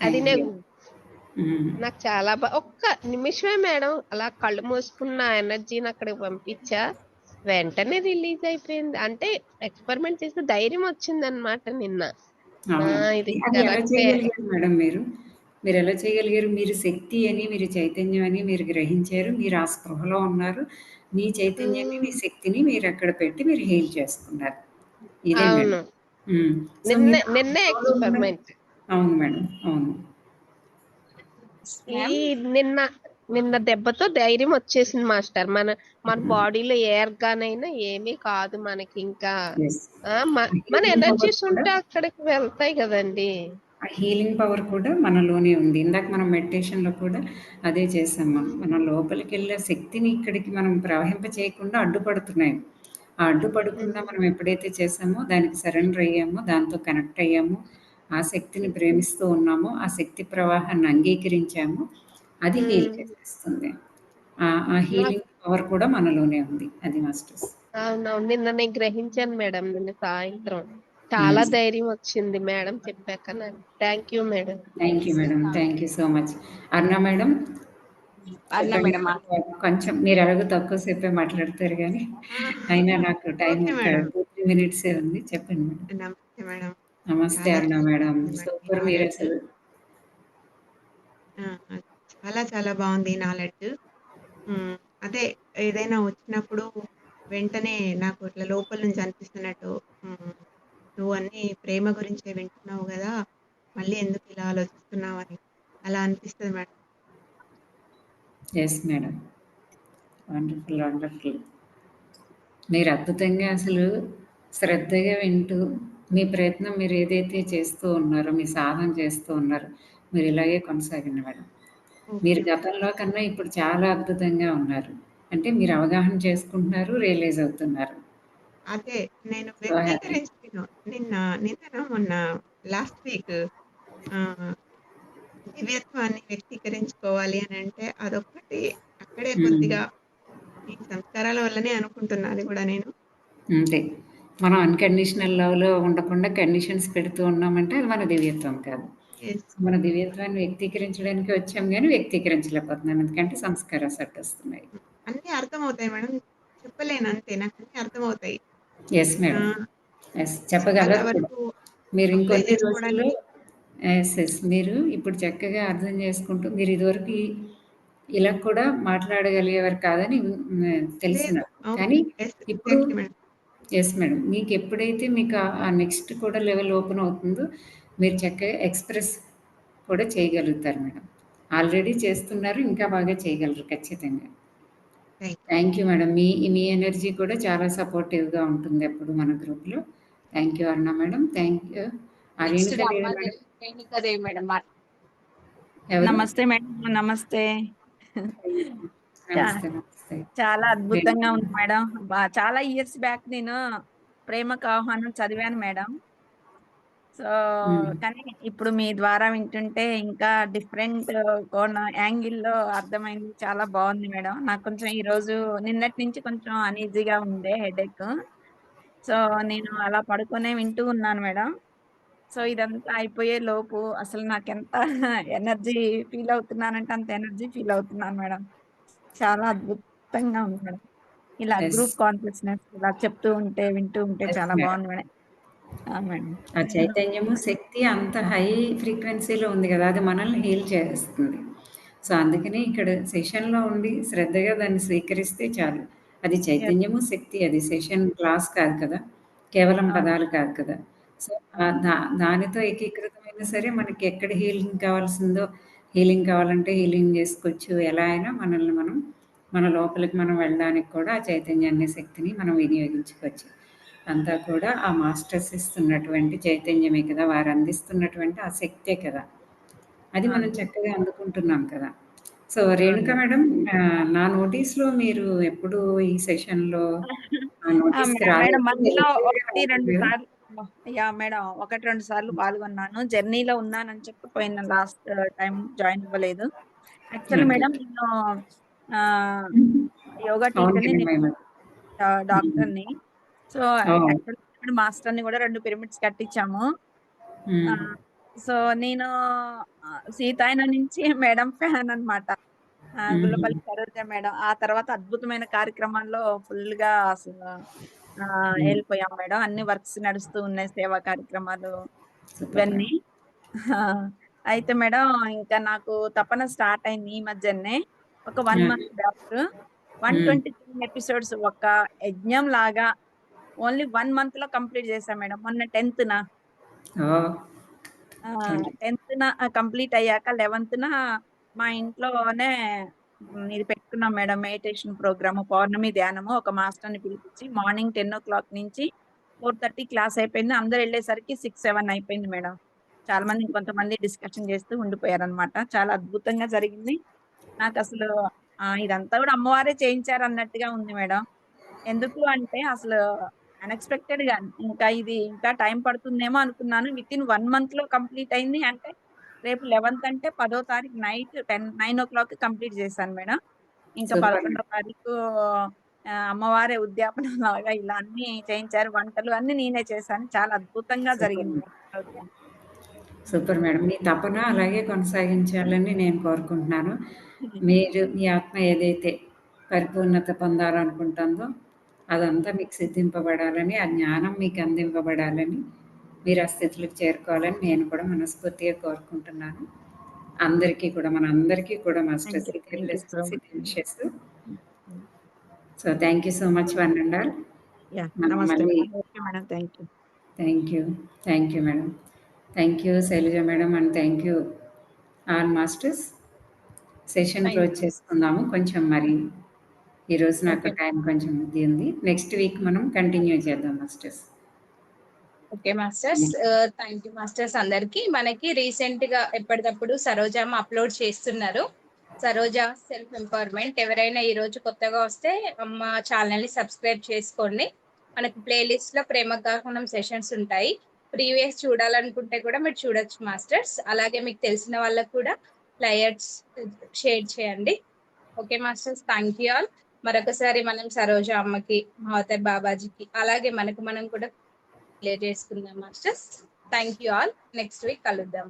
అది థ్యాంక్ యూ. నాకు చాలా ఒక్క నిమిషమే మేడం అలా కళ్ళు మూసుకున్న ఎనర్జీని అక్కడికి పంపించా, వెంటనే రిలీజ్ అయిపోయింది. అంటే ఎక్స్పెరిమెంట్ చేస్తే ధైర్యం వచ్చింది అనమాట నిన్న. అవును. ఇది అది ఎలా కరెక్టే. చేయగలిగారు మేడం మీరు? మీరెలా చేయగలిగారు? మీరు శక్తి అని, మీరు చైతన్యం అని మీరు గ్రహించారు. మీరు ఆ స్పృహలో ఉన్నారు. మీ చైతన్యాన్ని, మీ శక్తిని మీరక్కడ పెట్టి మీరు హీల్ చేసుకున్నారు. ఇదే మేడం. అవును, సో, మీరు ఆ నిన్నే ఫ్లోలో ఉన్న ఎక్స్పెరిమెంట్. అవును మేడం. అవును. ఈ నిన్న దెబ్బతో ధైర్యం వచ్చేసింది మాస్టర్. మన బాడీలో గానైనా ఏమీ కాదు మనకి ఇంకా. యెస్. మన హీలింగ్ పవర్ ఎనర్జీస్ కూడా ఉంటే అక్కడికి వెళ్తాయి కదండి. ఆ హీలింగ్ పవర్ కూడా మనలోనే ఉంది. ఇందాక మనం మెడిటేషన్‌లో కూడా అదే చేసాం మనం. మన లోపలికెళ్ళే శక్తిని ఇక్కడికి మనం ప్రవహింప చేయకుండా అడ్డుపడుతున్నాయి. ఆ అడ్డుపడకుండా మనం ఎప్పుడైతే చేసామో, దానికి సరెండర్ అయ్యామో, దాంతో కనెక్ట్ అయ్యామో, ఆ శక్తిని ప్రేమిస్తూ ఉన్నామో, ఆ శక్తి ప్రవాహాన్ని అంగీకరించామో, అది హీల్ చేసేస్తుంది. ఆ హీలింగ్ పవర్ కూడా మనలోనే ఉంది. అది మాస్టర్స్. అవునవును, నిన్న నేను గ్రహించాను మేడం. నిన్న సాయంత్రం చాలా ధైర్యం వచ్చింది మేడం చెప్పాక నాకు. Thank you madam. Thank you madam. Thank you so much. Aruna madam, Aruna చెప్పండి. మేడం కొంచెం మీరు ఎలాగో తక్కువ సేపే మాట్లాడతారు గానీ, అయినా నాకు టైం ఓకే ఇంకా మేడం. 2, 3 మినిట్సే ఉంది. చెప్పండి మేడం. నమస్తే మేడం. నమస్తే చాలా అరుణ చాలా మేడం. బాగుంది మేడం ఈ సూపర్ నాలెడ్జ్. మీరసలు. ఆ! చాలా చాలా బాగుంది ఈ నాలెడ్జ్. హ్మ్. అదే ఏదైనా వచ్చినప్పుడు వెంటనే నాకు ఇట్లా లోపల నుంచి అనిపిస్తున్నట్టు, హ్మ్. నువ్వు అన్నీ ప్రేమ గురించే వింటున్నావు గదా! మళ్ళీ ఎందుకు ఇలా ఆలోచిస్తున్నావని అలా అనిపిస్తది madam. Yes madam. Wonderful. Wonderful. మీరు అద్భుతంగా అసలు శ్రద్ధగా వింటూ, మీ ప్రయత్నం మీరు ఏదైతే చేస్తూ ఉన్నారో, మీ సాధన చేస్తూ ఉన్నారో, మీరు ఇలాగే కొనసాగండి మేడం. మీరు ఓకే. గతంలో కన్నా ఇప్పుడు చాలా అద్భుతంగా ఉన్నారు. అంటే మీరు అవగాహన చేసుకుంటున్నారు, రియలైజ్ అవుతున్నారు. అదే నేను సో హ్యాపీ. నిన్ననో మొన్న లాస్ట్ వీక్ ఆహ్, దివ్యత్వాన్ని వ్యక్తీకరించుకోవాలి అనంటే అదొక్కటి అక్కడే హ్మ్. కొద్దిగా ఈ సంస్కారాల వల్లనే అనుకుంటున్నా అది గూడా నేను. అంతే. మనం అన్‌కండిషనల్ లవ్‌లో ఉండకుండా కండిషన్స్ పెడుతూ ఉన్నామంటే అది మన దివ్యత్వం కాదు. యెస్. మన దివ్యత్వాన్ని వ్యక్తీకరించడానికి వచ్చాం గానీ వ్యక్తీకరించలేకపోతున్నాం. ఎందుకంటే సంస్కారాలు అడ్డొస్తున్నాయి. అన్నీ అర్థమవుతాయి మేడం. చెప్పలేను అంతే. నాకన్నీ అర్థమవుతాయి. Yes madam. ఆహ్, యెస్. చాలా చెప్పగలరు కూడా. వరకు మీరు అప్లై ఇంకొన్ని రోజుల్లో చేసుకోవడానికి యెస్. యెస్. మీరు ఇప్పుడు చక్కగా అర్థం చేసుకుంటూ మీరు ఇదివరకు ఇలా కూడా మాట్లాడగలిగేవారు కాదని తెలుసు లేదు. నాకు. అవును. కానీ యెస్. ఇప్పుడు ఎగ్జాక్ట్‌లీ మేడం. Yes madam. మీకెప్పుడైతే మీకు ఆ నెక్స్ట్ కూడా లెవెల్ ఓపెన్ అవుతుందో, మీరు చక్కగా ఎక్స్‌ప్రెస్ కూడా చేయగలుగుతారు మేడం. ఆల్రెడీ చేస్తున్నారు. ఇంకా బాగా చేయగలరు ఖచ్చితంగా. Thank you. Thank you madam. మీ ఎనర్జీ కూడా చాలా సపోర్టివ్‌గా ఉంటుంది ఎప్పుడు మన గ్రూప్‌లో. Thank you Aruna madam. Thank you. ఆ next Renukadevi madam. Renukadevi madam ఎవరు? నమస్తే మేడం. నమస్తే. చా నమస్తే. నమస్తే. చాలా అద్భుతంగా ఉంది రేణుక. మేడం. చాలా ఇయర్స్ బ్యాక్ నేను ప్రేమకు ఆహ్వానం చదివాను మేడం. సో, హ్మ్. కానీ ఇప్పుడు మీ ద్వారా వింటుంటే ఇంకా డిఫరెంట్ యాంగిల్‌లో అర్థమైంది. చాలా బాగుంది మేడం. నాకు కొంచెం ఈరోజు నిన్నటి నుంచి కొంచెం అనీజీగా ఉండే హెడేక్. సో, నేను అలా పడుకునే వింటూ ఉన్నాను మేడం. సో, ఇదంతా అయిపోయే లోపు అసలు నాకెంత ఎనర్జీ ఫీల్ అవుతున్నానంటే అంత ఎనర్జీ ఫీల్ అవుతున్నాను మేడం. చాలా అద్భుతంగా ఉంది మేడం. ఇలా యెస్. గ్రూప్ కాన్షియస్‌నెస్ ఇలా చెప్తూ ఉంటే, వింటూ ఉంటే యెస్ చాలా మేడం. బాగుంది మేడం. ఆ! మేడం. ఆ చైతన్యము, శక్తి అంత హై ఫ్రీక్వెన్సీలో ఉంది గదా! అది మనల్ని హీల్ చేస్తుంది. సో, అందుకని ఇక్కడ సెషన్‌లో ఉండి శ్రద్ధగా దాన్ని స్వీకరిస్తే చాలు. అది యెస్. చైతన్యము, శక్తి అది సెషన్ క్లాస్ కాదు కదా! కేవలం అవును. పదాలు కాదు కదా! సో, దానితో ఏకీకృతమైనా సరే మనకి ఎక్కడ హీలింగ్ కావాల్సిందో హీలింగ్ కావాలంటే హీలింగ్ జేసుకోవచ్చు. ఎలా అయినా మనల్ని మనం మన లోపలికి మనం వెళ్ళడానికి కూడా ఆ చైతన్యాన్ని శక్తిని మనం వినియోగించుకోవచ్చు. అంతా కూడా ఆ మాస్టర్స్ ఇస్తున్నటువంటి చైతన్యమే కదా, వారు అందిస్తున్నటువంటి ఆ శక్తే కదా, అది మనం చక్కగా అందుకుంటున్నాం కదా. సో రేణుక మేడం, నా నోటీస్లో మీరు ఎప్పుడు ఈ సెషన్లో నోటీస్కి మేడం రాలేదు. మధ్యలో 1-2 సార్లు మేడం 1-2 సార్లు పాల్గొన్నాను. జర్నీలో ఉన్నానని చెప్పి పోయిన లాస్ట్ టైం జాయిన్ అవ్వలేదు. యాక్చువల్లీ మేడం నేను యోగా టీచర్ని, నేను డాక్టర్ని. సో యాక్చువల్లీ మాస్టర్ని కూడా 2 పిరమిడ్స్ కట్టించాము. సో నేను సీతాయన నుంచి మేడం ఫ్యాన్ అన్నమాట. గుల్లపల్లి సరోజ మేడం. ఆ తర్వాత అద్భుతమైన కార్యక్రమాల్లో ఫుల్గా అసలు వెళ్ళిపోయాం మేడం. అన్ని వర్క్స్ నడుస్తూ ఉన్నాయి, సేవా కార్యక్రమాలు ఇవన్నీ. అయితే మేడం ఇంకా నాకు తపన స్టార్ట్ అయింది ఈ మధ్యనే. ఒక 1 month బ్యాక్ 123 ఎపిసోడ్స్ ఒక యజ్ఞం లాగా ఓన్లీ 1 month లో కంప్లీట్ చేశాం మేడం. మొన్న 10th 10th కంప్లీట్ అయ్యాక 11th మా ఇంట్లోనే ఇది పెట్టుకున్నాం మేడం, మెడిటేషన్ ప్రోగ్రామ్, పౌర్ణమి ధ్యానము. ఒక మాస్టర్ని పిలిపించి మార్నింగ్ 10 o'clock నుంచి 4:30 క్లాస్ అయిపోయింది. అందరు వెళ్ళేసరికి 6-7 అయిపోయింది మేడం. చాలా మంది ఇంకొంతమంది డిస్కషన్ చేస్తూ ఉండిపోయారనమాట. చాలా అద్భుతంగా జరిగింది. నాకు అసలు ఇదంతా కూడా అమ్మవారే చేయించారు అన్నట్టుగా ఉంది మేడం. ఎందుకు అంటే అసలు అన్ఎక్స్పెక్టెడ్ గా ఇంకా ఇది ఇంకా టైం పడుతుందేమో అనుకున్నాను. వితిన్ 1 month లో కంప్లీట్ అయింది. అంటే రేపు 11th అంటే 10వ తారీఖు నైట్ 9 o'clock కంప్లీట్ చేశాను మేడం. ఇంకా 11వ తారీఖు అమ్మవారి ఉద్యాపన లాగా ఇలా అన్ని చేయించారు. వంటలు అన్ని నేనే చేశాను. చాలా అద్భుతంగా జరిగింది. సూపర్ మేడం, మీ తపన అలాగే కొనసాగించాలని నేను కోరుకుంటున్నాను. మీరు మీ ఆత్మ ఏదైతే పరిపూర్ణత పొందాలనుకుంటుందో అదంతా మీకు సిద్ధింపబడాలని, ఆ జ్ఞానం మీకు అందింపబడాలని, మీరు ఆ స్థితిలోకి చేరుకోవాలని నేను కూడా మనస్ఫూర్తిగా కోరుకుంటున్నాను. అందరికీ కూడా, మనందరికీ కూడా master wishes. So thank you so much one and all. మళ్ళీ thank you madam. Thank you Shailaja madam and thank you all masters. Session close చేసుకుందాము. కొంచెం మరి ఈరోజు నాకు టైం కొంచెం ఇది ఉంది. నెక్స్ట్ వీక్ మనం కంటిన్యూ చేద్దాం masters. Okay masters, thank you masters అందరికి. మనకి రీసెంట్ గా ఎప్పటికప్పుడు సరోజామ అప్లోడ్ చేస్తున్నారు. Saroja self empowerment. ఎవరైనా ఈ రోజు కొత్తగా వస్తే మా ఛానల్ ని సబ్స్క్రైబ్ చేసుకోండి. మనకి ప్లేలిస్ట్ లో ప్రేమ గాహనం సెషన్స్ ఉంటాయి. ప్రీవియస్ చూడాలనుకుంటే కూడా మీరు చూడొచ్చు మాస్టర్స్. అలాగే మీకు తెలిసిన వాళ్ళకు కూడా ఫ్లయర్స్ షేర్ చేయండి. Okay masters, thank you all. మరొకసారి మనం సరోజా అమ్మకి, మహోదయ్ బాబాజీకి, అలాగే మనం కూడా చేసుకుందాం masters. Thank you all. Next week కలుద్దాం.